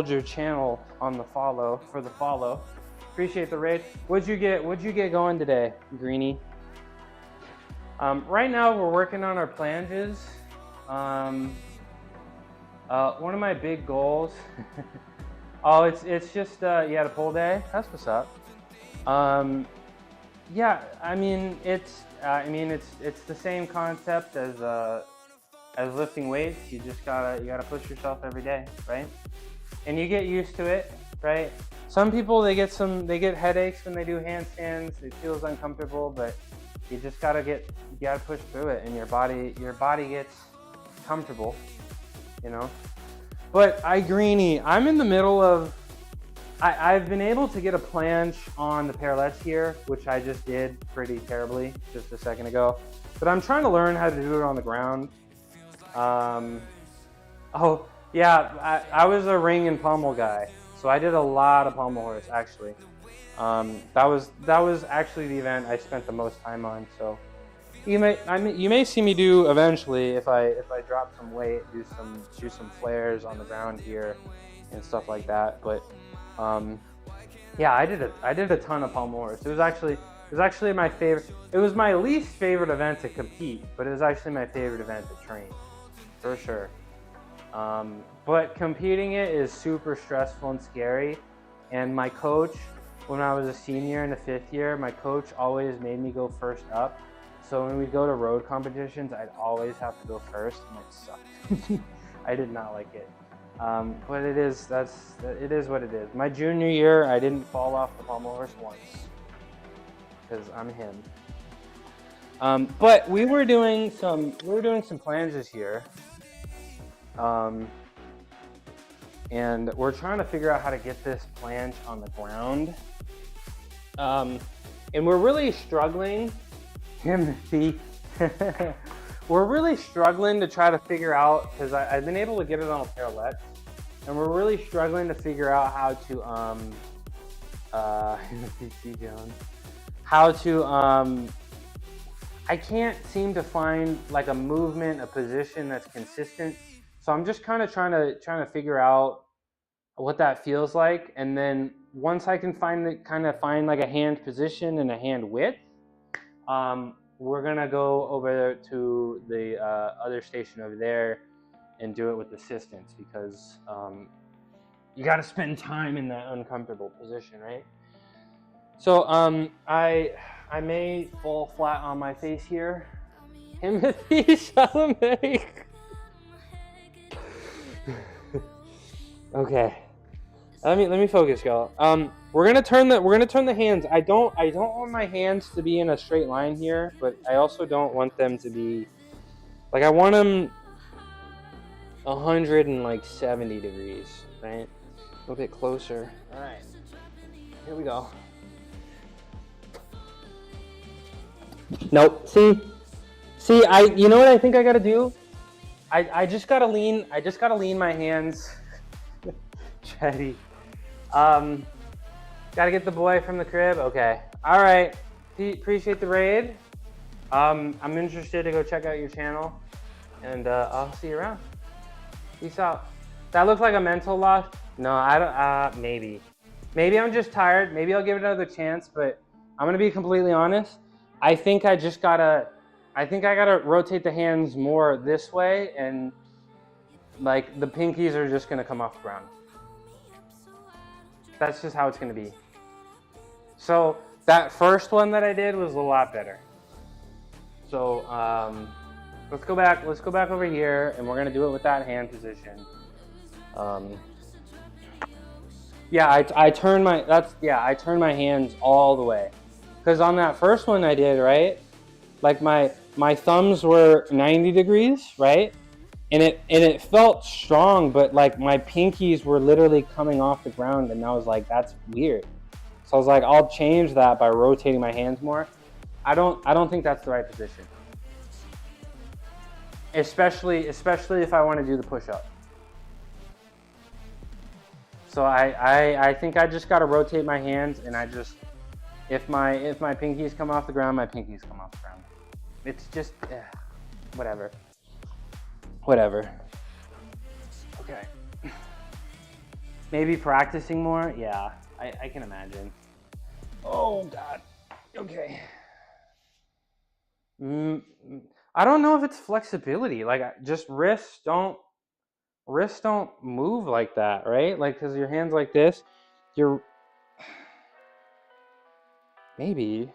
your channel on the follow for the follow. Appreciate the raid. What'd you get going today, Greenie? Right now we're working on our planges. One of my big goals. Oh, it's just you had a pull day. That's what's up. Yeah, I mean it's the same concept as lifting weights. You gotta push yourself every day, right? And you get used to it, right? Some people they get headaches when they do handstands. It feels uncomfortable, but you gotta push through it, and your body gets comfortable, you know. But Greenie, I'm in the middle of. I've been able to get a planche on the parallettes here, which I just did pretty terribly just a second ago. But I'm trying to learn how to do it on the ground. Oh yeah, I was a ring and pommel guy, so I did a lot of pommel horse actually. That was actually the event I spent the most time on. So you may see me do eventually if I drop some weight, do some flares on the ground here and stuff like that. But yeah, I did a ton of pommel horse. It was actually my favorite. It was my least favorite event to compete, but it was actually my favorite event to train, for sure. But competing it is super stressful and scary. And my coach, when I was a senior in the 5th year, my coach always made me go first up. So when we'd go to road competitions, I'd always have to go first, and it sucked. I did not like it. But it is what it is. My junior year, I didn't fall off the pommel horse once, because I'm him. But we were doing some planches here. And we're trying to figure out how to get this planche on the ground. And we're really struggling. Timothy. We're really struggling to try to figure out, because I've been able to get it on a parallette, and we're really struggling to figure out how to I can't seem to find like a movement, a position that's consistent. So I'm just kind of trying to figure out what that feels like, and then once I can find like a hand position and a hand width, we're gonna go over to the other station over there and do it with assistance, because you got to spend time in that uncomfortable position, right? So I may fall flat on my face here. Timothy Chalamet. Okay. Let me focus, y'all. We're gonna turn the hands. I don't want my hands to be in a straight line here, but I also don't want them to be like, I want them 170 degrees, right? A little bit closer. All right, here we go. Nope. See, you know what I think I gotta do? I just gotta lean my hands. Chatty. Gotta get the boy from the crib. Okay. All right. Appreciate the raid. I'm interested to go check out your channel, and I'll see you around. Peace out. That looks like a mental loss. No, I don't. Maybe I'm just tired. Maybe I'll give it another chance. But I'm gonna be completely honest. I think I gotta rotate the hands more this way, and like the pinkies are just gonna come off the ground. That's just how it's gonna be. So that first one that I did was a lot better. So let's go back over here, and we're gonna do it with that hand position. Yeah, I turn my hands all the way. Because on that first one I did, right? Like my thumbs were 90 degrees, right? And it felt strong, but like my pinkies were literally coming off the ground, and I was like, that's weird. So I was like, I'll change that by rotating my hands more. I don't think that's the right position. Especially if I want to do the push-up. So I think I just got to rotate my hands, and if my pinkies come off the ground, my pinkies come off the ground. It's just whatever. Okay. Maybe practicing more. Yeah, I can imagine. Oh God. Okay. I don't know if it's flexibility. Like, just wrists don't move like that, right? Like, because your hands like this, maybe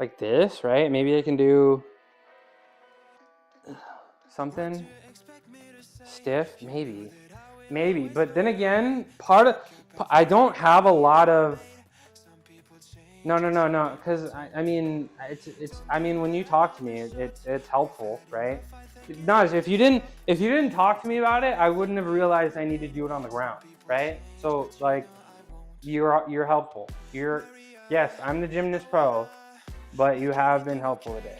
like this, right? Maybe I can do something stiff, maybe. But then again, I don't have a lot of. No. Because I mean, when you talk to me, it's helpful, right? Naj, if you didn't talk to me about it, I wouldn't have realized I needed to do it on the ground, right? So like, you're helpful. Yes, I'm the gymnast pro, but you have been helpful today.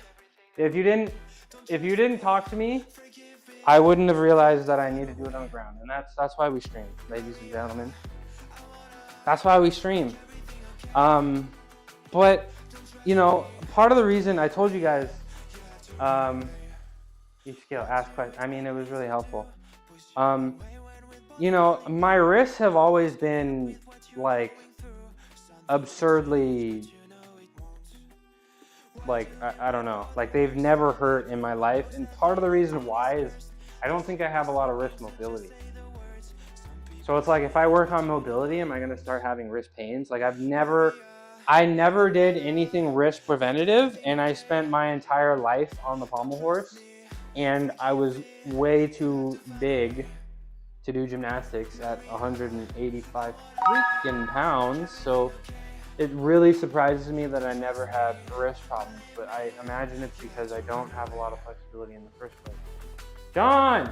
If you didn't talk to me, I wouldn't have realized that I need to do it on the ground. And that's why we stream, ladies and gentlemen. That's why we stream. But you know, part of the reason I told you guys, each scale, ask questions. I mean, it was really helpful. You know, my wrists have always been like absurdly, like, I don't know, like they've never hurt in my life. And part of the reason why is I don't think I have a lot of wrist mobility. So it's like, if I work on mobility, am I going to start having wrist pains? Like, I never did anything wrist preventative, and I spent my entire life on the pommel horse, and I was way too big to do gymnastics at 185 freaking pounds. So it really surprises me that I never had wrist problems, but I imagine it's because I don't have a lot of flexibility in the first place. John!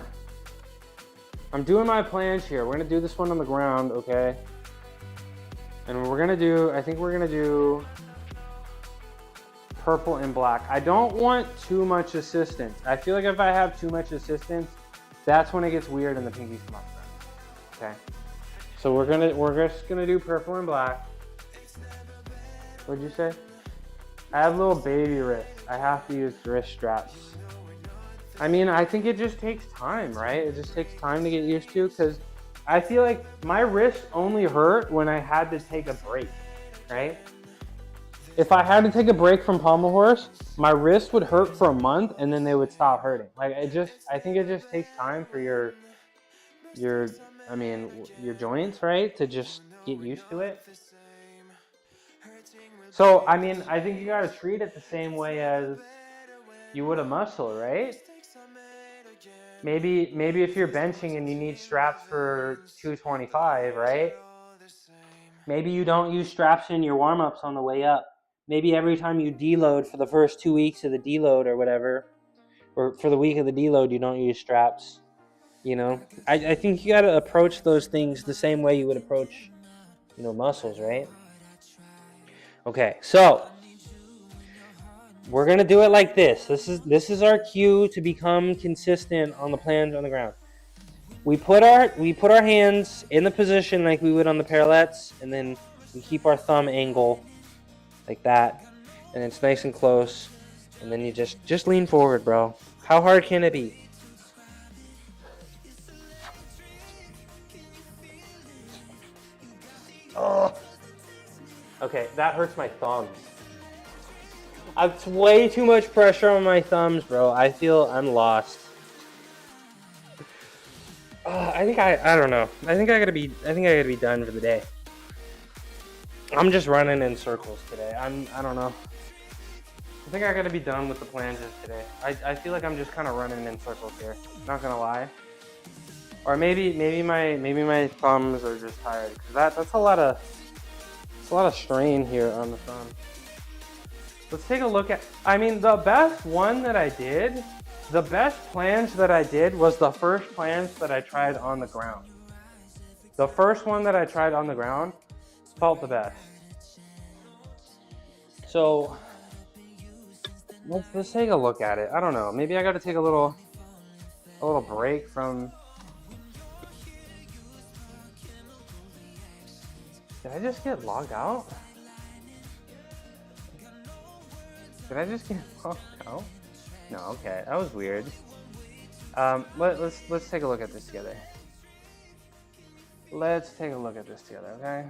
I'm doing my planche here. We're gonna do this one on the ground, okay? And I think we're gonna do purple and black. I don't want too much assistance. I feel like if I have too much assistance, that's when it gets weird and the pinkies come up. Okay. So we're just gonna do purple and black. What'd you say? I have little baby wrists. I have to use wrist straps. I mean, I think it just takes time, right? It just takes time to get used to, because I feel like my wrists only hurt when I had to take a break, right? If I had to take a break from pommel horse, my wrists would hurt for a month and then they would stop hurting. Like, I think it just takes time for your joints, right, to just get used to it. So, I mean, I think you gotta treat it the same way as you would a muscle, right? Maybe if you're benching and you need straps for 225, right? Maybe you don't use straps in your warm-ups on the way up. Maybe every time you deload for the first 2 weeks of the deload or whatever, or for the week of the deload, you don't use straps. You know, I think you got to approach those things the same way you would approach, muscles, right? Okay, so we're gonna do it like this. This is our cue to become consistent on the plans on the ground. We put our hands in the position like we would on the parallettes, and then we keep our thumb angle like that, and it's nice and close. And then you just lean forward, bro. How hard can it be? Oh. Okay, that hurts my thumbs. It's way too much pressure on my thumbs, bro. I feel I'm lost. I don't know. I think I gotta be done for the day. I'm just running in circles today. I don't know. I think I gotta be done with the planches today. I feel like I'm just kind of running in circles here. Not gonna lie. Or maybe my thumbs are just tired. Cause that's a lot of strain here on the thumb. Let's take a look at. I mean, the best planche that I did was the first planche that I tried on the ground. The first one that I tried on the ground felt the best. So let's take a look at it. I don't know. Maybe I got to take a little break from. Did I just get logged out? Did I just get logged out? No, okay, that was weird. Let's take a look at this together. Let's take a look at this together, okay?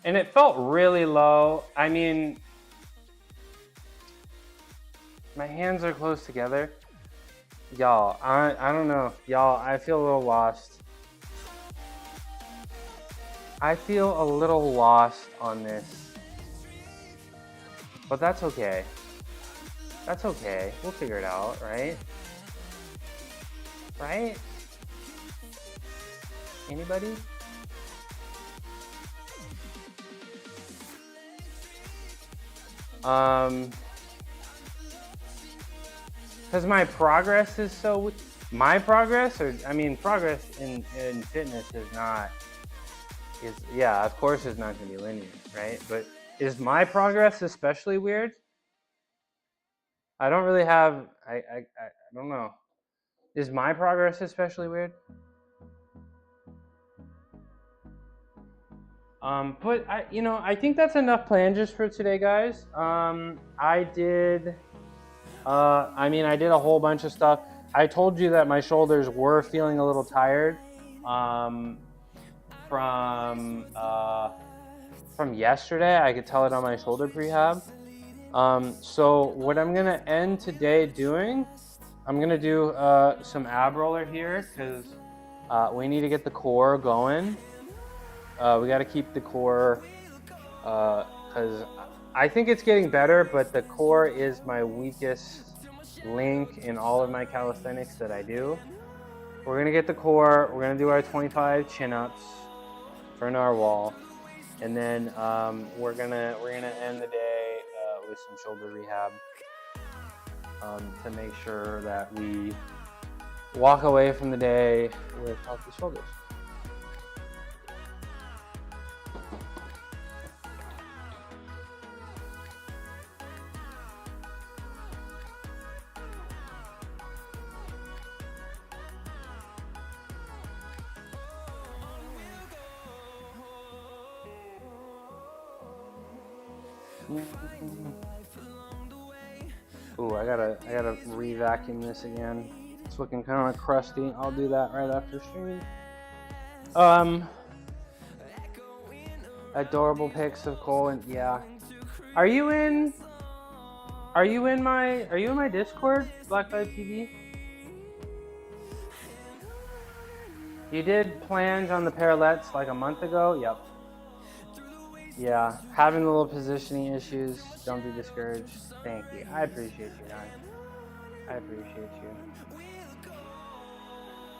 And it felt really low. I mean, my hands are close together. Y'all, I don't know. Y'all, I feel a little lost. I feel a little lost on this. But that's okay. That's okay. We'll figure it out, right? Right? Anybody? Because my progress is so... My progress, progress in fitness is not... yeah, of course it's not going to be linear, right? But is my progress especially weird? I don't really have... I don't know. Is my progress especially weird? But I think that's enough planches for today, guys. I did a whole bunch of stuff. I told you that my shoulders were feeling a little tired from yesterday. I could tell it on my shoulder prehab. So what I'm gonna end today doing, I'm gonna do some ab roller here because we need to get the core going. We got to keep the core because I think it's getting better, but the core is my weakest link in all of my calisthenics that I do. We're gonna get the core. We're gonna do our 25 chin-ups for narwhal, and then we're gonna end the day with some shoulder rehab to make sure that we walk away from the day with healthy shoulders. Ooh, I gotta re-vacuum this again. It's looking kind of crusty. I'll do that right after stream. Adorable pics of Cole and yeah. Are you in my Discord, Blacklight TV? You did plans on the parallettes like a month ago? Yep. Yeah, having a little positioning issues. Don't be discouraged. Thank you. I appreciate you, Ryan. I appreciate you.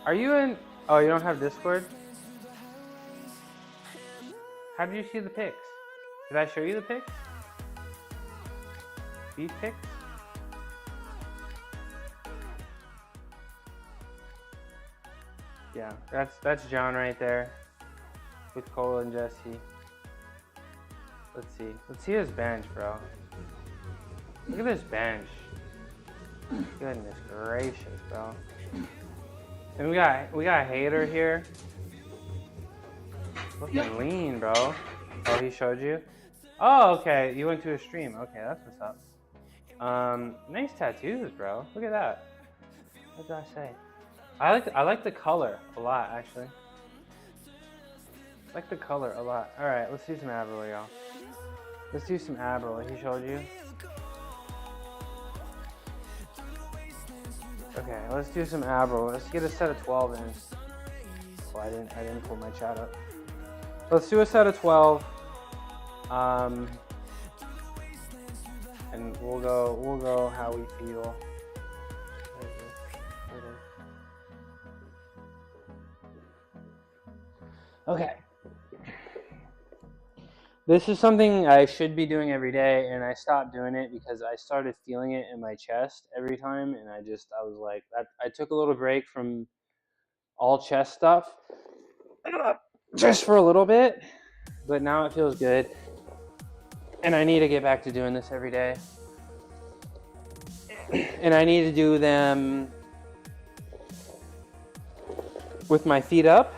Are you in? Oh, you don't have Discord? How did you see the pics? Did I show you the pics? These pics? Yeah, that's John right there with Cole and Jesse. Let's see. Let's see his bench, bro. Look at this bench. Goodness gracious, bro. And we got Hater here. Looking lean, bro. Oh, he showed you? Oh, okay. You went to a stream. Okay, that's what's up. Nice tattoos, bro. Look at that. What did I say? I like the color a lot, actually. I like the color a lot. All right, let's do some ab roll, y'all. Let's do some ab roll. He showed you. Okay, let's do some ab roll. Let's get a set of 12 in. Oh, I didn't pull my chat up. Let's do a set of 12. And we'll go how we feel. Okay. This is something I should be doing every day, and I stopped doing it because I started feeling it in my chest every time, and I was like, I took a little break from all chest stuff just for a little bit, but now it feels good, and I need to get back to doing this every day, and I need to do them with my feet up,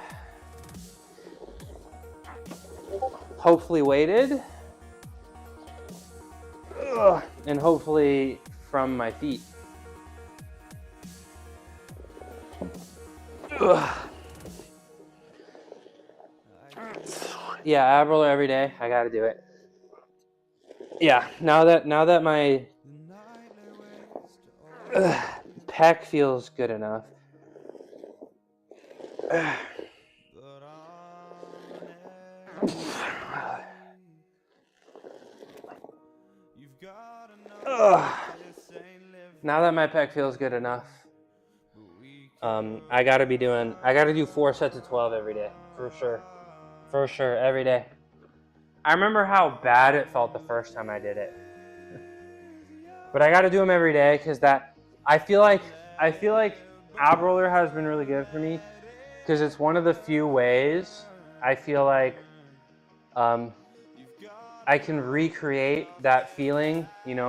hopefully weighted, and hopefully from my feet. Yeah, ab roller every day. I gotta do it. Yeah, now that my pec feels good enough. Now that my pec feels good enough, I gotta do 4 sets of 12 every day, for sure, every day. I remember how bad it felt the first time I did it, but I gotta do them every day because I feel like ab roller has been really good for me because it's one of the few ways I feel like I can recreate that feeling,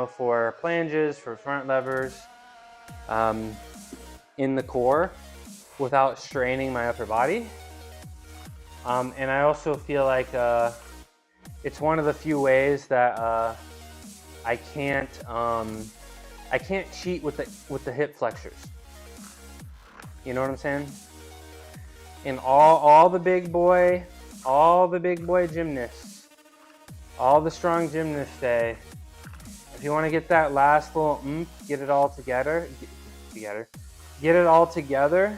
for flanges, for front levers, in the core without straining my upper body. And I also feel like it's one of the few ways that I can't cheat with the hip flexors. You know what I'm saying? And all the big boy gymnasts, all the strong gymnasts say, if you want to get that last little get it all together. Get it all together.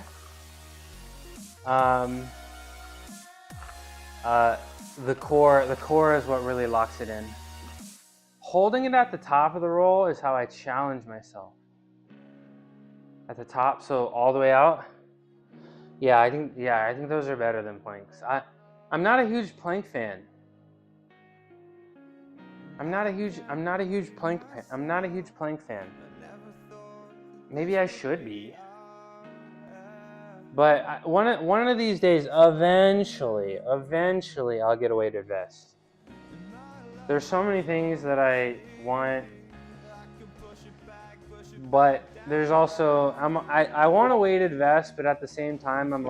The core is what really locks it in. Holding it at the top of the roll is how I challenge myself. At the top, so all the way out. Yeah, I think those are better than planks. I'm not a huge plank fan. I'm not a huge plank fan. Maybe I should be. But one of these days, eventually, I'll get a weighted vest. There's so many things that I want, but there's also I want a weighted vest, but at the same time, I'm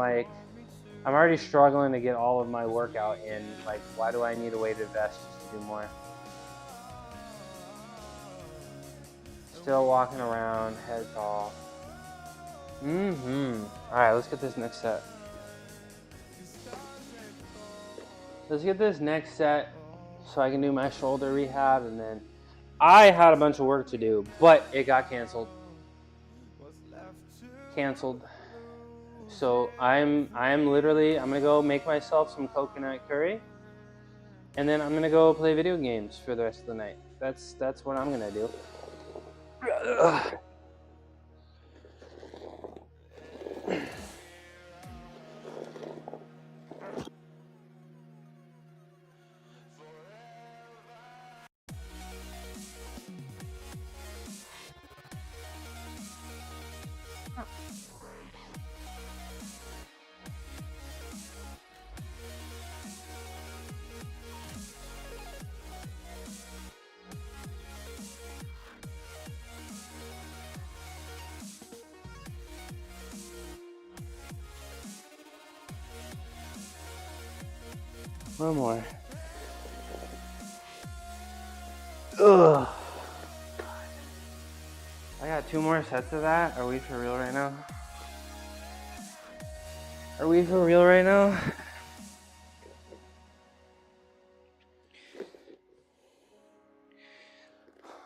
already struggling to get all of my workout in. Like, why do I need a weighted vest just to do more? Still walking around, head tall. Alright, let's get this next set. Let's get this next set so I can do my shoulder rehab, and then I had a bunch of work to do, but it got canceled. So I'm gonna go make myself some coconut curry, and then I'm gonna go play video games for the rest of the night. That's what I'm gonna do. One more. Ugh. I got 2 more sets of that. Are we for real right now? Are we for real right now?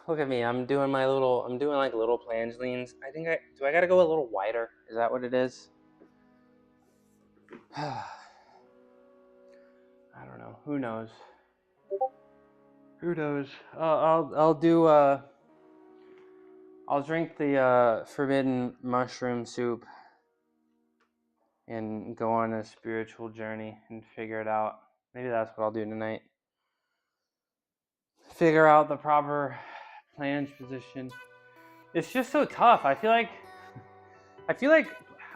Look at me. I'm doing like little planche leans. I gotta go a little wider? Is that what it is? I don't know. Who knows? Who knows? I'll drink the forbidden mushroom soup and go on a spiritual journey and figure it out. Maybe that's what I'll do tonight. Figure out the proper planche position. It's just so tough. I feel like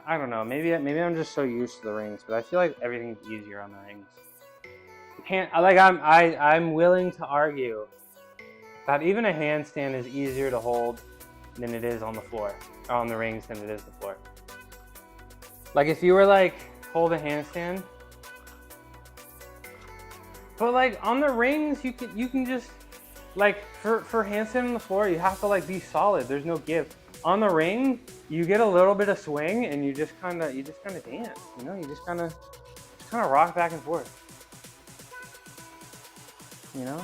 I don't know. Maybe I'm just so used to the rings, but I feel like everything's easier on the rings. I'm willing to argue that even a handstand is easier to hold than it is on the floor, or on the rings than it is the floor. Like if you were like hold a handstand, but like on the rings you can just like for handstand on the floor you have to like be solid. There's no give. On the ring you get a little bit of swing and you just kind of dance. You know, you just kind of rock back and forth. You know,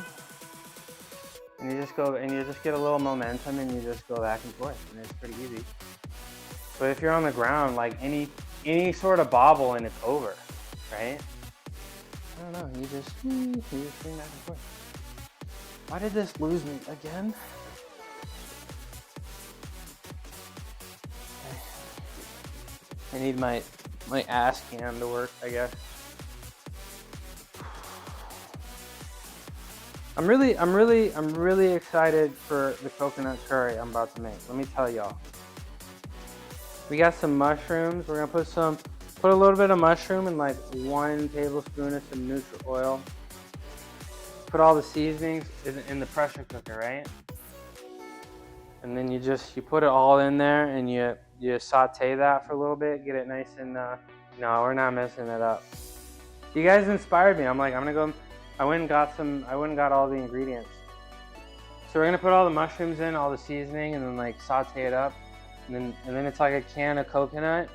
and you just get a little momentum and you just go back and forth, and it's pretty easy. But if you're on the ground, like any sort of bobble and it's over, right? I don't know. You just swing back and forth. Why did this lose me again? I need my ass cam to work, I guess. I'm really excited for the coconut curry I'm about to make. Let me tell y'all. We got some mushrooms. We're gonna put a little bit of mushroom in like 1 tablespoon of some neutral oil. Put all the seasonings in the pressure cooker, right? And then you put it all in there and you saute that for a little bit, get it nice and no, we're not messing it up. You guys inspired me. I'm like, I'm gonna go. I went and got all the ingredients. So we're gonna put all the mushrooms in, all the seasoning, and then like saute it up. And then it's like a can of coconut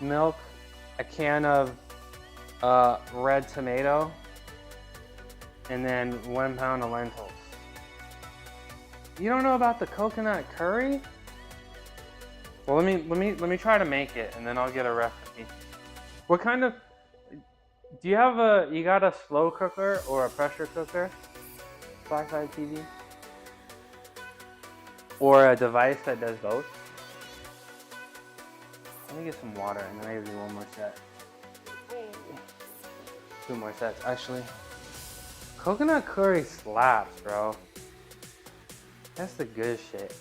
milk, a can of red tomato, and then 1 pound of lentils. You don't know about the coconut curry? Well, let me try to make it, and then I'll get a recipe. What kind of? Do you have you got a slow cooker or a pressure cooker? Blackside TV? Or a device that does both? Let me get some water and then I do 1 more set. 2 more sets, actually. Coconut curry slaps, bro. That's the good shit.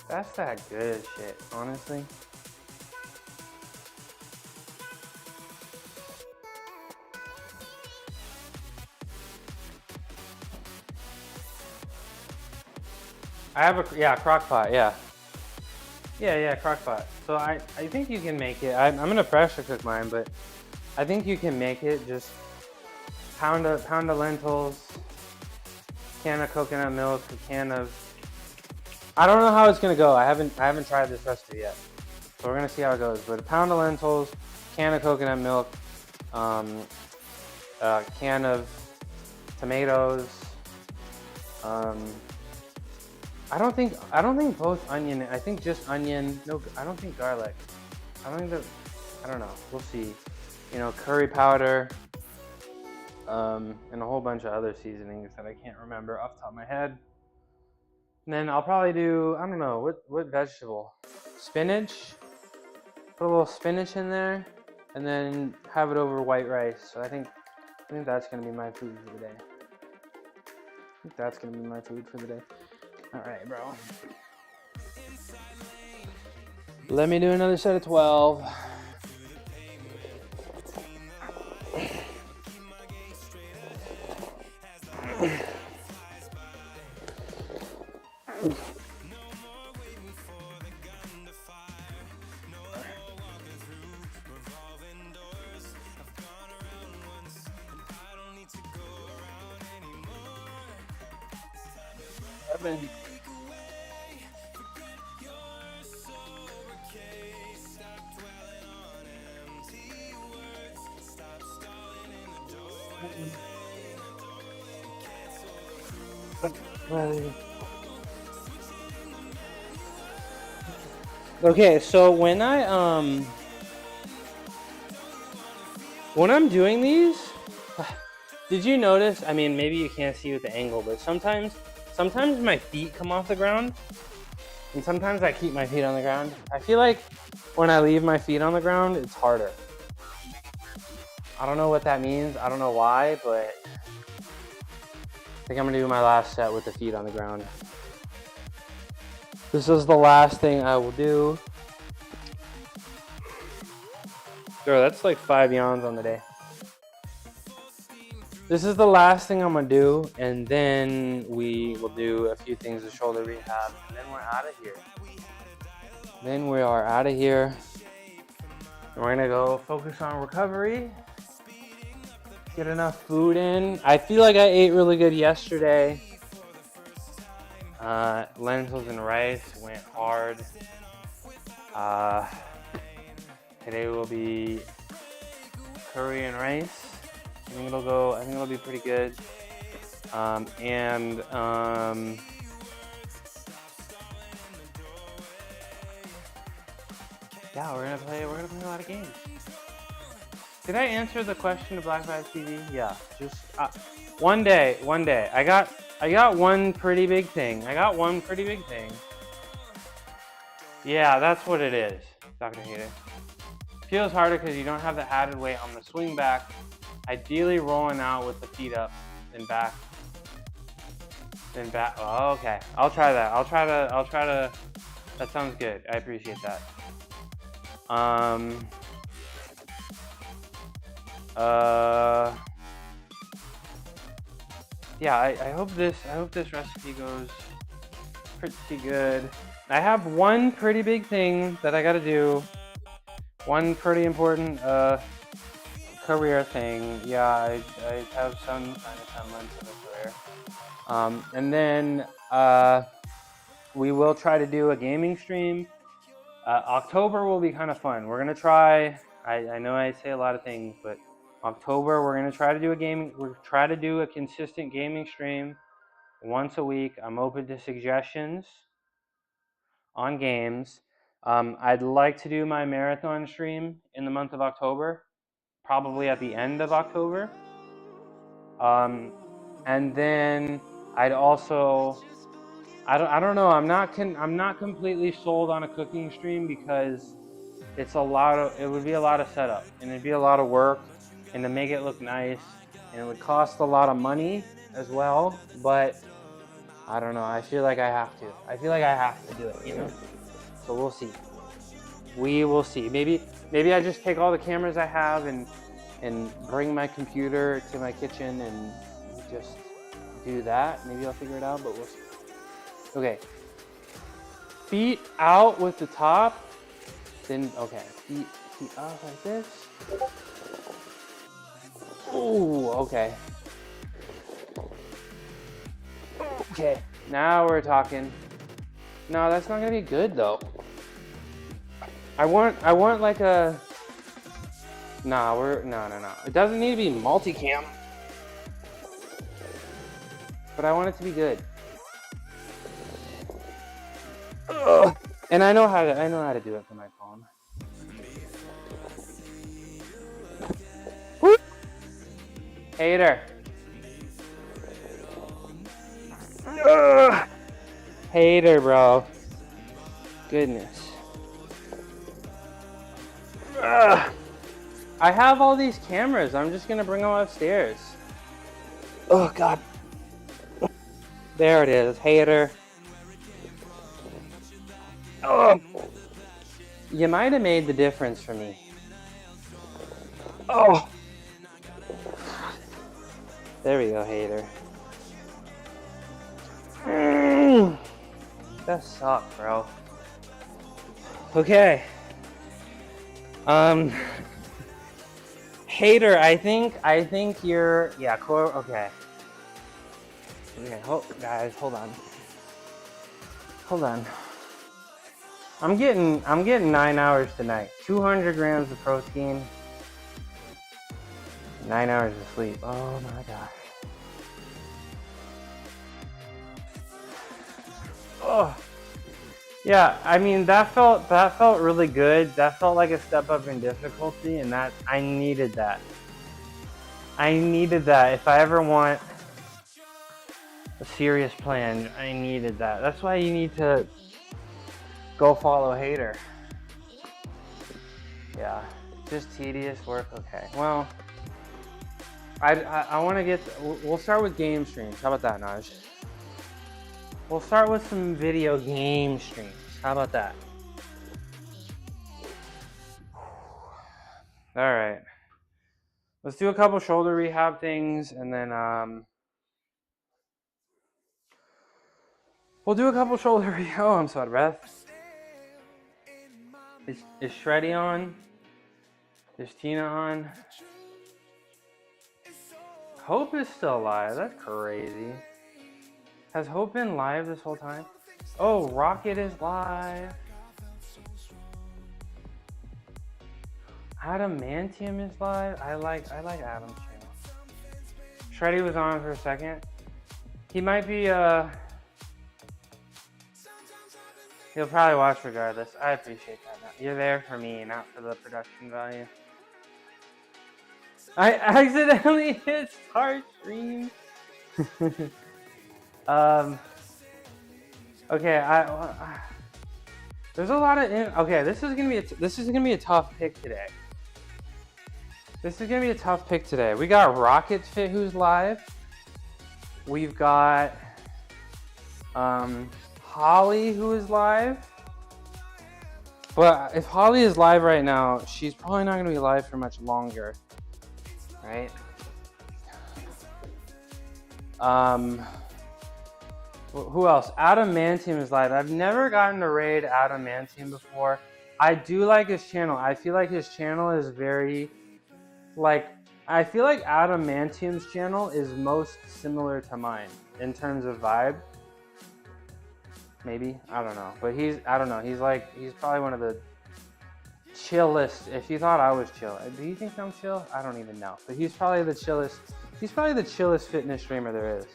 That's that good shit, honestly. I have a crock pot, yeah, crock pot. So I think you can make it. I'm gonna pressure cook mine, but I think you can make it. Just pound of lentils, can of coconut milk, a can of. I don't know how it's gonna go. I haven't tried this recipe yet, so we're gonna see how it goes. But a pound of lentils, can of coconut milk, a can of tomatoes. I don't think both onion. I think just onion. No, I don't think garlic. I don't know. We'll see. You know, curry powder, and a whole bunch of other seasonings that I can't remember off the top of my head. And then I'll probably do, I don't know, what vegetable? Spinach. Put a little spinach in there, and then have it over white rice. So I think that's gonna be my food for the day. All right, bro. Let me do another set of 12. Okay, so when I'm doing these, did you notice? I mean, maybe you can't see with the angle, but sometimes my feet come off the ground, and sometimes I keep my feet on the ground. I feel like when I leave my feet on the ground, it's harder. I don't know what that means. I don't know why, but I think I'm gonna do my last set with the feet on the ground. This is the last thing I will do. Bro, that's like 5 yawns on the day. This is the last thing I'm gonna do, and then we will do a few things of shoulder rehab, and then we're out of here. Then we are out of here. And we're gonna go focus on recovery. Get enough food in. I feel like I ate really good yesterday. Lentils and rice went hard. Today will be curry and rice. I think it'll be pretty good. Yeah, we're gonna play a lot of games. Did I answer the question of Black Vibes TV? Yeah, just one day. I got one pretty big thing. Yeah, that's what it is. Dr. Hater. Feels harder because you don't have the added weight on the swing back. Ideally rolling out with the feet up and back. Then back. Oh, okay. I'll try that. I'll try to. That sounds good. I appreciate that. Yeah, I hope this recipe goes pretty good. I have one pretty big thing that I gotta do. One pretty important career thing. Yeah, I have some kind of semblance of a career. And then we will try to do a gaming stream. October will be kind of fun. We're gonna try. I know I say a lot of things, but October we're gonna try to do a consistent gaming stream once a week. I'm open to suggestions on games. I'd like to do my marathon stream in the month of October, probably at the end of October. And then I'd also, I don't know. I'm not completely sold on a cooking stream because it would be a lot of setup and it'd be a lot of work, and to make it look nice, and it would cost a lot of money as well. But I don't know. I feel like I have to do it, you know? So we'll see. We will see. Maybe I just take all the cameras I have and bring my computer to my kitchen and just do that. Maybe I'll figure it out, but we'll see. Okay. Feet out with the top. Then, okay. Feet out like this. Ooh, okay. Okay. Now we're talking. No, that's not gonna be good though. I want like a. No. It doesn't need to be multicam, but I want it to be good. Ugh. And I know how to do it from my phone. Hater. Ugh. Hater, bro. Goodness. Ugh. I have all these cameras. I'm just gonna bring them upstairs. Oh God. There it is, hater. Oh. You might have made the difference for me. Oh. There we go, hater. That sucked, bro. Okay. Hater, I think you're, yeah, okay. Okay, guys, hold on. Hold on. I'm getting 9 hours tonight. 200 grams of protein. 9 hours of sleep. Oh my gosh. Oh. Yeah, I mean that felt really good. That felt like a step up in difficulty, and that I needed that. I needed that. If I ever want a serious plan, I needed that. That's why you need to go follow hater. Yeah, just tedious work. Okay, well, I want to get. We'll start with game streams. How about that, Naj? We'll start with some video game streams. How about that? All right. Let's do a couple shoulder rehab things, and then we'll do a couple shoulder rehab. Oh, I'm so out of breath. Is Shreddy on? Is Tina on? Hope is still alive. That's crazy. Has Hope been live this whole time? Oh, Rocket is live. Adamantium is live. I like Adam's channel. Shreddy was on for a second. He might be he'll probably watch regardless. I appreciate that. You're there for me, not for the production value. I accidentally hit start stream. Okay, there's a lot of okay. This is gonna be a tough pick today. This is gonna be a tough pick today. We got Rocket Fit who's live. We've got Holly who is live. But if Holly is live right now, she's probably not gonna be live for much longer, right? Who else? Adamantium is live. I've never gotten to raid Adamantium before. I do like his channel. I feel like his channel is very, I feel like Adamantium's channel is most similar to mine in terms of vibe. Maybe, I don't know. But he's probably one of the chillest. If you thought I was chill, do you think I'm chill? I don't even know. But he's probably the chillest. He's probably the chillest fitness streamer there is.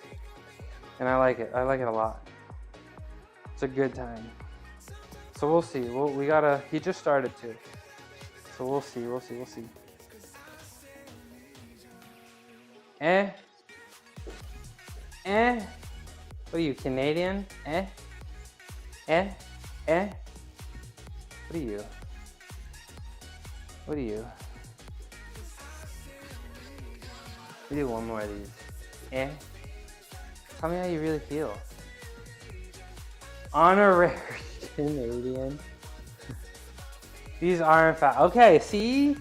And I like it. I like it a lot. It's a good time. So we'll see. He just started too. So we'll see. We'll see. Eh? What are you, Canadian? Eh? What are you? We do one more of these. Eh? Tell me how you really feel. Honorary Canadian. These aren't fat. Okay, see,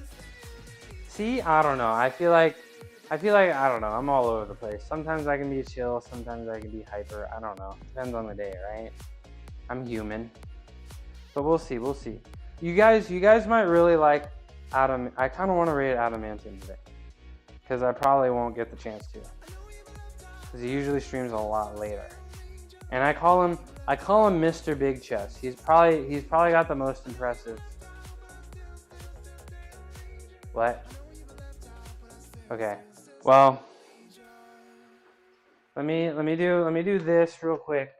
I don't know. I feel like I don't know. I'm all over the place. Sometimes I can be chill. Sometimes I can be hyper. I don't know. Depends on the day, right? I'm human. But we'll see. You guys might really like Adam. I kind of want to rate Adamantium today because I probably won't get the chance to. Because he usually streams a lot later, and I call him Mr. Big Chest. He's probably got the most impressive. What? Okay. Well, let me do this real quick.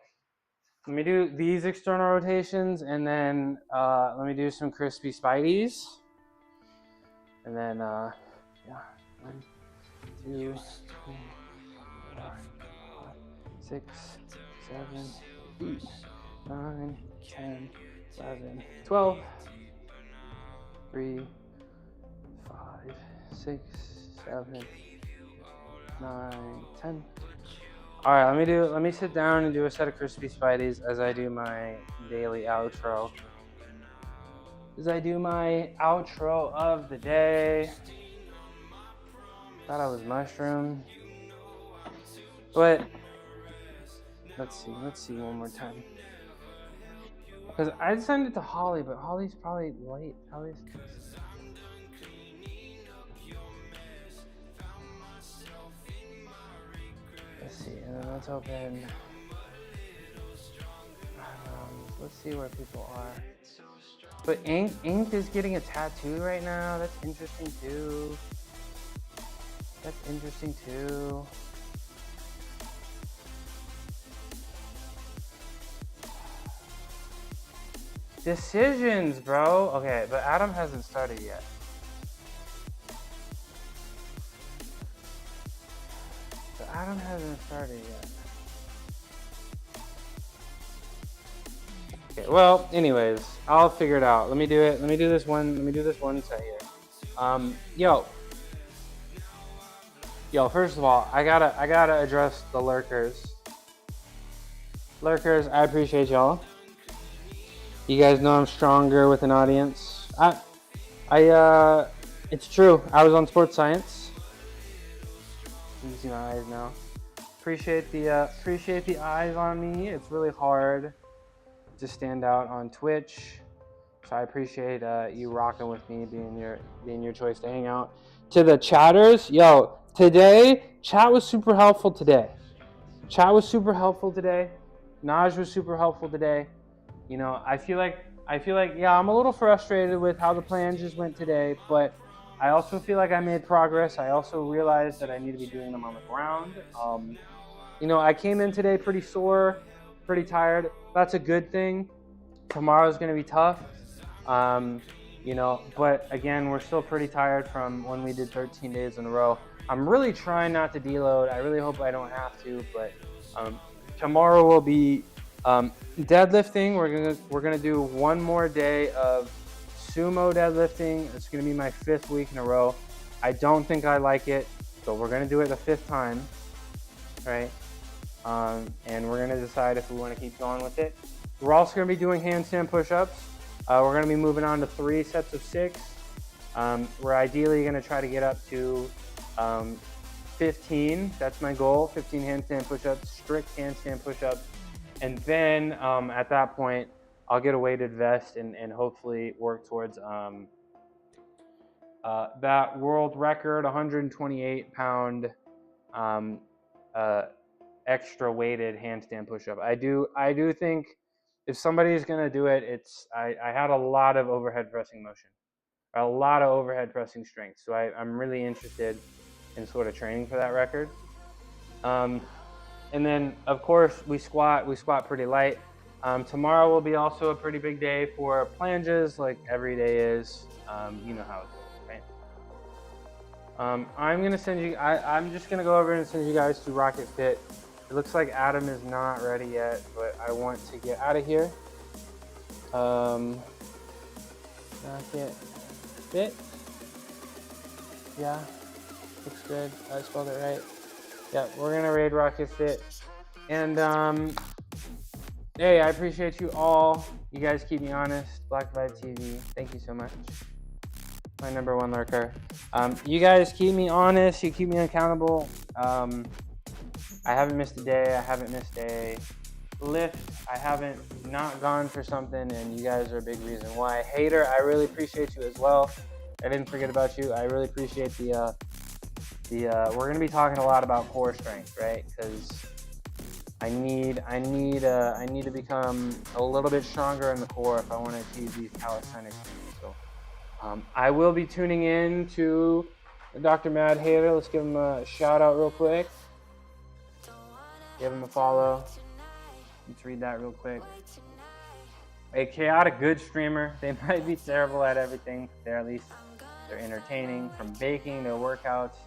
Let me do these external rotations, and then let me do some crispy Spideys, and then yeah. 1, 2. 2, 3, 4, 5, 6, 7, 8, 9, 10, 11, 12, 3, 5, 6, 7, 9, 10. All right, let me sit down and do a set of crispy Spideys as I do my daily outro. As I do my outro of the day. Thought I was mushroom. But let's see one more time. Because I'd send it to Holly, but Holly's probably late. Let's see, and then let's open. Let's see where people are. But Ink is getting a tattoo right now. That's interesting too. Decisions, bro. Okay, but Adam hasn't started yet. Okay, well, anyways, I'll figure it out. Let me do it. Let me do this one set here. Yo, first of all, I gotta address the lurkers. Lurkers, I appreciate y'all. You guys know I'm stronger with an audience. It's true. I was on Sports Science. You can see my eyes now. Appreciate the eyes on me. It's really hard to stand out on Twitch, so I appreciate you rocking with me, being your choice to hang out. To the chatters, yo, today chat was super helpful today. Naj was super helpful today. You know, I feel like yeah, I'm a little frustrated with how the plan just went today, but I also feel like I made progress. I also realized that I need to be doing them on the ground. You know, I came in today pretty sore, pretty tired. That's a good thing. Tomorrow's going to be tough. You know, but again, we're still pretty tired from when we did 13 days in a row. I'm really trying not to deload. I really hope I don't have to, but tomorrow will be deadlifting. We're gonna do one more day of sumo deadlifting. It's gonna be my 5th week in a row. I don't think I like it, so we're gonna do it the 5th time, right? And we're gonna decide if we want to keep going with it. We're also gonna be doing handstand push-ups. We're gonna be moving on to 3 sets of 6. We're ideally gonna try to get up to 15. That's my goal. 15 handstand push-ups, strict handstand push-ups. And then at that point, I'll get a weighted vest and hopefully work towards that world record 128-pound extra weighted handstand push-up. I do think if somebody's gonna do it, I had a lot of overhead pressing motion, a lot of overhead pressing strength. So I'm really interested in sort of training for that record. And then, of course, we squat pretty light. Tomorrow will be also a pretty big day for planges, like every day is. You know how it goes, right? I'm gonna send you. I'm just gonna go over and send you guys to Rocket Fit. It looks like Adam is not ready yet, but I want to get out of here. Rocket Fit. Yeah, looks good. I spelled it right. Yeah, we're gonna raid Rocket Fit. And hey, I appreciate you all. You guys keep me honest. Black Vibe TV, thank you so much. My #1 lurker. You guys keep me honest. You keep me accountable. I haven't missed a day. I haven't missed a lift. I haven't not gone for something, and you guys are a big reason why. Hater, I really appreciate you as well. I didn't forget about you. I really appreciate the we're going to be talking a lot about core strength, right? Because I need to become a little bit stronger in the core if I want to achieve these calisthenics things. So I will be tuning in to Dr. Mad Hater. Let's give him a shout out real quick. Give him a follow. Let's read that real quick. A chaotic good streamer. They might be terrible at everything, but they're entertaining, from baking to workouts.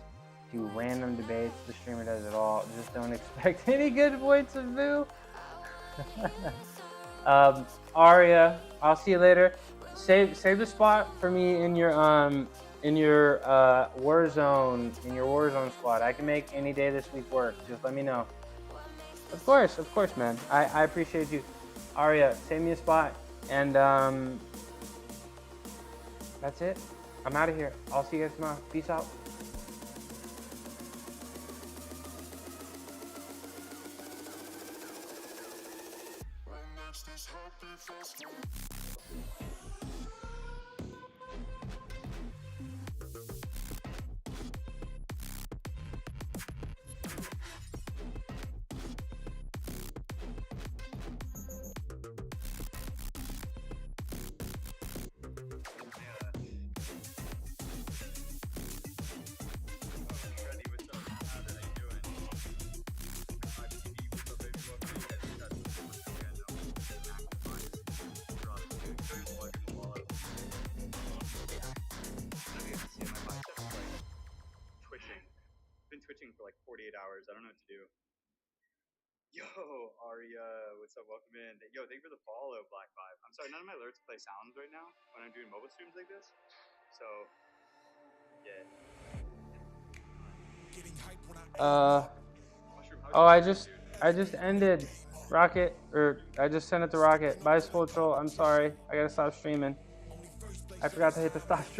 do random debates. The streamer does it all. Just don't expect any good points of view. Aria, I'll see you later. Save the spot for me in your Warzone squad. I can make any day this week work. Just let me know. Of course, man. I appreciate you. Aria, save me a spot. And that's it. I'm out of here. I'll see you guys tomorrow. Peace out. Been twitching for like 48 hours. I don't know what to do. Yo, Aria, what's up? Welcome in. Yo, thank you for the follow, Black Vibe. I'm sorry, none of my alerts play sounds right now when I'm doing mobile streams like this. So, yeah. I just ended Rocket, or I just sent it to Rocket. Bye, Spoil Troll. I'm sorry. I gotta stop streaming. I forgot to hit the stop stream.